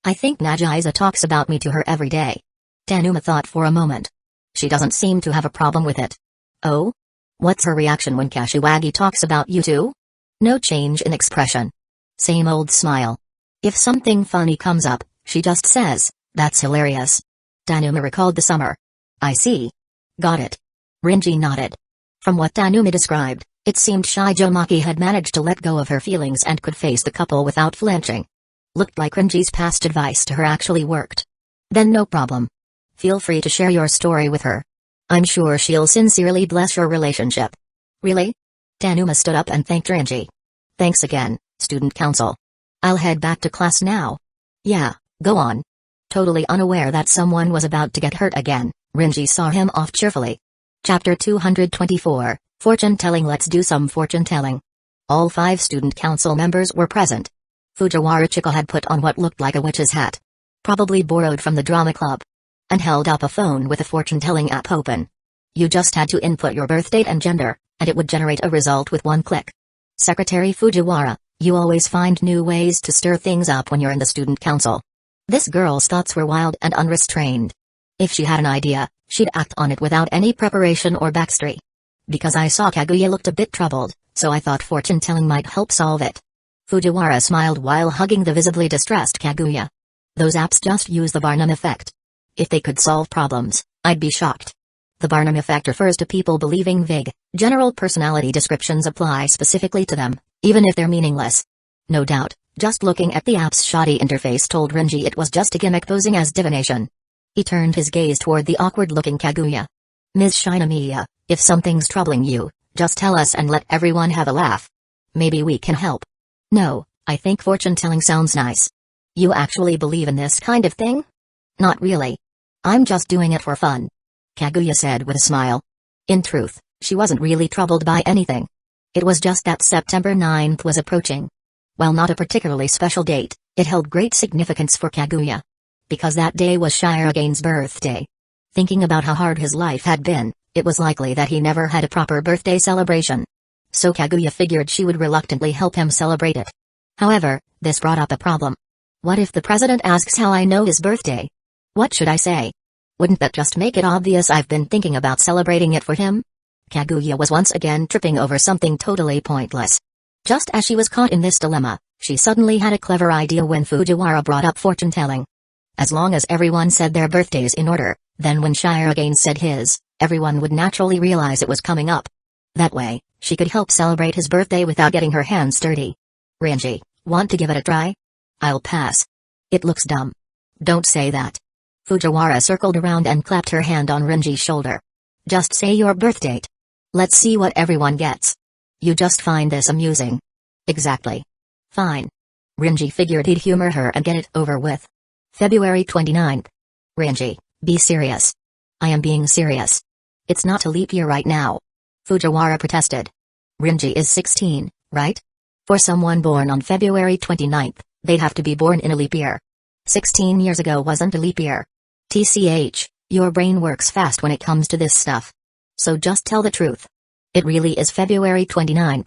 I think Nagisa talks about me to her every day. Tanuma thought for a moment. She doesn't seem to have a problem with it. Oh? What's her reaction when Kashiwagi talks about you two? No change in expression. Same old smile. If something funny comes up, she just says, "That's hilarious." Tanuma recalled the summer. I see. Got it. Renji nodded. From what Tanuma described, it seemed Shijo Maki had managed to let go of her feelings and could face the couple without flinching. Looked like Renji's past advice to her actually worked. Then no problem. Feel free to share your story with her. I'm sure she'll sincerely bless your relationship. Really? Tanuma stood up and thanked Renji. Thanks again, student council. I'll head back to class now. Yeah, go on. Totally unaware that someone was about to get hurt again, Renji saw him off cheerfully. Chapter 224, Fortune Telling. Let's do some fortune telling. All 5 student council members were present. Fujiwara Chiko had put on what looked like a witch's hat. Probably borrowed from the drama club. And held up a phone with a fortune-telling app open. You just had to input your birth date and gender, and it would generate a result with one click. Secretary Fujiwara, you always find new ways to stir things up when you're in the student council. This girl's thoughts were wild and unrestrained. If she had an idea, she'd act on it without any preparation or backstory. Because I saw Kaguya looked a bit troubled, so I thought fortune-telling might help solve it. Fujiwara smiled while hugging the visibly distressed Kaguya. Those apps just use the Barnum effect. If they could solve problems, I'd be shocked. The Barnum effect refers to people believing vague, general personality descriptions apply specifically to them, even if they're meaningless. No doubt, just looking at the app's shoddy interface told Renji it was just a gimmick posing as divination. He turned his gaze toward the awkward-looking Kaguya. Ms. Shinomiya, if something's troubling you, just tell us and let everyone have a laugh. Maybe we can help. No, I think fortune-telling sounds nice. You actually believe in this kind of thing? Not really. I'm just doing it for fun. Kaguya said with a smile. In truth, she wasn't really troubled by anything. It was just that September 9th was approaching. While not a particularly special date, it held great significance for Kaguya. Because that day was Shirigane's birthday. Thinking about how hard his life had been, it was likely that he never had a proper birthday celebration. So Kaguya figured she would reluctantly help him celebrate it. However, this brought up a problem. What if the president asks how I know his birthday? What should I say? Wouldn't that just make it obvious I've been thinking about celebrating it for him? Kaguya was once again tripping over something totally pointless. Just as she was caught in this dilemma, she suddenly had a clever idea when Fujiwara brought up fortune-telling. As long as everyone said their birthdays in order, then when Shirogane said his, everyone would naturally realize it was coming up. That way, she could help celebrate his birthday without getting her hands dirty. Renji, want to give it a try? I'll pass. It looks dumb. Don't say that. Fujiwara circled around and clapped her hand on Renji's shoulder. Just say your birth date. Let's see what everyone gets. You just find this amusing. Exactly. Fine. Renji figured he'd humor her and get it over with. February 29th. Renji, be serious. I am being serious. It's not a leap year right now. Fujiwara protested. Renji is 16, right? For someone born on February 29th, they'd have to be born in a leap year. 16 years ago wasn't a leap year. TCH, your brain works fast when it comes to this stuff. So just tell the truth. It really is February 29th.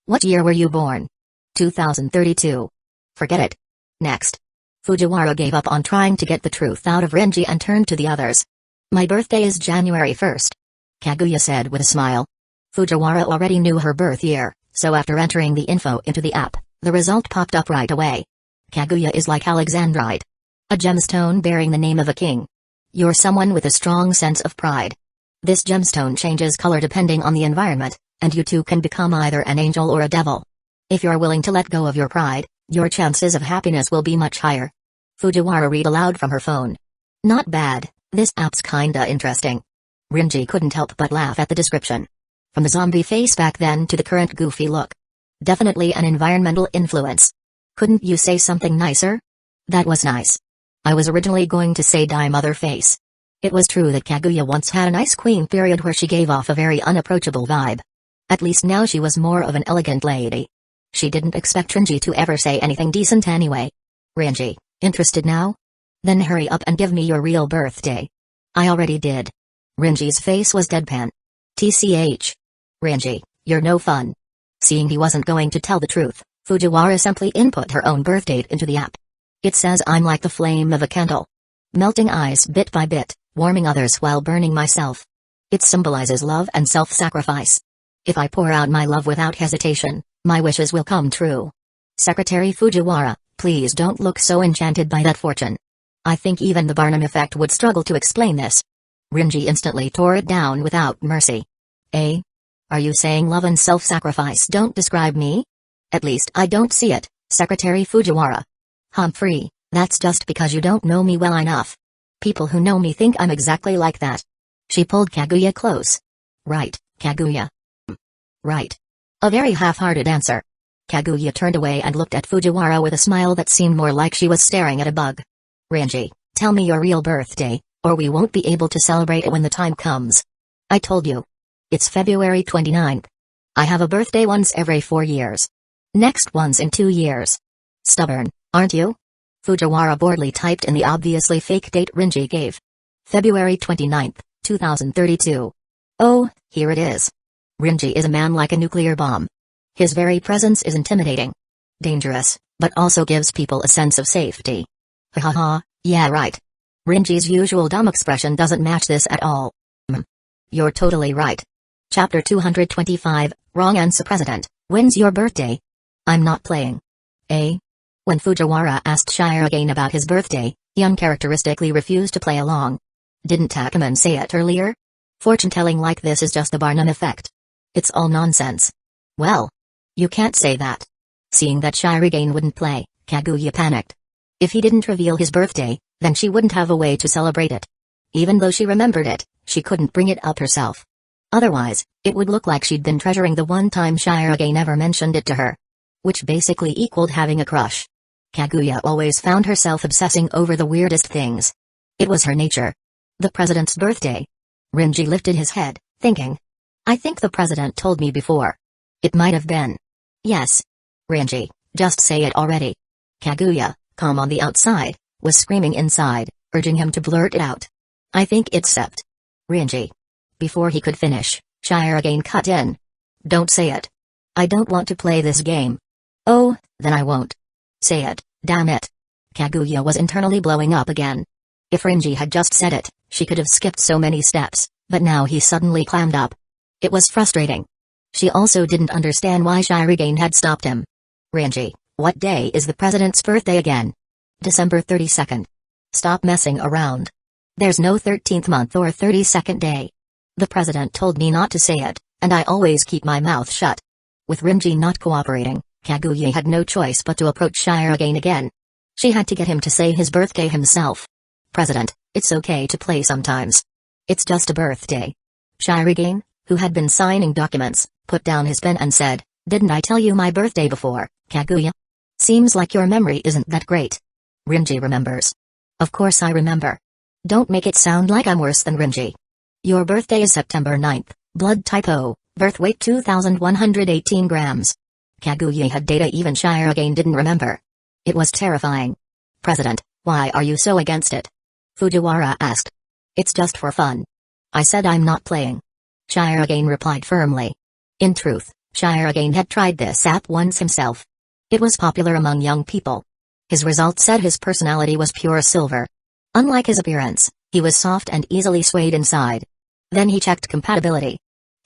What year were you born? 2032. Forget it. Next. Fujiwara gave up on trying to get the truth out of Renji and turned to the others. My birthday is January 1st. Kaguya said with a smile. Fujiwara already knew her birth year, so after entering the info into the app, the result popped up right away. Kaguya is like Alexandrite. A gemstone bearing the name of a king. You're someone with a strong sense of pride. This gemstone changes color depending on the environment, and you too can become either an angel or a devil. If you're willing to let go of your pride, your chances of happiness will be much higher. Fujiwara read aloud from her phone. Not bad, this app's kinda interesting. Rinji couldn't help but laugh at the description. From the zombie face back then to the current goofy look. Definitely an environmental influence. Couldn't you say something nicer? That was nice. I was originally going to say die mother face. It was true that Kaguya once had a nice queen period where she gave off a very unapproachable vibe. At least now she was more of an elegant lady. She didn't expect Rinji to ever say anything decent anyway. Rinji, interested now? Then hurry up and give me your real birthday. I already did. Rinji's face was deadpan. TCH. Rinji, you're no fun. Seeing he wasn't going to tell the truth, Fujiwara simply input her own birth date into the app. It says I'm like the flame of a candle. Melting eyes bit by bit, warming others while burning myself. It symbolizes love and self-sacrifice. If I pour out my love without hesitation, my wishes will come true. Secretary Fujiwara, please don't look so enchanted by that fortune. I think even the Barnum effect would struggle to explain this. Rinji instantly tore it down without mercy. Eh? Are you saying love and self-sacrifice don't describe me? At least I don't see it, Secretary Fujiwara. Humphrey, that's just because you don't know me well enough. People who know me think I'm exactly like that. She pulled Kaguya close. Right, Kaguya. Right. A very half-hearted answer. Kaguya turned away and looked at Fujiwara with a smile that seemed more like she was staring at a bug. Rinji, tell me your real birthday, or we won't be able to celebrate it when the time comes. I told you. It's February 29th. I have a birthday once every 4 years. Next one's in 2 years. Stubborn, aren't you? Fujiwara boredly typed in the obviously fake date Rinji gave. February 29th, 2032. Oh, here it is. Rinji is a man like a nuclear bomb. His very presence is intimidating. Dangerous, but also gives people a sense of safety. Ha ha ha, yeah right. Rinji's usual dumb expression doesn't match this at all. You're totally right. Chapter 225, Wrong Answer President, when's your birthday? I'm not playing. Eh? When Fujiwara asked Shirogane about his birthday, he uncharacteristically refused to play along. Didn't Takuman say it earlier? Fortune-telling like this is just the Barnum effect. It's all nonsense. Well, you can't say that. Seeing that Shirogane wouldn't play, Kaguya panicked. If he didn't reveal his birthday, then she wouldn't have a way to celebrate it. Even though she remembered it, she couldn't bring it up herself. Otherwise, it would look like she'd been treasuring the one time Shirogane never mentioned it to her. Which basically equaled having a crush. Kaguya always found herself obsessing over the weirdest things. It was her nature. The president's birthday. Rinji lifted his head, thinking. I think the president told me before. It might have been. Yes. Rinji, just say it already. Kaguya, calm on the outside, was screaming inside, urging him to blurt it out. I think it's Sept. Rinji. Before he could finish, Shirogane cut in. Don't say it. I don't want to play this game. Oh, then I won't. Say it, damn it. Kaguya was internally blowing up again. If Rinji had just said it, she could have skipped so many steps, but now he suddenly clammed up. It was frustrating. She also didn't understand why Shirogane had stopped him. Rinji, what day is the president's birthday again? December 32nd. Stop messing around. There's no 13th month or 32nd day. The president told me not to say it, and I always keep my mouth shut. With Rinji not cooperating, Kaguya had no choice but to approach Shirogane again. She had to get him to say his birthday himself. President, it's okay to play sometimes. It's just a birthday. Shirogane, who had been signing documents, put down his pen and said, Didn't I tell you my birthday before, Kaguya? Seems like your memory isn't that great. Rinji remembers. Of course I remember. Don't make it sound like I'm worse than Rinji. Your birthday is September 9th, blood type O, birth weight 2,118 grams. Kaguya had data even Shirogane didn't remember. It was terrifying. President, why are you so against it? Fujiwara asked. It's just for fun. I said I'm not playing. Shirogane replied firmly. In truth, Shirogane had tried this app once himself. It was popular among young people. His results said his personality was pure silver. Unlike his appearance, he was soft and easily swayed inside. Then he checked compatibility.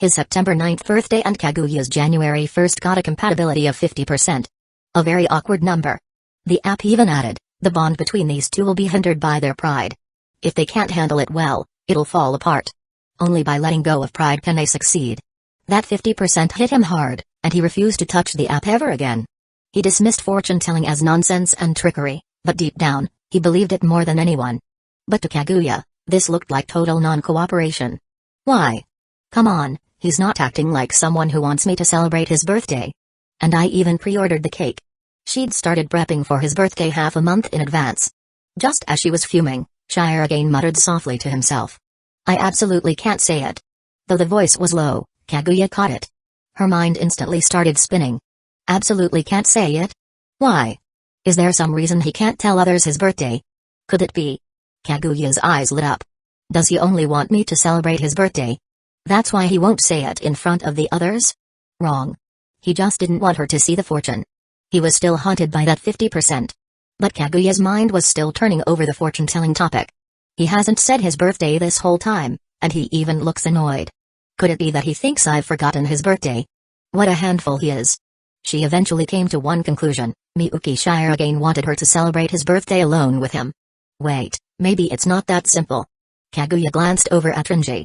His September 9th birthday and Kaguya's January 1st got a compatibility of 50%. A very awkward number. The app even added, the bond between these two will be hindered by their pride. If they can't handle it well, it'll fall apart. Only by letting go of pride can they succeed. That 50% hit him hard, and he refused to touch the app ever again. He dismissed fortune-telling as nonsense and trickery, but deep down, he believed it more than anyone. But to Kaguya, this looked like total non-cooperation. Why? Come on, he's not acting like someone who wants me to celebrate his birthday. And I even pre-ordered the cake. She'd started prepping for his birthday half a month in advance. Just as she was fuming, Shirogane muttered softly to himself. I absolutely can't say it. Though the voice was low, Kaguya caught it. Her mind instantly started spinning. Absolutely can't say it? Why? Is there some reason he can't tell others his birthday? Could it be? Kaguya's eyes lit up. Does he only want me to celebrate his birthday? That's why he won't say it in front of the others? Wrong. He just didn't want her to see the fortune. He was still haunted by that 50%. But Kaguya's mind was still turning over the fortune-telling topic. He hasn't said his birthday this whole time, and he even looks annoyed. Could it be that he thinks I've forgotten his birthday? What a handful he is. She eventually came to one conclusion: Miyuki Shirogane wanted her to celebrate his birthday alone with him. Wait, maybe it's not that simple. Kaguya glanced over at Rinji.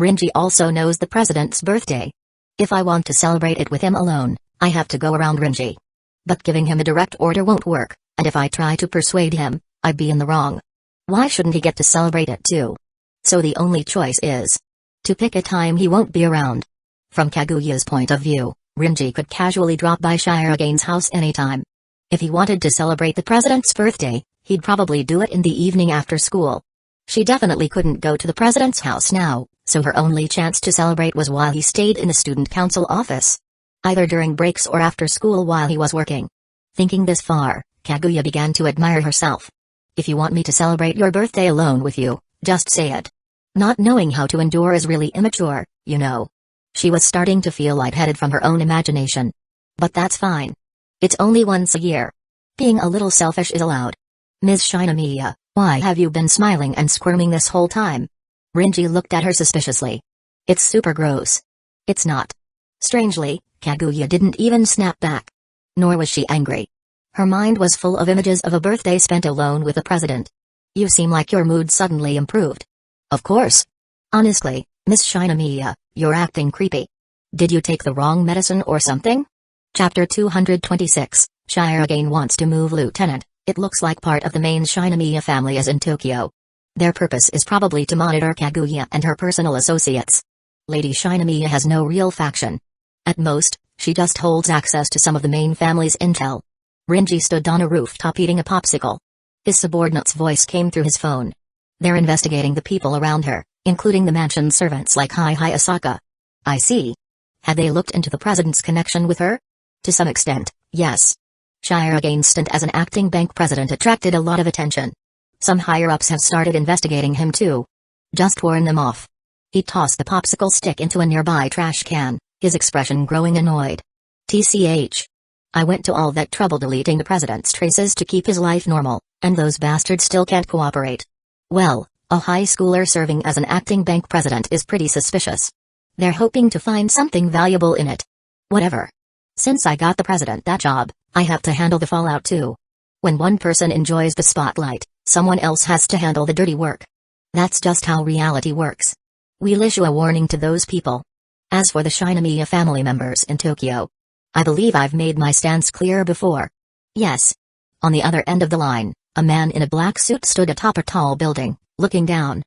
Rinji also knows the president's birthday. If I want to celebrate it with him alone, I have to go around Rinji. But giving him a direct order won't work, and if I try to persuade him, I'd be in the wrong. Why shouldn't he get to celebrate it too? So the only choice is to pick a time he won't be around. From Kaguya's point of view, Rinji could casually drop by Shirogane's house anytime. If he wanted to celebrate the president's birthday, he'd probably do it in the evening after school. She definitely couldn't go to the president's house now, so her only chance to celebrate was while he stayed in the student council office. Either during breaks or after school while he was working. Thinking this far, Kaguya began to admire herself. If you want me to celebrate your birthday alone with you, just say it. Not knowing how to endure is really immature, you know. She was starting to feel lightheaded from her own imagination. But that's fine. It's only once a year. Being a little selfish is allowed. Ms. Shinomiya, why have you been smiling and squirming this whole time? Rinji looked at her suspiciously. It's super gross. It's not. Strangely, Kaguya didn't even snap back. Nor was she angry. Her mind was full of images of a birthday spent alone with the president. You seem like your mood suddenly improved. Of course. Honestly, Miss Shinomiya, you're acting creepy. Did you take the wrong medicine or something? Chapter 226, Shirogane wants to move Lieutenant. It looks like part of the main Shinomiya family is in Tokyo. Their purpose is probably to monitor Kaguya and her personal associates. Lady Shinomiya has no real faction. At most, she just holds access to some of the main family's intel. Rinji stood on a rooftop eating a popsicle. His subordinate's voice came through his phone. They're investigating the people around her, including the mansion servants like Hi Asaka. I see. Had they looked into the president's connection with her? To some extent, yes. Shirogane's stint as an acting bank president attracted a lot of attention. Some higher-ups have started investigating him too. Just warn them off. He tossed the popsicle stick into a nearby trash can, his expression growing annoyed. TCH. I went to all that trouble deleting the president's traces to keep his life normal, and those bastards still can't cooperate. Well, a high schooler serving as an acting bank president is pretty suspicious. They're hoping to find something valuable in it. Whatever. Since I got the president that job, I have to handle the fallout too. When one person enjoys the spotlight, someone else has to handle the dirty work. That's just how reality works. We'll issue a warning to those people. As for the Shinomiya family members in Tokyo, I believe I've made my stance clear before. Yes. On the other end of the line, a man in a black suit stood atop a tall building, looking down.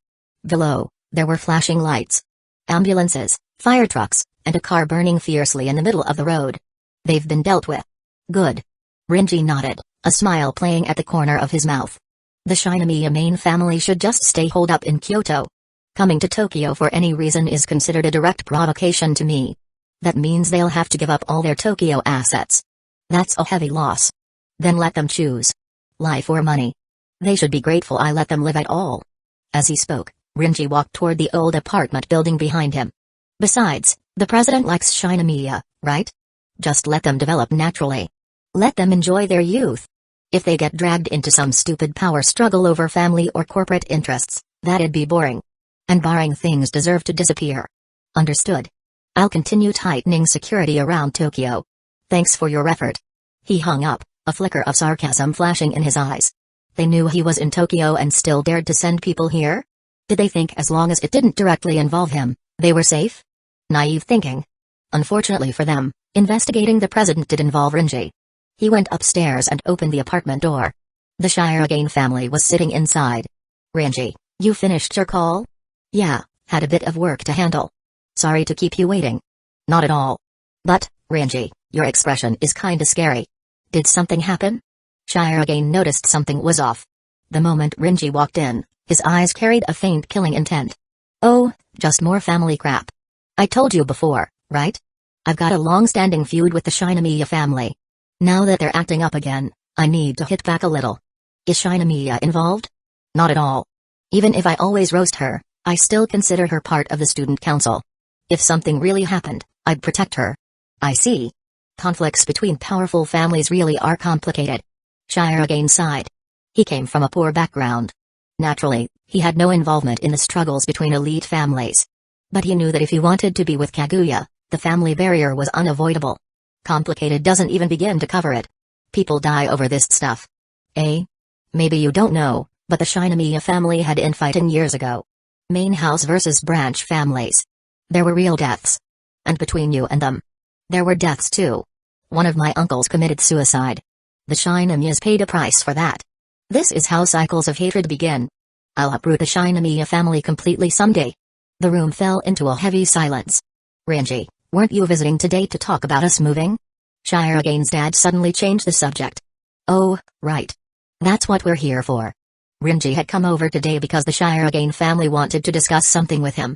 Below, there were flashing lights, ambulances, fire trucks, and a car burning fiercely in the middle of the road. They've been dealt with. Good. Rinji nodded, a smile playing at the corner of his mouth. The Shinomiya main family should just stay holed up in Kyoto. Coming to Tokyo for any reason is considered a direct provocation to me. That means they'll have to give up all their Tokyo assets. That's a heavy loss. Then let them choose. Life or money. They should be grateful I let them live at all. As he spoke, Rinji walked toward the old apartment building behind him. Besides, the president likes Shinomiya, right? Just let them develop naturally. Let them enjoy their youth. If they get dragged into some stupid power struggle over family or corporate interests, that'd be boring. And boring things deserve to disappear. Understood. I'll continue tightening security around Tokyo. Thanks for your effort. He hung up, a flicker of sarcasm flashing in his eyes. They knew he was in Tokyo and still dared to send people here? Did they think as long as it didn't directly involve him, they were safe? Naive thinking. Unfortunately for them, investigating the president did involve Renji. He went upstairs and opened the apartment door. The Shirogane family was sitting inside. Renji, you finished your call? Yeah, had a bit of work to handle. Sorry to keep you waiting. Not at all. But, Renji, your expression is kinda scary. Did something happen? Shirogane noticed something was off. The moment Renji walked in, his eyes carried a faint killing intent. Oh, just more family crap. I told you before, right? I've got a long-standing feud with the Shinomiya family. Now that they're acting up again, I need to hit back a little. Is Shinomiya involved? Not at all. Even if I always roast her, I still consider her part of the student council. If something really happened, I'd protect her. I see. Conflicts between powerful families really are complicated. Shirogane sighed. He came from a poor background. Naturally, he had no involvement in the struggles between elite families. But he knew that if he wanted to be with Kaguya, the family barrier was unavoidable. Complicated doesn't even begin to cover it. People die over this stuff. Eh? Maybe you don't know, but the Shinomiya family had infighting years ago. Main house versus branch families. There were real deaths. And between you and them, there were deaths too. One of my uncles committed suicide. The Shinomiyas paid a price for that. This is how cycles of hatred begin. I'll uproot the Shinomiya family completely someday. The room fell into a heavy silence. Renji, weren't you visiting today to talk about us moving? Shirogane's dad suddenly changed the subject. Oh, right. That's what we're here for. Renji had come over today because the Shirogane family wanted to discuss something with him.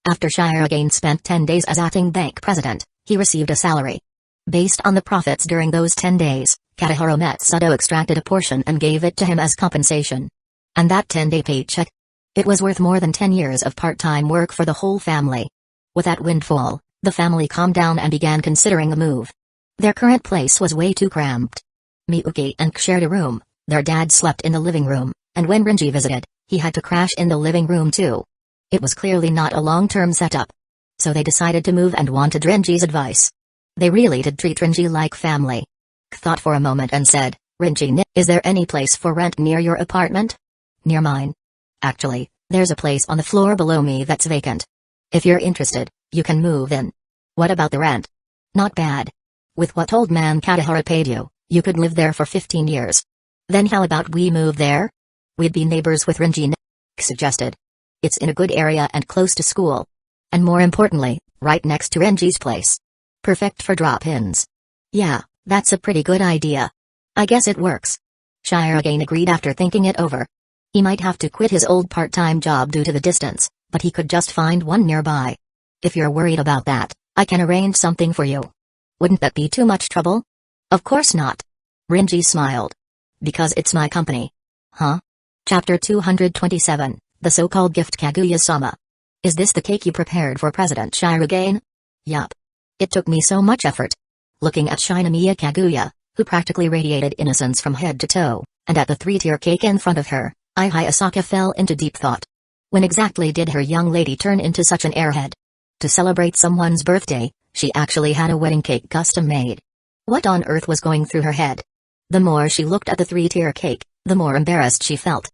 After Shirogane spent 10 days as acting bank president, he received a salary. Based on the profits during those 10 days, Katahiro Metsudo extracted a portion and gave it to him as compensation. And that 10-day paycheck? It was worth more than 10 years of part-time work for the whole family. With that windfall, the family calmed down and began considering a move. Their current place was way too cramped. Miyuki and K shared a room, their dad slept in the living room, and when Renji visited, he had to crash in the living room too. It was clearly not a long-term setup. So they decided to move and wanted Renji's advice. They really did treat Renji like family. K thought for a moment and said, Renji, is there any place for rent near your apartment? Near mine. Actually, there's a place on the floor below me that's vacant. If you're interested, you can move in. What about the rent? Not bad. With what old man Katahara paid you, you could live there for 15 years. Then how about we move there? We'd be neighbors with Renji, K suggested. It's in a good area and close to school. And more importantly, right next to Renji's place. Perfect for drop-ins. Yeah, that's a pretty good idea. I guess it works. Shirogane agreed after thinking it over. He might have to quit his old part-time job due to the distance, but he could just find one nearby. If you're worried about that, I can arrange something for you. Wouldn't that be too much trouble? Of course not. Renji smiled. Because it's my company. Huh? Chapter 227, the so-called gift Kaguya-sama. Is this the cake you prepared for President Shirogane? Yup. It took me so much effort. Looking at Shinomiya Kaguya, who practically radiated innocence from head to toe, and at the three-tier cake in front of her, Hayasaka fell into deep thought. When exactly did her young lady turn into such an airhead? To celebrate someone's birthday, she actually had a wedding cake custom-made. What on earth was going through her head? The more she looked at the three-tier cake, the more embarrassed she felt.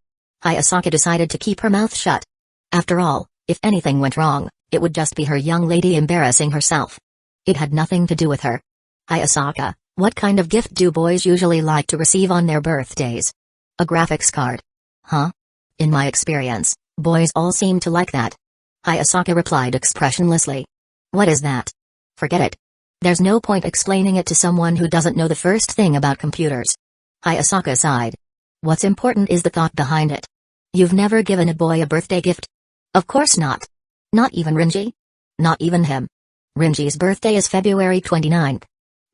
Hayasaka decided to keep her mouth shut. After all, if anything went wrong, it would just be her young lady embarrassing herself. It had nothing to do with her. Hayasaka, what kind of gift do boys usually like to receive on their birthdays? A graphics card. Huh? In my experience, boys all seem to like that. Hayasaka replied expressionlessly. What is that? Forget it. There's no point explaining it to someone who doesn't know the first thing about computers. Hayasaka sighed. What's important is the thought behind it. You've never given a boy a birthday gift? Of course not. Not even Renji? Not even him. Renji's birthday is February 29th.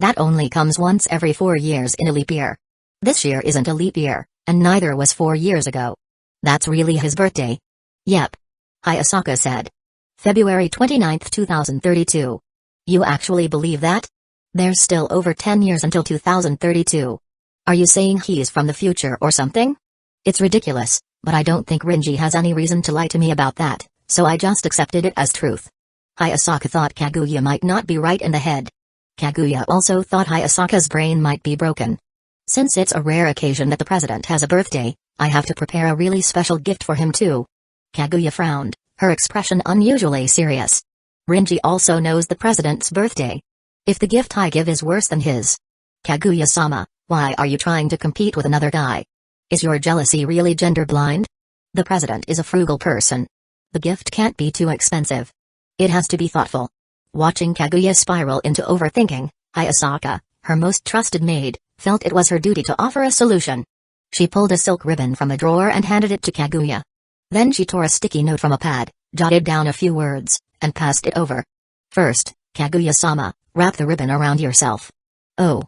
That only comes once every 4 years in a leap year. This year isn't a leap year, and neither was 4 years ago. That's really his birthday. Yep. Hayasaka said. February 29th, 2032. You actually believe that? There's still over 10 years until 2032. Are you saying he's from the future or something? It's ridiculous, but I don't think Renji has any reason to lie to me about that, so I just accepted it as truth. Hayasaka thought Kaguya might not be right in the head. Kaguya also thought Hayasaka's brain might be broken. Since it's a rare occasion that the president has a birthday, I have to prepare a really special gift for him too. Kaguya frowned, her expression unusually serious. Rinji also knows the president's birthday. If the gift I give is worse than his. Kaguya-sama, why are you trying to compete with another guy? Is your jealousy really gender blind? The president is a frugal person. The gift can't be too expensive. It has to be thoughtful. Watching Kaguya spiral into overthinking, Hayasaka, her most trusted maid, felt it was her duty to offer a solution. She pulled a silk ribbon from a drawer and handed it to Kaguya. Then she tore a sticky note from a pad, jotted down a few words, and passed it over. First, Kaguya-sama, wrap the ribbon around yourself. Oh.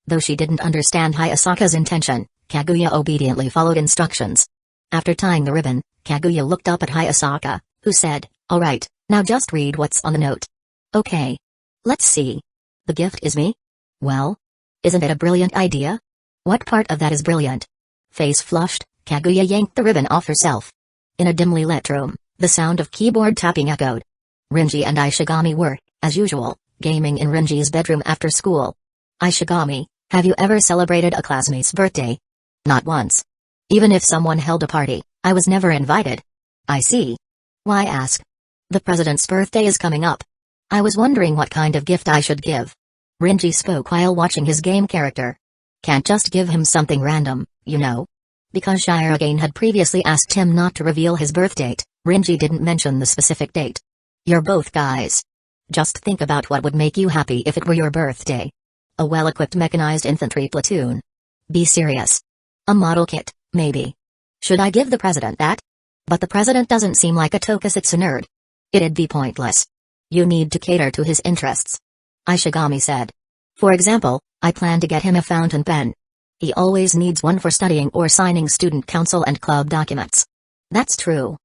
Though she didn't understand Hayasaka's intention, Kaguya obediently followed instructions. After tying the ribbon, Kaguya looked up at Hayasaka, who said, "All right, now just read what's on the note." "Okay. Let's see. The gift is me? Well, isn't it a brilliant idea? What part of that is brilliant?" Face flushed, Kaguya yanked the ribbon off herself. In a dimly lit room, the sound of keyboard tapping echoed. Rinji and Ishigami were, as usual, gaming in Rinji's bedroom after school. "Ishigami, have you ever celebrated a classmate's birthday?" "Not once. Even if someone held a party, I was never invited." "I see. Why ask?" "The president's birthday is coming up. I was wondering what kind of gift I should give." Rinji spoke while watching his game character. "Can't just give him something random, you know." Because Shirogane had previously asked him not to reveal his birth date, Rinji didn't mention the specific date. "You're both guys. Just think about what would make you happy if it were your birthday. A well-equipped mechanized infantry platoon. Be serious. A model kit, maybe. Should I give the president that? But the president doesn't seem like a tokusatsu nerd. It'd be pointless. You need to cater to his interests," Ishigami said. "For example, I plan to get him a fountain pen. He always needs one for studying or signing student council and club documents." "That's true."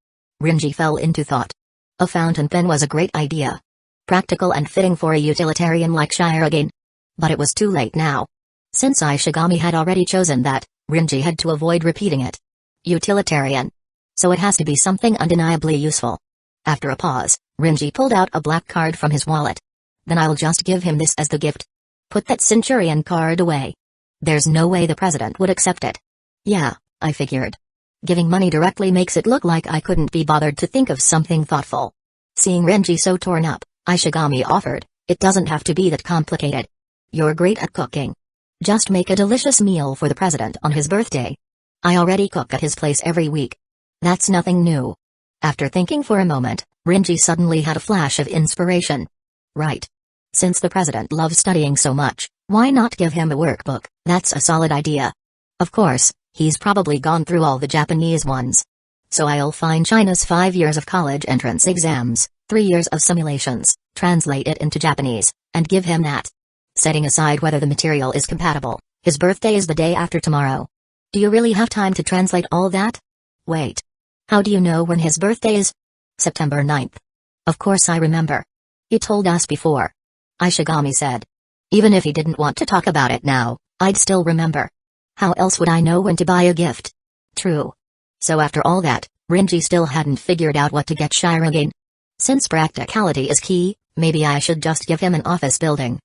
Rinji fell into thought. A fountain pen was a great idea. Practical and fitting for a utilitarian like Shirogane. But it was too late now. Since Ishigami had already chosen that, Rinji had to avoid repeating it. Utilitarian. So it has to be something undeniably useful. After a pause, Rinji pulled out a black card from his wallet. "Then I'll just give him this as the gift. Put that Centurion card away. There's no way the president would accept it." "Yeah, I figured. Giving money directly makes it look like I couldn't be bothered to think of something thoughtful." Seeing Rinji so torn up, Ishigami offered, "It doesn't have to be that complicated. You're great at cooking. Just make a delicious meal for the president on his birthday. I already cook at his place every week. That's nothing new." After thinking for a moment, Rinji suddenly had a flash of inspiration. Right. Since the president loves studying so much, why not give him a workbook? That's a solid idea. Of course, he's probably gone through all the Japanese ones. So I'll find China's 5 years of college entrance exams, 3 years of simulations, translate it into Japanese, and give him that. Setting aside whether the material is compatible, his birthday is the day after tomorrow. Do you really have time to translate all that? Wait. How do you know when his birthday is? September 9th. Of course I remember. You told us before. Ishigami said. Even if he didn't want to talk about it now, I'd still remember. How else would I know when to buy a gift? True. So after all that, Rinji still hadn't figured out what to get Shirogane. Since practicality is key, maybe I should just give him an office building.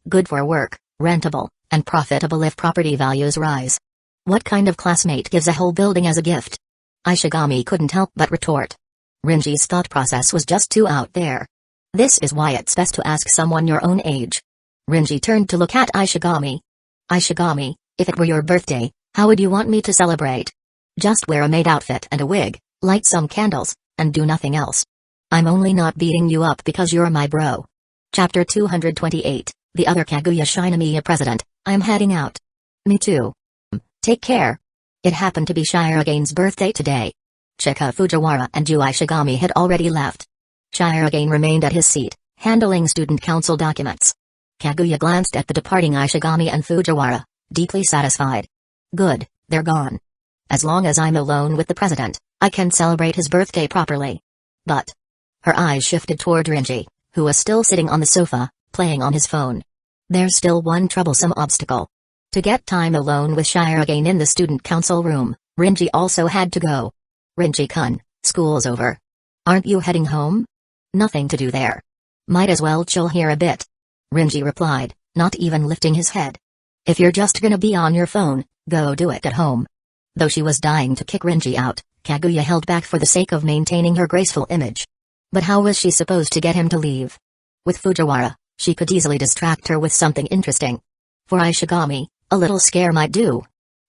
Good for work, rentable, and profitable if property values rise. What kind of classmate gives a whole building as a gift? Ishigami couldn't help but retort. Rinji's thought process was just too out there. This is why it's best to ask someone your own age. Rinji turned to look at Ishigami. Ishigami, if it were your birthday, how would you want me to celebrate? Just wear a maid outfit and a wig, light some candles, and do nothing else. I'm only not beating you up because you're my bro. Chapter 228, The Other Kaguya Shinomiya President, I'm heading out. Me too. Take care. It happened to be Shirogane's birthday today. Chika Fujiwara and Yu Ishigami had already left. Shirogane remained at his seat, handling student council documents. Kaguya glanced at the departing Ishigami and Fujiwara, deeply satisfied. Good, they're gone. As long as I'm alone with the president, I can celebrate his birthday properly. But... Her eyes shifted toward Rinji, who was still sitting on the sofa, playing on his phone. There's still one troublesome obstacle. To get time alone with Shirogane in the student council room, Rinji also had to go. Rinji-kun, school's over. Aren't you heading home? Nothing to do there. Might as well chill here a bit. Rinji replied, not even lifting his head. If you're just gonna be on your phone, go do it at home. Though she was dying to kick Rinji out, Kaguya held back for the sake of maintaining her graceful image. But how was she supposed to get him to leave? With Fujiwara, she could easily distract her with something interesting. For Ishigami, a little scare might do.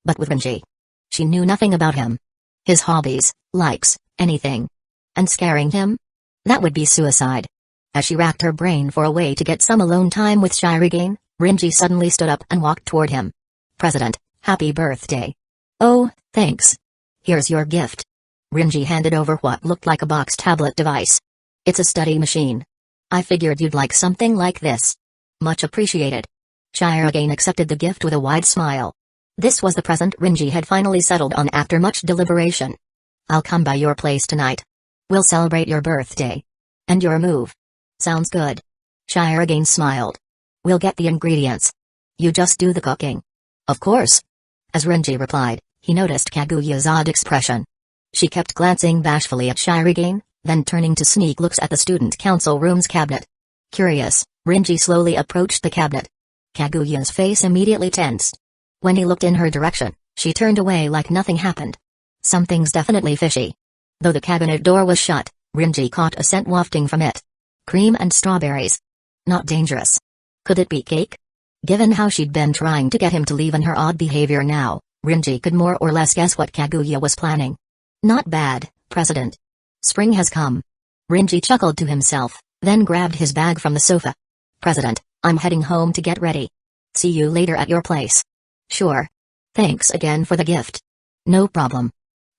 But with Rinji, she knew nothing about him. His hobbies, likes, anything. And scaring him? That would be suicide. As she racked her brain for a way to get some alone time with Shirogane, Rinji suddenly stood up and walked toward him. President, happy birthday. Oh, thanks. Here's your gift. Rinji handed over what looked like a box tablet device. It's a study machine. I figured you'd like something like this. Much appreciated. Shirogane accepted the gift with a wide smile. This was the present Rinji had finally settled on after much deliberation. I'll come by your place tonight. We'll celebrate your birthday. And your move. Sounds good. Shirogane smiled. We'll get the ingredients. You just do the cooking. Of course. As Rinji replied, he noticed Kaguya's odd expression. She kept glancing bashfully at Shirogane, then turning to sneak looks at the student council room's cabinet. Curious, Rinji slowly approached the cabinet. Kaguya's face immediately tensed. When he looked in her direction, she turned away like nothing happened. Something's definitely fishy. Though the cabinet door was shut, Rinji caught a scent wafting from it. Cream and strawberries. Not dangerous. Could it be cake? Given how she'd been trying to get him to leave and her odd behavior now, Rinji could more or less guess what Kaguya was planning. Not bad, President. Spring has come. Rinji chuckled to himself, then grabbed his bag from the sofa. President, I'm heading home to get ready. See you later at your place. Sure. Thanks again for the gift. No problem.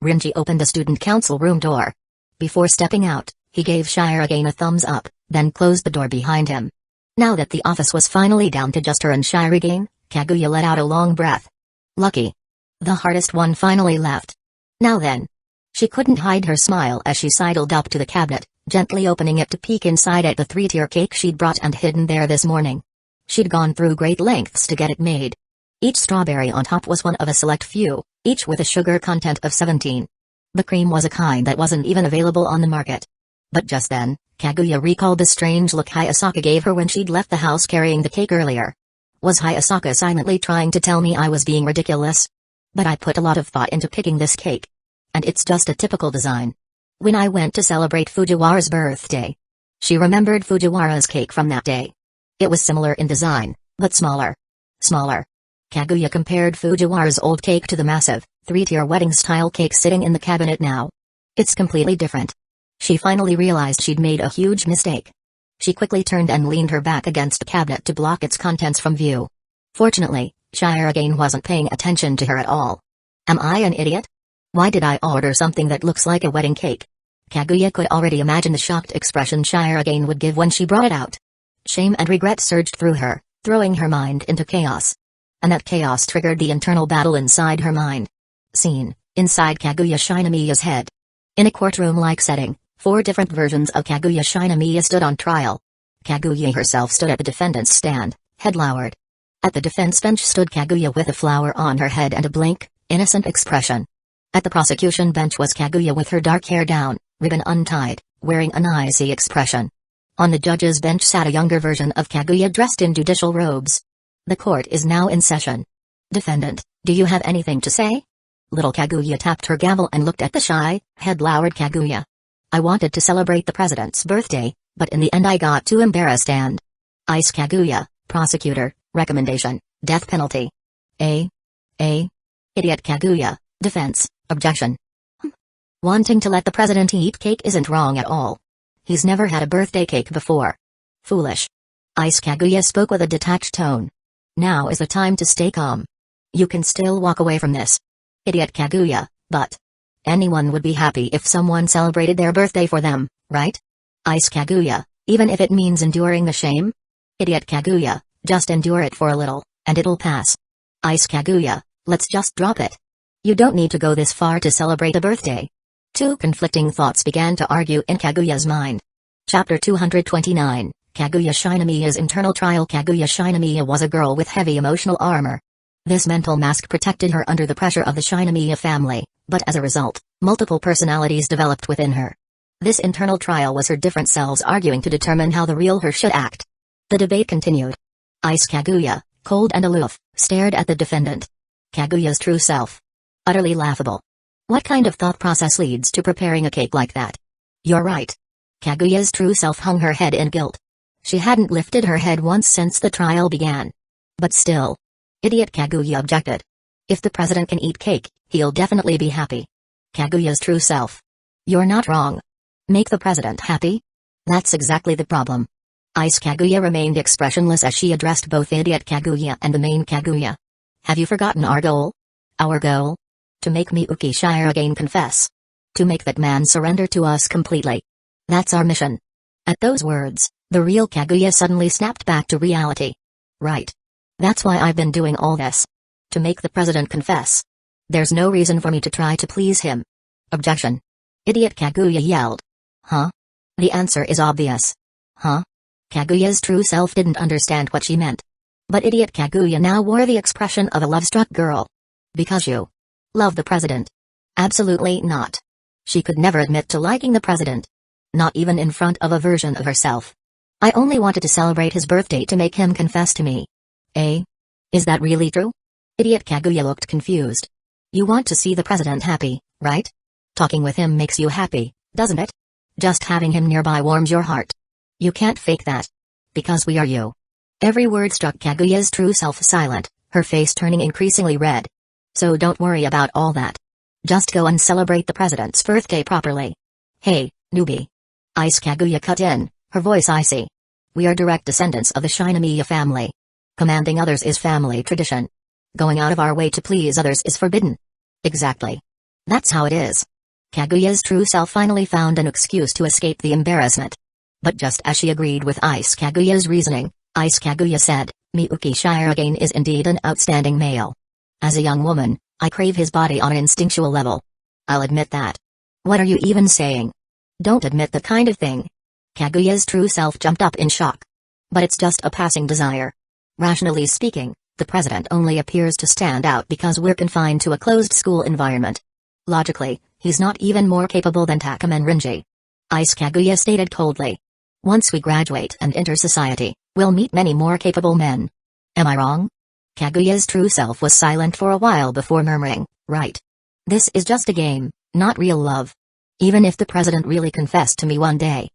Rinji opened the student council room door. Before stepping out, he gave Shirogane a thumbs up, then closed the door behind him. Now that the office was finally down to just her and Shirogane, Kaguya let out a long breath. Lucky. The hardest one finally left. Now then. She couldn't hide her smile as she sidled up to the cabinet, gently opening it to peek inside at the 3-tier cake she'd brought and hidden there this morning. She'd gone through great lengths to get it made. Each strawberry on top was one of a select few, each with a sugar content of 17. The cream was a kind that wasn't even available on the market. But just then, Kaguya recalled the strange look Hayasaka gave her when she'd left the house carrying the cake earlier. Was Hayasaka silently trying to tell me I was being ridiculous? But I put a lot of thought into picking this cake. And it's just a typical design. When I went to celebrate Fujiwara's birthday, she remembered Fujiwara's cake from that day. It was similar in design, but smaller. Smaller. Kaguya compared Fujiwara's old cake to the massive, 3-tier wedding-style cake sitting in the cabinet now. It's completely different. She finally realized she'd made a huge mistake. She quickly turned and leaned her back against the cabinet to block its contents from view. Fortunately, Shirogane wasn't paying attention to her at all. Am I an idiot? Why did I order something that looks like a wedding cake? Kaguya could already imagine the shocked expression Shirogane would give when she brought it out. Shame and regret surged through her, throwing her mind into chaos. And that chaos triggered the internal battle inside her mind. Scene, inside Kaguya Shinomiya's head. In a courtroom-like setting, 4 different versions of Kaguya Shinomiya stood on trial. Kaguya herself stood at the defendant's stand, head lowered. At the defense bench stood Kaguya with a flower on her head and a blank, innocent expression. At the prosecution bench was Kaguya with her dark hair down, ribbon untied, wearing an icy expression. On the judge's bench sat a younger version of Kaguya dressed in judicial robes. The court is now in session. Defendant, do you have anything to say? Little Kaguya tapped her gavel and looked at the shy, head-lowered Kaguya. I wanted to celebrate the president's birthday, but in the end I got too embarrassed and... Ice Kaguya, prosecutor, recommendation, death penalty. Idiot Kaguya, defense, objection. Wanting to let the president eat cake isn't wrong at all. He's never had a birthday cake before. Foolish. Ice Kaguya spoke with a detached tone. Now is the time to stay calm. You can still walk away from this. Idiot Kaguya, but... anyone would be happy if someone celebrated their birthday for them, right? Ice Kaguya, even if it means enduring the shame? Idiot Kaguya, just endure it for a little, and it'll pass. Ice Kaguya, let's just drop it. You don't need to go this far to celebrate a birthday. 2 conflicting thoughts began to argue in Kaguya's mind. Chapter 229, Kaguya Shinomiya's internal trial. Kaguya Shinomiya was a girl with heavy emotional armor. This mental mask protected her under the pressure of the Shinomiya family, but as a result, multiple personalities developed within her. This internal trial was her different selves arguing to determine how the real her should act. The debate continued. Ice Kaguya, cold and aloof, stared at the defendant. Kaguya's true self. Utterly laughable. What kind of thought process leads to preparing a cake like that? You're right. Kaguya's true self hung her head in guilt. She hadn't lifted her head once since the trial began. But still. Idiot Kaguya objected. If the president can eat cake, he'll definitely be happy. Kaguya's true self. You're not wrong. Make the president happy? That's exactly the problem. Ice Kaguya remained expressionless as she addressed both Idiot Kaguya and the main Kaguya. Have you forgotten our goal? Our goal? To make Miyuki Shirogane confess. To make that man surrender to us completely. That's our mission. At those words, the real Kaguya suddenly snapped back to reality. Right. That's why I've been doing all this. To make the president confess. There's no reason for me to try to please him. Objection. Idiot Kaguya yelled. Huh? The answer is obvious. Huh? Kaguya's true self didn't understand what she meant. But Idiot Kaguya now wore the expression of a love-struck girl. Because you love the president? Absolutely not. She could never admit to liking the president. Not even in front of a version of herself. I only wanted to celebrate his birthday to make him confess to me. Eh? Is that really true? Idiot Kaguya looked confused. You want to see the president happy, right? Talking with him makes you happy, doesn't it? Just having him nearby warms your heart. You can't fake that. Because we are you. Every word struck Kaguya's true self silent, her face turning increasingly red. So don't worry about all that. Just go and celebrate the president's birthday properly. Hey, newbie. Ice Kaguya cut in, her voice icy. We are direct descendants of the Shinomiya family. Commanding others is family tradition. Going out of our way to please others is forbidden. Exactly. That's how it is. Kaguya's true self finally found an excuse to escape the embarrassment. But just as she agreed with Ice Kaguya's reasoning, Ice Kaguya said, Miyuki Shirogane is indeed an outstanding male. As a young woman, I crave his body on an instinctual level. I'll admit that. What are you even saying? Don't admit that kind of thing. Kaguya's true self jumped up in shock. But it's just a passing desire. Rationally speaking, the president only appears to stand out because we're confined to a closed school environment. Logically, he's not even more capable than Takumen Rinji. Ice Kaguya stated coldly. Once we graduate and enter society, we'll meet many more capable men. Am I wrong? Kaguya's true self was silent for a while before murmuring, right. This is just a game, not real love. Even if the president really confessed to me one day,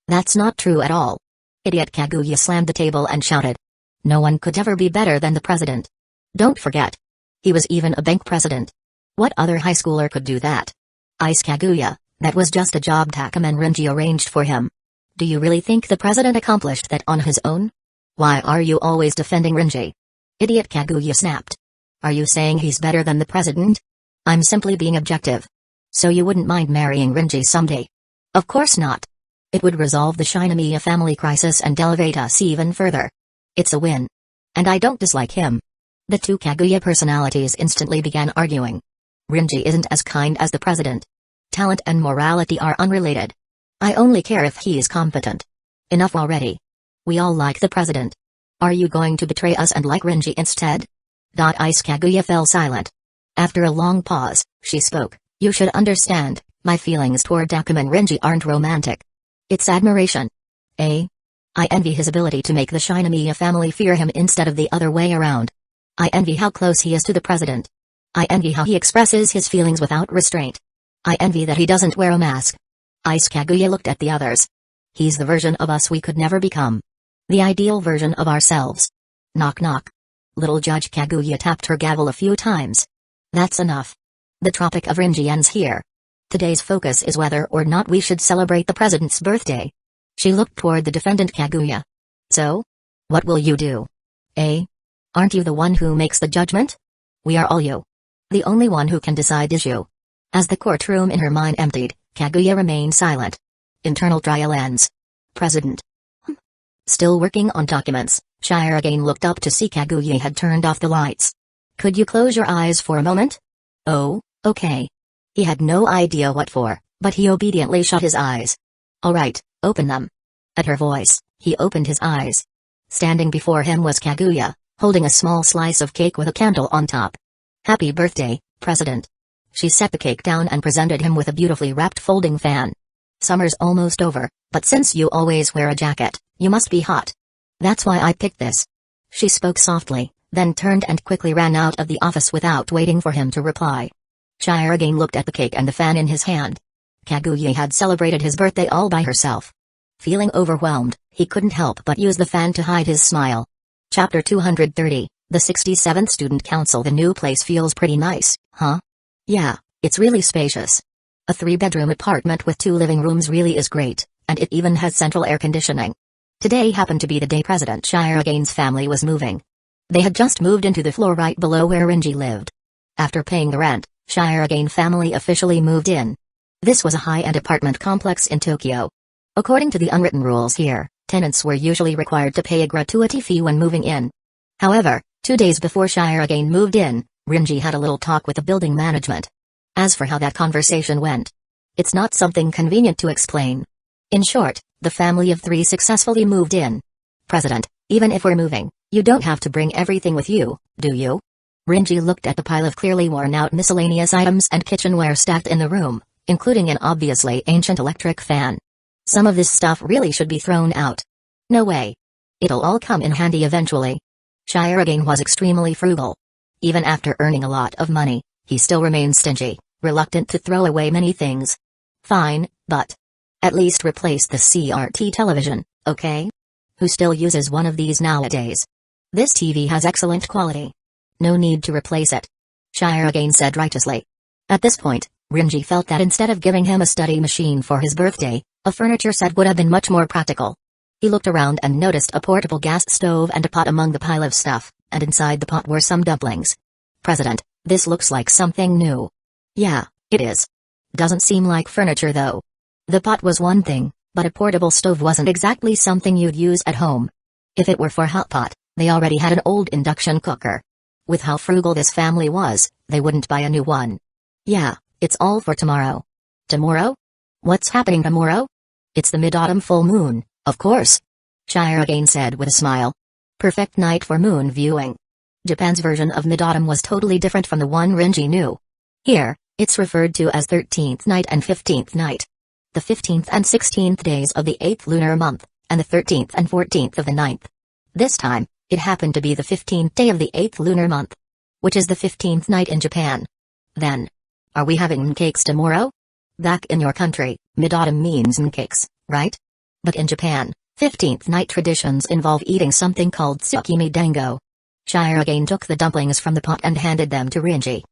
That's not true at all. Idiot Kaguya slammed the table and shouted. No one could ever be better than the president. Don't forget. He was even a bank president. What other high schooler could do that? Ice Kaguya, that was just a job Takumen Rinji arranged for him. Do you really think the president accomplished that on his own? Why are you always defending Rinji? Idiot Kaguya snapped. Are you saying he's better than the president? I'm simply being objective. So you wouldn't mind marrying Rinji someday? Of course not. It would resolve the Shinomiya family crisis and elevate us even further. It's a win. And I don't dislike him. The two Kaguya personalities instantly began arguing. Rinji isn't as kind as the president. Talent and morality are unrelated. I only care if he is competent. Enough already. We all like the president. Are you going to betray us and like Rinji instead? Ice Kaguya fell silent. After a long pause, she spoke. You should understand, my feelings toward Takumen Rinji aren't romantic. It's admiration. I envy his ability to make the Shinomiya family fear him instead of the other way around. I envy how close he is to the president. I envy how he expresses his feelings without restraint. I envy that he doesn't wear a mask. Ice Kaguya looked at the others. He's the version of us we could never become. The ideal version of ourselves. Knock knock. Little Judge Kaguya tapped her gavel a few times. That's enough. The Tropic of Rinji ends here. Today's focus is whether or not we should celebrate the president's birthday. She looked toward the defendant Kaguya. So? What will you do? Aren't you the one who makes the judgment? We are all you. The only one who can decide is you. As the courtroom in her mind emptied, Kaguya remained silent. Internal trial ends. President. Still working on documents, Shirogane looked up to see Kaguya had turned off the lights. Could you close your eyes for a moment? Oh, okay. He had no idea what for, but he obediently shut his eyes. All right, open them. At her voice, he opened his eyes. Standing before him was Kaguya, holding a small slice of cake with a candle on top. Happy birthday, President. She set the cake down and presented him with a beautifully wrapped folding fan. Summer's almost over, but since you always wear a jacket, you must be hot. That's why I picked this. She spoke softly, then turned and quickly ran out of the office without waiting for him to reply. Chihiro again looked at the cake and the fan in his hand. Kaguya had celebrated his birthday all by herself. Feeling overwhelmed, he couldn't help but use the fan to hide his smile. Chapter 230, The 67th Student Council. The new place feels pretty nice, huh? Yeah, it's really spacious. A 3-bedroom apartment with 2 living rooms really is great, and it even has central air conditioning. Today happened to be the day President Shiragane's family was moving. They had just moved into the floor right below where Rinji lived. After paying the rent, Shiragane family officially moved in. This was a high-end apartment complex in Tokyo. According to the unwritten rules here, tenants were usually required to pay a gratuity fee when moving in. However, 2 days before Shiragane moved in, Rinji had a little talk with the building management. As for how that conversation went, it's not something convenient to explain. In short, the family of 3 successfully moved in. President, even if we're moving, you don't have to bring everything with you, do you? Rinji looked at the pile of clearly worn-out miscellaneous items and kitchenware stacked in the room, including an obviously ancient electric fan. Some of this stuff really should be thrown out. No way. It'll all come in handy eventually. Shiragane was extremely frugal. Even after earning a lot of money, he still remained stingy, reluctant to throw away many things. Fine, but at least replace the CRT television, okay? Who still uses one of these nowadays? This TV has excellent quality. No need to replace it. Shiragane said righteously. At this point, Rinji felt that instead of giving him a study machine for his birthday, a furniture set would have been much more practical. He looked around and noticed a portable gas stove and a pot among the pile of stuff, and inside the pot were some dumplings. President, this looks like something new. Yeah, it is. Doesn't seem like furniture though. The pot was one thing, but a portable stove wasn't exactly something you'd use at home. If it were for hot pot, they already had an old induction cooker. With how frugal this family was, they wouldn't buy a new one. Yeah, it's all for tomorrow. Tomorrow? What's happening tomorrow? It's the mid-autumn full moon, of course. Shiragane said with a smile. Perfect night for moon viewing. Japan's version of mid-autumn was totally different from the one Rinji knew. Here, it's referred to as 13th night and 15th night. The 15th and 16th days of the 8th lunar month, and the 13th and 14th of the 9th. This time, it happened to be the 15th day of the 8th lunar month, which is the 15th night in Japan. Then, are we having cakes tomorrow? Back in your country, mid-autumn means cakes, right? But in Japan, 15th night traditions involve eating something called tsukimi dango. Shiragane took the dumplings from the pot and handed them to Rinji.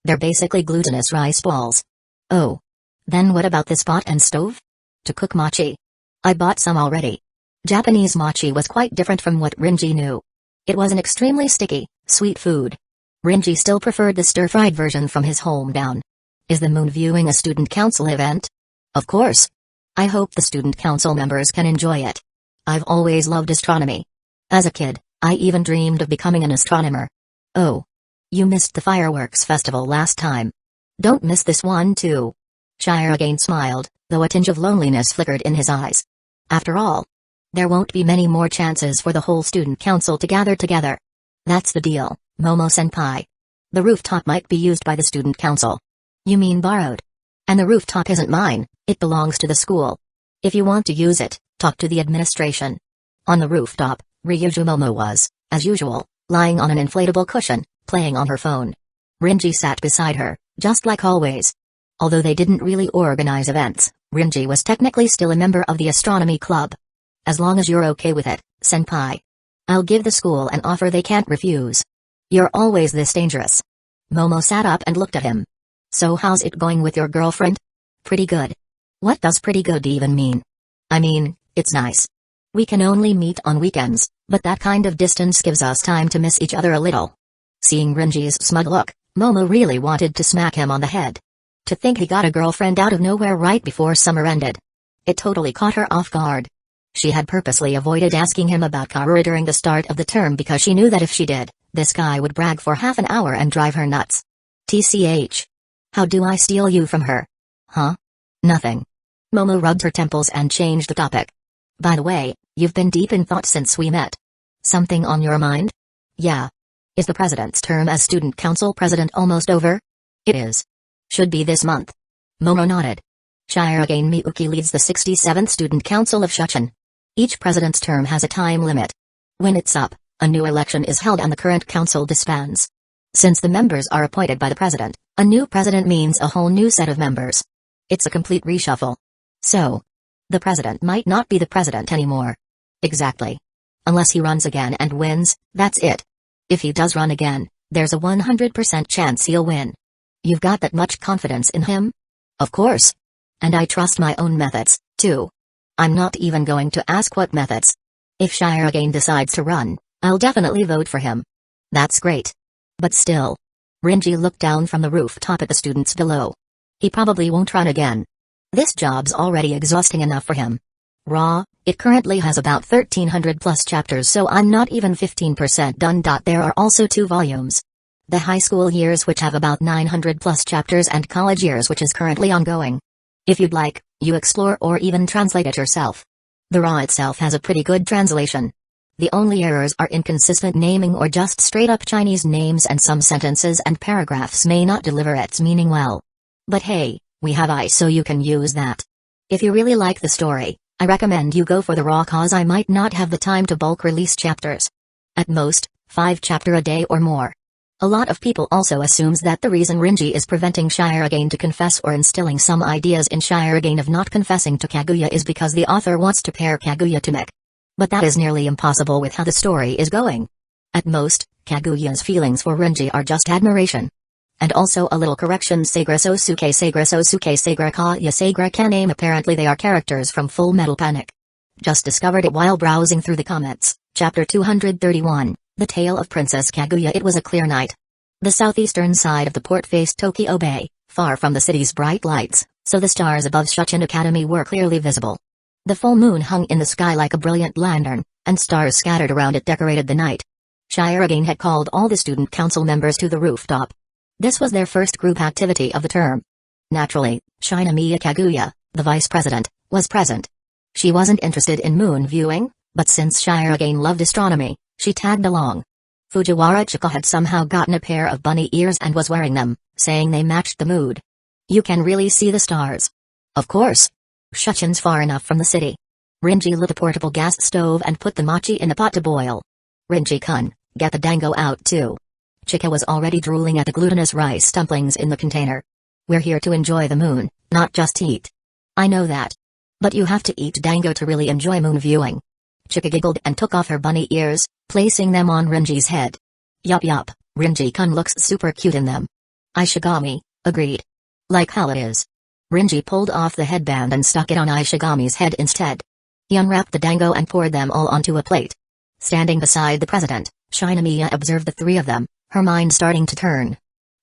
They're basically glutinous rice balls. Oh. Then what about this pot and stove? To cook mochi. I bought some already. Japanese mochi was quite different from what Rinji knew. It was an extremely sticky, sweet food. Rinji still preferred the stir-fried version from his hometown. Is the moon viewing a student council event? Of course. I hope the student council members can enjoy it. I've always loved astronomy. As a kid, I even dreamed of becoming an astronomer. Oh. You missed the fireworks festival last time. Don't miss this one too. Shiragane smiled, though a tinge of loneliness flickered in his eyes. After all, there won't be many more chances for the whole student council to gather together. That's the deal, Momo-senpai. The rooftop might be used by the student council. You mean borrowed? And the rooftop isn't mine, it belongs to the school. If you want to use it, talk to the administration. On the rooftop, Ryuju Momo was, as usual, lying on an inflatable cushion, playing on her phone. Rinji sat beside her, just like always. Although they didn't really organize events, Rinji was technically still a member of the astronomy club. As long as you're okay with it, senpai. I'll give the school an offer they can't refuse. You're always this dangerous. Momo sat up and looked at him. So how's it going with your girlfriend? Pretty good. What does pretty good even mean? I mean, it's nice. We can only meet on weekends, but that kind of distance gives us time to miss each other a little. Seeing Rinji's smug look, Momo really wanted to smack him on the head. To think he got a girlfriend out of nowhere right before summer ended. It totally caught her off guard. She had purposely avoided asking him about Karuri during the start of the term because she knew that if she did, this guy would brag for half an hour and drive her nuts. TCH. How do I steal you from her? Huh? Nothing. Momo rubbed her temples and changed the topic. By the way, you've been deep in thought since we met. Something on your mind? Yeah. Is the president's term as student council president almost over? It is. Should be this month. Momo nodded. Shirogane Miyuki leads the 67th Student Council of Shuchin. Each president's term has a time limit. When it's up, a new election is held and the current council disbands. Since the members are appointed by the president, a new president means a whole new set of members. It's a complete reshuffle. So, the president might not be the president anymore. Exactly. Unless he runs again and wins, that's it. If he does run again, there's a 100% chance he'll win. You've got that much confidence in him? Of course. And I trust my own methods, too. I'm not even going to ask what methods. If Shirogane decides to run, I'll definitely vote for him. That's great. But still. Renji looked down from the rooftop at the students below. He probably won't run again. This job's already exhausting enough for him. It currently has about 1300 plus chapters, so I'm not even 15% done. There are also 2 volumes. The high school years, which have about 900 plus chapters, and college years, which is currently ongoing. If you'd like, you explore or even translate it yourself. The Raw itself has a pretty good translation. The only errors are inconsistent naming or just straight-up Chinese names, and some sentences and paragraphs may not deliver its meaning well. But hey, we have I, so you can use that. If you really like the story, I recommend you go for the Raw, cause I might not have the time to bulk release chapters. At most, 5 chapter a day or more. A lot of people also assumes that the reason Renji is preventing Shirogane to confess or instilling some ideas in Shirogane of not confessing to Kaguya is because the author wants to pair Kaguya to Mick. But that is nearly impossible with how the story is going. At most, Kaguya's feelings for Renji are just admiration. And also a little correction: Sagra Sosuke, Sagra Sosuke, Sagra Kaya, Sagra Kaname. Apparently they are characters from Full Metal Panic. Just discovered it while browsing through the comments. Chapter 231. The Tale of Princess Kaguya. It was a clear night. The southeastern side of the port faced Tokyo Bay, far from the city's bright lights, so the stars above Shuchin Academy were clearly visible. The full moon hung in the sky like a brilliant lantern, and stars scattered around it decorated the night. Shirogane had called all the student council members to the rooftop. This was their first group activity of the term. Naturally, Shinomiya Kaguya, the vice president, was present. She wasn't interested in moon viewing, but since Shirogane loved astronomy, she tagged along. Fujiwara Chika had somehow gotten a pair of bunny ears and was wearing them, saying they matched the mood. You can really see the stars. Of course. Shuchin's far enough from the city. Renji lit a portable gas stove and put the mochi in the pot to boil. Renji-kun, get the dango out too. Chika was already drooling at the glutinous rice dumplings in the container. We're here to enjoy the moon, not just eat. I know that. But you have to eat dango to really enjoy moon viewing. Chika giggled and took off her bunny ears, placing them on Renji's head. Yup, Renji-kun looks super cute in them. Aishigami, agreed. Like how it is. Renji pulled off the headband and stuck it on Aishigami's head instead. He unwrapped the dango and poured them all onto a plate. Standing beside the president, Shinomiya observed the 3 of them, her mind starting to turn.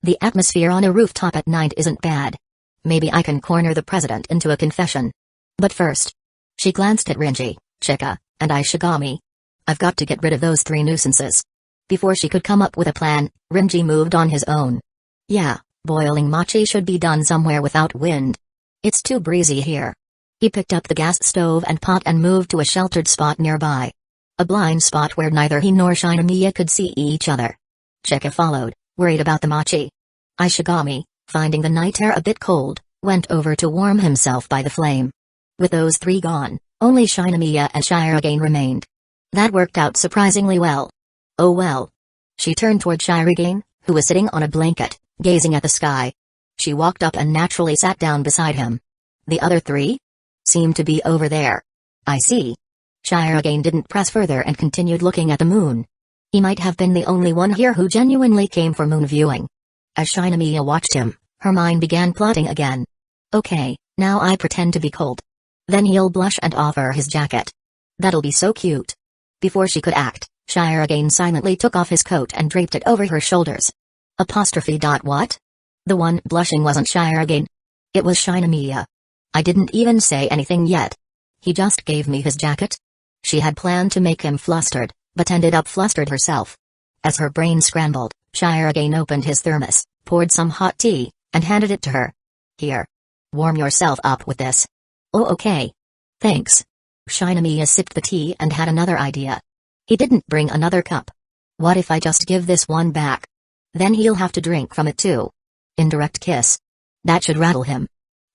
The atmosphere on a rooftop at night isn't bad. Maybe I can corner the president into a confession. But first. She glanced at Renji, Chika, and Aishigami. I've got to get rid of those 3 nuisances. Before she could come up with a plan, Renji moved on his own. Yeah, boiling mochi should be done somewhere without wind. It's too breezy here. He picked up the gas stove and pot and moved to a sheltered spot nearby. A blind spot where neither he nor Shinomiya could see each other. Chika followed, worried about the mochi. Aishigami, finding the night air a bit cold, went over to warm himself by the flame. With those 3 gone, only Shinomiya and Shirogane remained. That worked out surprisingly well. Oh well. She turned toward Shirogane, who was sitting on a blanket, gazing at the sky. She walked up and naturally sat down beside him. The other 3? Seem to be over there. I see. Shirogane didn't press further and continued looking at the moon. He might have been the only one here who genuinely came for moon viewing. As Shinomiya watched him, her mind began plotting again. Okay, now I pretend to be cold. Then he'll blush and offer his jacket. That'll be so cute. Before she could act, Shirogane silently took off his coat and draped it over her shoulders. What? The one blushing wasn't Shirogane. It was Shinomiya. I didn't even say anything yet. He just gave me his jacket. She had planned to make him flustered, but ended up flustered herself. As her brain scrambled, Shirogane opened his thermos, poured some hot tea, and handed it to her. Here. Warm yourself up with this. Oh, okay. Thanks. Shinomiya sipped the tea and had another idea. He didn't bring another cup. What if I just give this one back? Then he'll have to drink from it too. Indirect kiss. That should rattle him.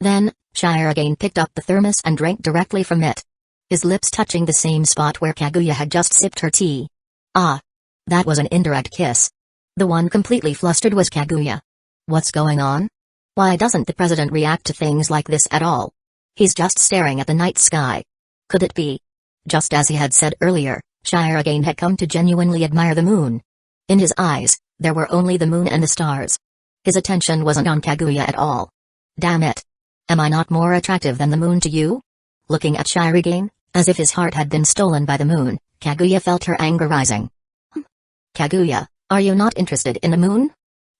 Then, Shirogane picked up the thermos and drank directly from it. His lips touching the same spot where Kaguya had just sipped her tea. Ah. That was an indirect kiss. The one completely flustered was Kaguya. What's going on? Why doesn't the president react to things like this at all? He's just staring at the night sky. Could it be? Just as he had said earlier, Shirogane had come to genuinely admire the moon. In his eyes, there were only the moon and the stars. His attention wasn't on Kaguya at all. Damn it. Am I not more attractive than the moon to you? Looking at Shirogane, as if his heart had been stolen by the moon, Kaguya felt her anger rising. Kaguya, are you not interested in the moon?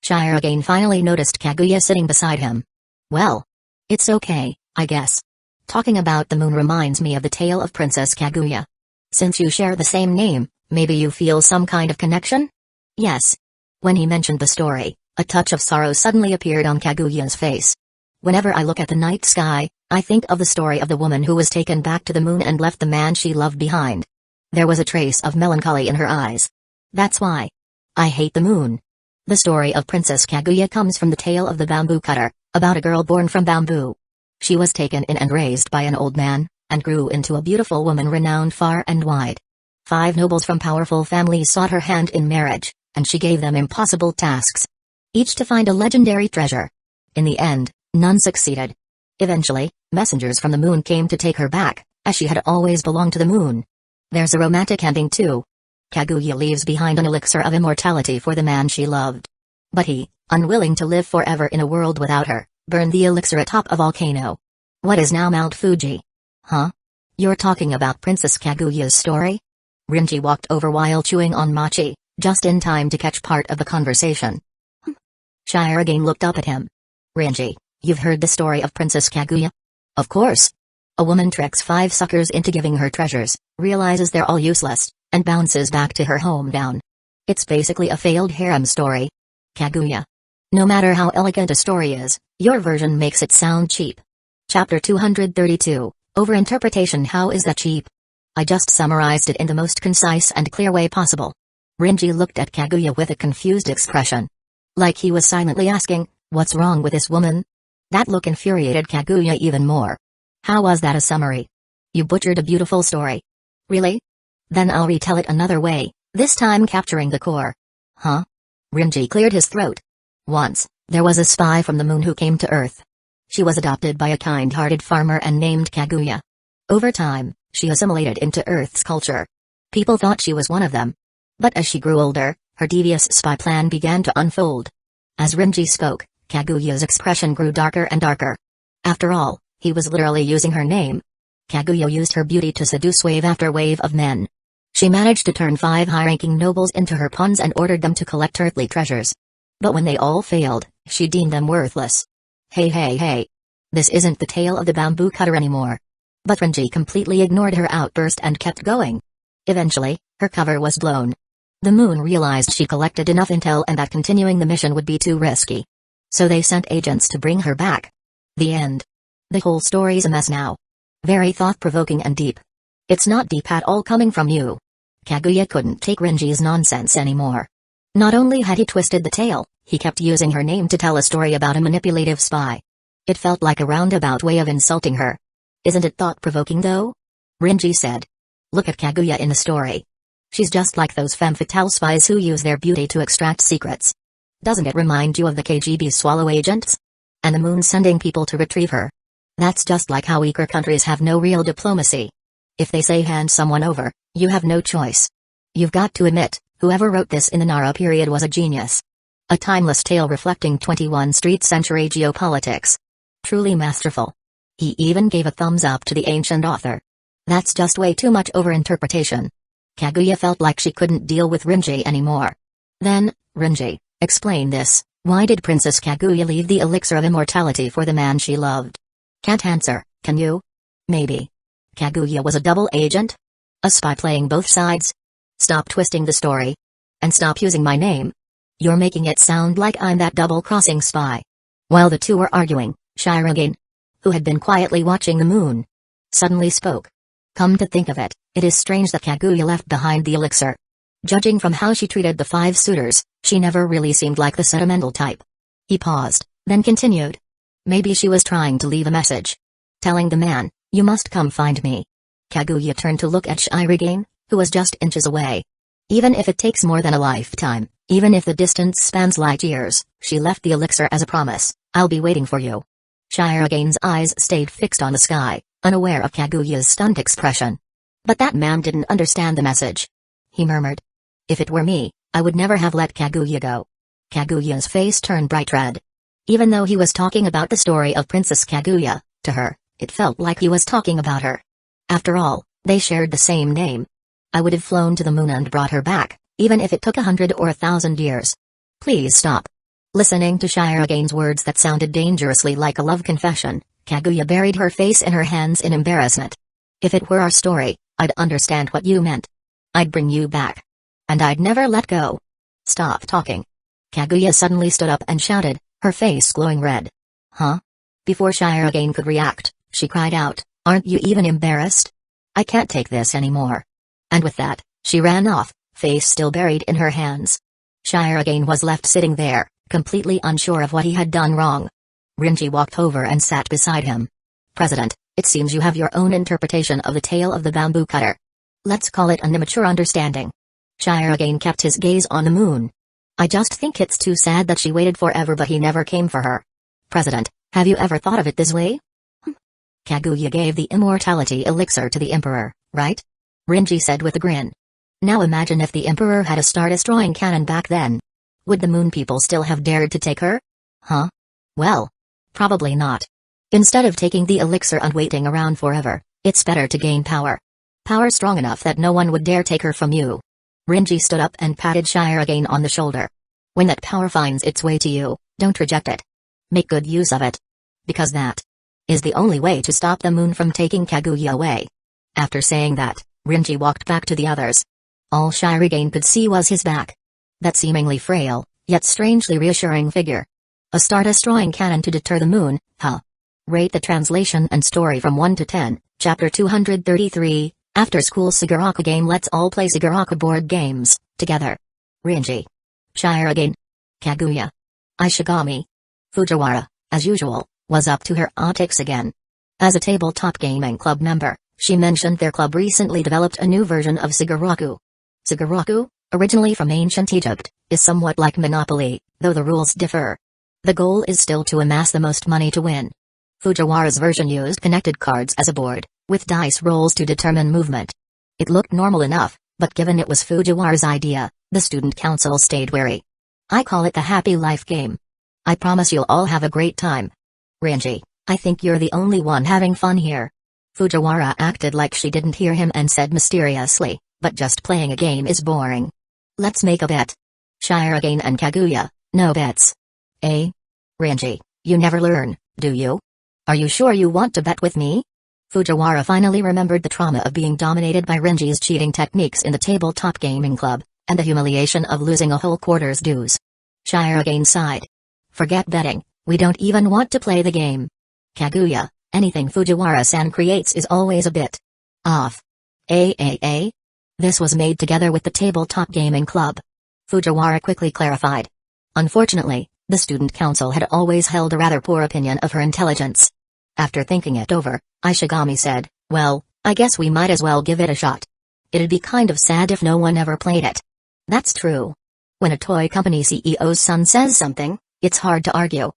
Shirogane finally noticed Kaguya sitting beside him. Well, it's okay, I guess. Talking about the moon reminds me of the tale of Princess Kaguya. Since you share the same name, maybe you feel some kind of connection? Yes. When he mentioned the story, a touch of sorrow suddenly appeared on Kaguya's face. Whenever I look at the night sky, I think of the story of the woman who was taken back to the moon and left the man she loved behind. There was a trace of melancholy in her eyes. That's why. I hate the moon. The story of Princess Kaguya comes from the tale of the bamboo cutter, about a girl born from bamboo. She was taken in and raised by an old man, and grew into a beautiful woman renowned far and wide. 5 nobles from powerful families sought her hand in marriage, and she gave them impossible tasks, each to find a legendary treasure. In the end, none succeeded. Eventually, messengers from the moon came to take her back, as she had always belonged to the moon. There's a romantic ending too. Kaguya leaves behind an elixir of immortality for the man she loved. But he, unwilling to live forever in a world without her, burned the elixir atop a volcano. What is now Mount Fuji? Huh? You're talking about Princess Kaguya's story? Rinji walked over while chewing on mochi, just in time to catch part of the conversation. Shirogane looked up at him. Rinji, you've heard the story of Princess Kaguya? Of course. A woman tricks 5 suckers into giving her treasures, realizes they're all useless, and bounces back to her hometown. It's basically a failed harem story. Kaguya. No matter how elegant a story is, your version makes it sound cheap. Chapter 232, Overinterpretation. How is that cheap? I just summarized it in the most concise and clear way possible. Rinji looked at Kaguya with a confused expression. Like he was silently asking, what's wrong with this woman? That look infuriated Kaguya even more. How was that a summary? You butchered a beautiful story. Really? Then I'll retell it another way, this time capturing the core. Huh? Rinji cleared his throat. Once, there was a spy from the moon who came to Earth. She was adopted by a kind-hearted farmer and named Kaguya. Over time, she assimilated into Earth's culture. People thought she was one of them. But as she grew older, her devious spy plan began to unfold. As Rinji spoke, Kaguya's expression grew darker and darker. After all, he was literally using her name. Kaguya used her beauty to seduce wave after wave of men. She managed to turn 5 high-ranking nobles into her pawns and ordered them to collect earthly treasures. But when they all failed, she deemed them worthless. Hey. This isn't the tale of the bamboo cutter anymore. But Rinji completely ignored her outburst and kept going. Eventually, her cover was blown. The moon realized she collected enough intel and that continuing the mission would be too risky. So they sent agents to bring her back. The end. The whole story's a mess now. Very thought-provoking and deep. It's not deep at all coming from you. Kaguya couldn't take Rinji's nonsense anymore. Not only had he twisted the tale, he kept using her name to tell a story about a manipulative spy. It felt like a roundabout way of insulting her. Isn't it thought-provoking though? Rinji said. Look at Kaguya in the story. She's just like those femme fatale spies who use their beauty to extract secrets. Doesn't it remind you of the KGB's swallow agents? And the moon sending people to retrieve her. That's just like how weaker countries have no real diplomacy. If they say hand someone over, you have no choice. You've got to admit, whoever wrote this in the Nara period was a genius. A timeless tale reflecting 21st century geopolitics. Truly masterful. He even gave a thumbs up to the ancient author. That's just way too much overinterpretation. Kaguya felt like she couldn't deal with Rinji anymore. Then, Rinji, explain this. Why did Princess Kaguya leave the elixir of immortality for the man she loved? Can't answer, can you? Maybe. Kaguya was a double agent? A spy playing both sides? Stop twisting the story. And stop using my name. You're making it sound like I'm that double-crossing spy. While the two were arguing, Shirogane, who had been quietly watching the moon, suddenly spoke. Come to think of it, it is strange that Kaguya left behind the elixir. Judging from how she treated the 5 suitors, she never really seemed like the sentimental type. He paused, then continued. Maybe she was trying to leave a message. Telling the man, "You must come find me." Kaguya turned to look at Shirogane, who was just inches away. Even if it takes more than a lifetime, even if the distance spans light years, she left the elixir as a promise. "I'll be waiting for you." Shirogane's eyes stayed fixed on the sky, unaware of Kaguya's stunned expression. But that man didn't understand the message. He murmured, "If it were me, I would never have let Kaguya go." Kaguya's face turned bright red. Even though he was talking about the story of Princess Kaguya, to her, it felt like he was talking about her. After all, they shared the same name. "I would have flown to the moon and brought her back, even if it took 100 or 1,000 years." "Please stop." Listening to Shirogane's words that sounded dangerously like a love confession, Kaguya buried her face in her hands in embarrassment. "If it were our story, I'd understand what you meant. I'd bring you back. And I'd never let go." "Stop talking." Kaguya suddenly stood up and shouted, her face glowing red. "Huh?" Before Shirogane could react, she cried out, "Aren't you even embarrassed? I can't take this anymore." And with that, she ran off, face still buried in her hands. Shirogane was left sitting there, completely unsure of what he had done wrong. Rinji walked over and sat beside him. "President, it seems you have your own interpretation of the tale of the bamboo cutter. Let's call it an immature understanding." Shirogane kept his gaze on the moon. "I just think it's too sad that she waited forever but he never came for her. President, have you ever thought of it this way?" "Kaguya gave the immortality elixir to the Emperor, right?" Rinji said with a grin. "Now imagine if the Emperor had a star-destroying cannon back then. Would the moon people still have dared to take her? Huh? Well, probably not. Instead of taking the elixir and waiting around forever, it's better to gain power. Power strong enough that no one would dare take her from you." Rinji stood up and patted Shirogane on the shoulder. "When that power finds its way to you, don't reject it. Make good use of it. Because that is the only way to stop the moon from taking Kaguya away." After saying that, Rinji walked back to the others. All Shirogane could see was his back. That seemingly frail, yet strangely reassuring figure. A star-destroying cannon to deter the moon, huh? Rate the translation and story from 1 to 10, Chapter 233, After School Sigaraku Game. Let's all play Sigaraku board games, together. Rinji. Shirogane. Kaguya. Ishigami. Fujiwara, as usual, was up to her antics again. As a tabletop gaming club member, she mentioned their club recently developed a new version of Sigaraku. Sigaraku, originally from ancient Egypt, is somewhat like Monopoly, though the rules differ. The goal is still to amass the most money to win. Fujiwara's version used connected cards as a board, with dice rolls to determine movement. It looked normal enough, but given it was Fujiwara's idea, the student council stayed wary. "I call it the happy life game. I promise you'll all have a great time." "Rinji, I think you're the only one having fun here." Fujiwara acted like she didn't hear him and said mysteriously, "But just playing a game is boring. Let's make a bet." Shirogane and Kaguya, "No bets." "Eh? Rinji, you never learn, do you? Are you sure you want to bet with me?" Fujiwara finally remembered the trauma of being dominated by Rinji's cheating techniques in the tabletop gaming club, and the humiliation of losing a whole quarter's dues. Shirogane sighed. "Forget betting, we don't even want to play the game. Kaguya, anything Fujiwara-san creates is always a bit off." This was made together with the tabletop gaming club. Fujiwara quickly clarified. Unfortunately, the student council had always held a rather poor opinion of her intelligence. After thinking it over, Ishigami said, "Well, I guess we might as well give it a shot. It'd be kind of sad if no one ever played it." "That's true. When a toy company CEO's son says something, it's hard to argue."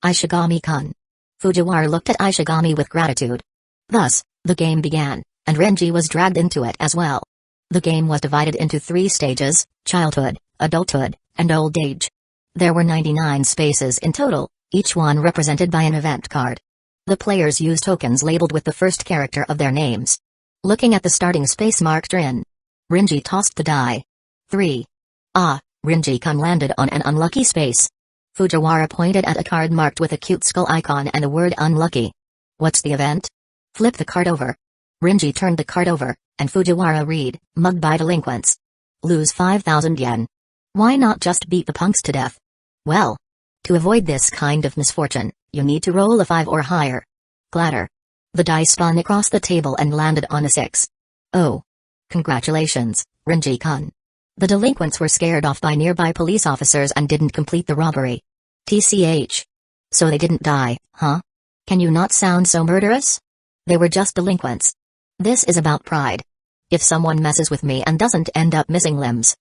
"Ishigami-kun." Fujiwara looked at Ishigami with gratitude. Thus, the game began, and Rinji was dragged into it as well. The game was divided into 3 stages: childhood, adulthood, and old age. There were 99 spaces in total, each one represented by an event card. The players used tokens labeled with the first character of their names. Looking at the starting space marked Rin, Rinji tossed the die. 3. Rinji-kun landed on an unlucky space. Fujiwara pointed at a card marked with a cute skull icon and the word unlucky. "What's the event?" "Flip the card over." Rinji turned the card over, and Fujiwara read, "Mugged by delinquents. Lose 5,000 yen. Why not just beat the punks to death?" "Well, to avoid this kind of misfortune, you need to roll a 5 or higher." Clatter. The dice spun across the table and landed on a 6. "Oh. Congratulations, Rinji-kun." The delinquents were scared off by nearby police officers and didn't complete the robbery. TCH. So they didn't die, huh? Can you not sound so murderous? They were just delinquents. This is about pride. If someone messes with me and doesn't end up missing limbs,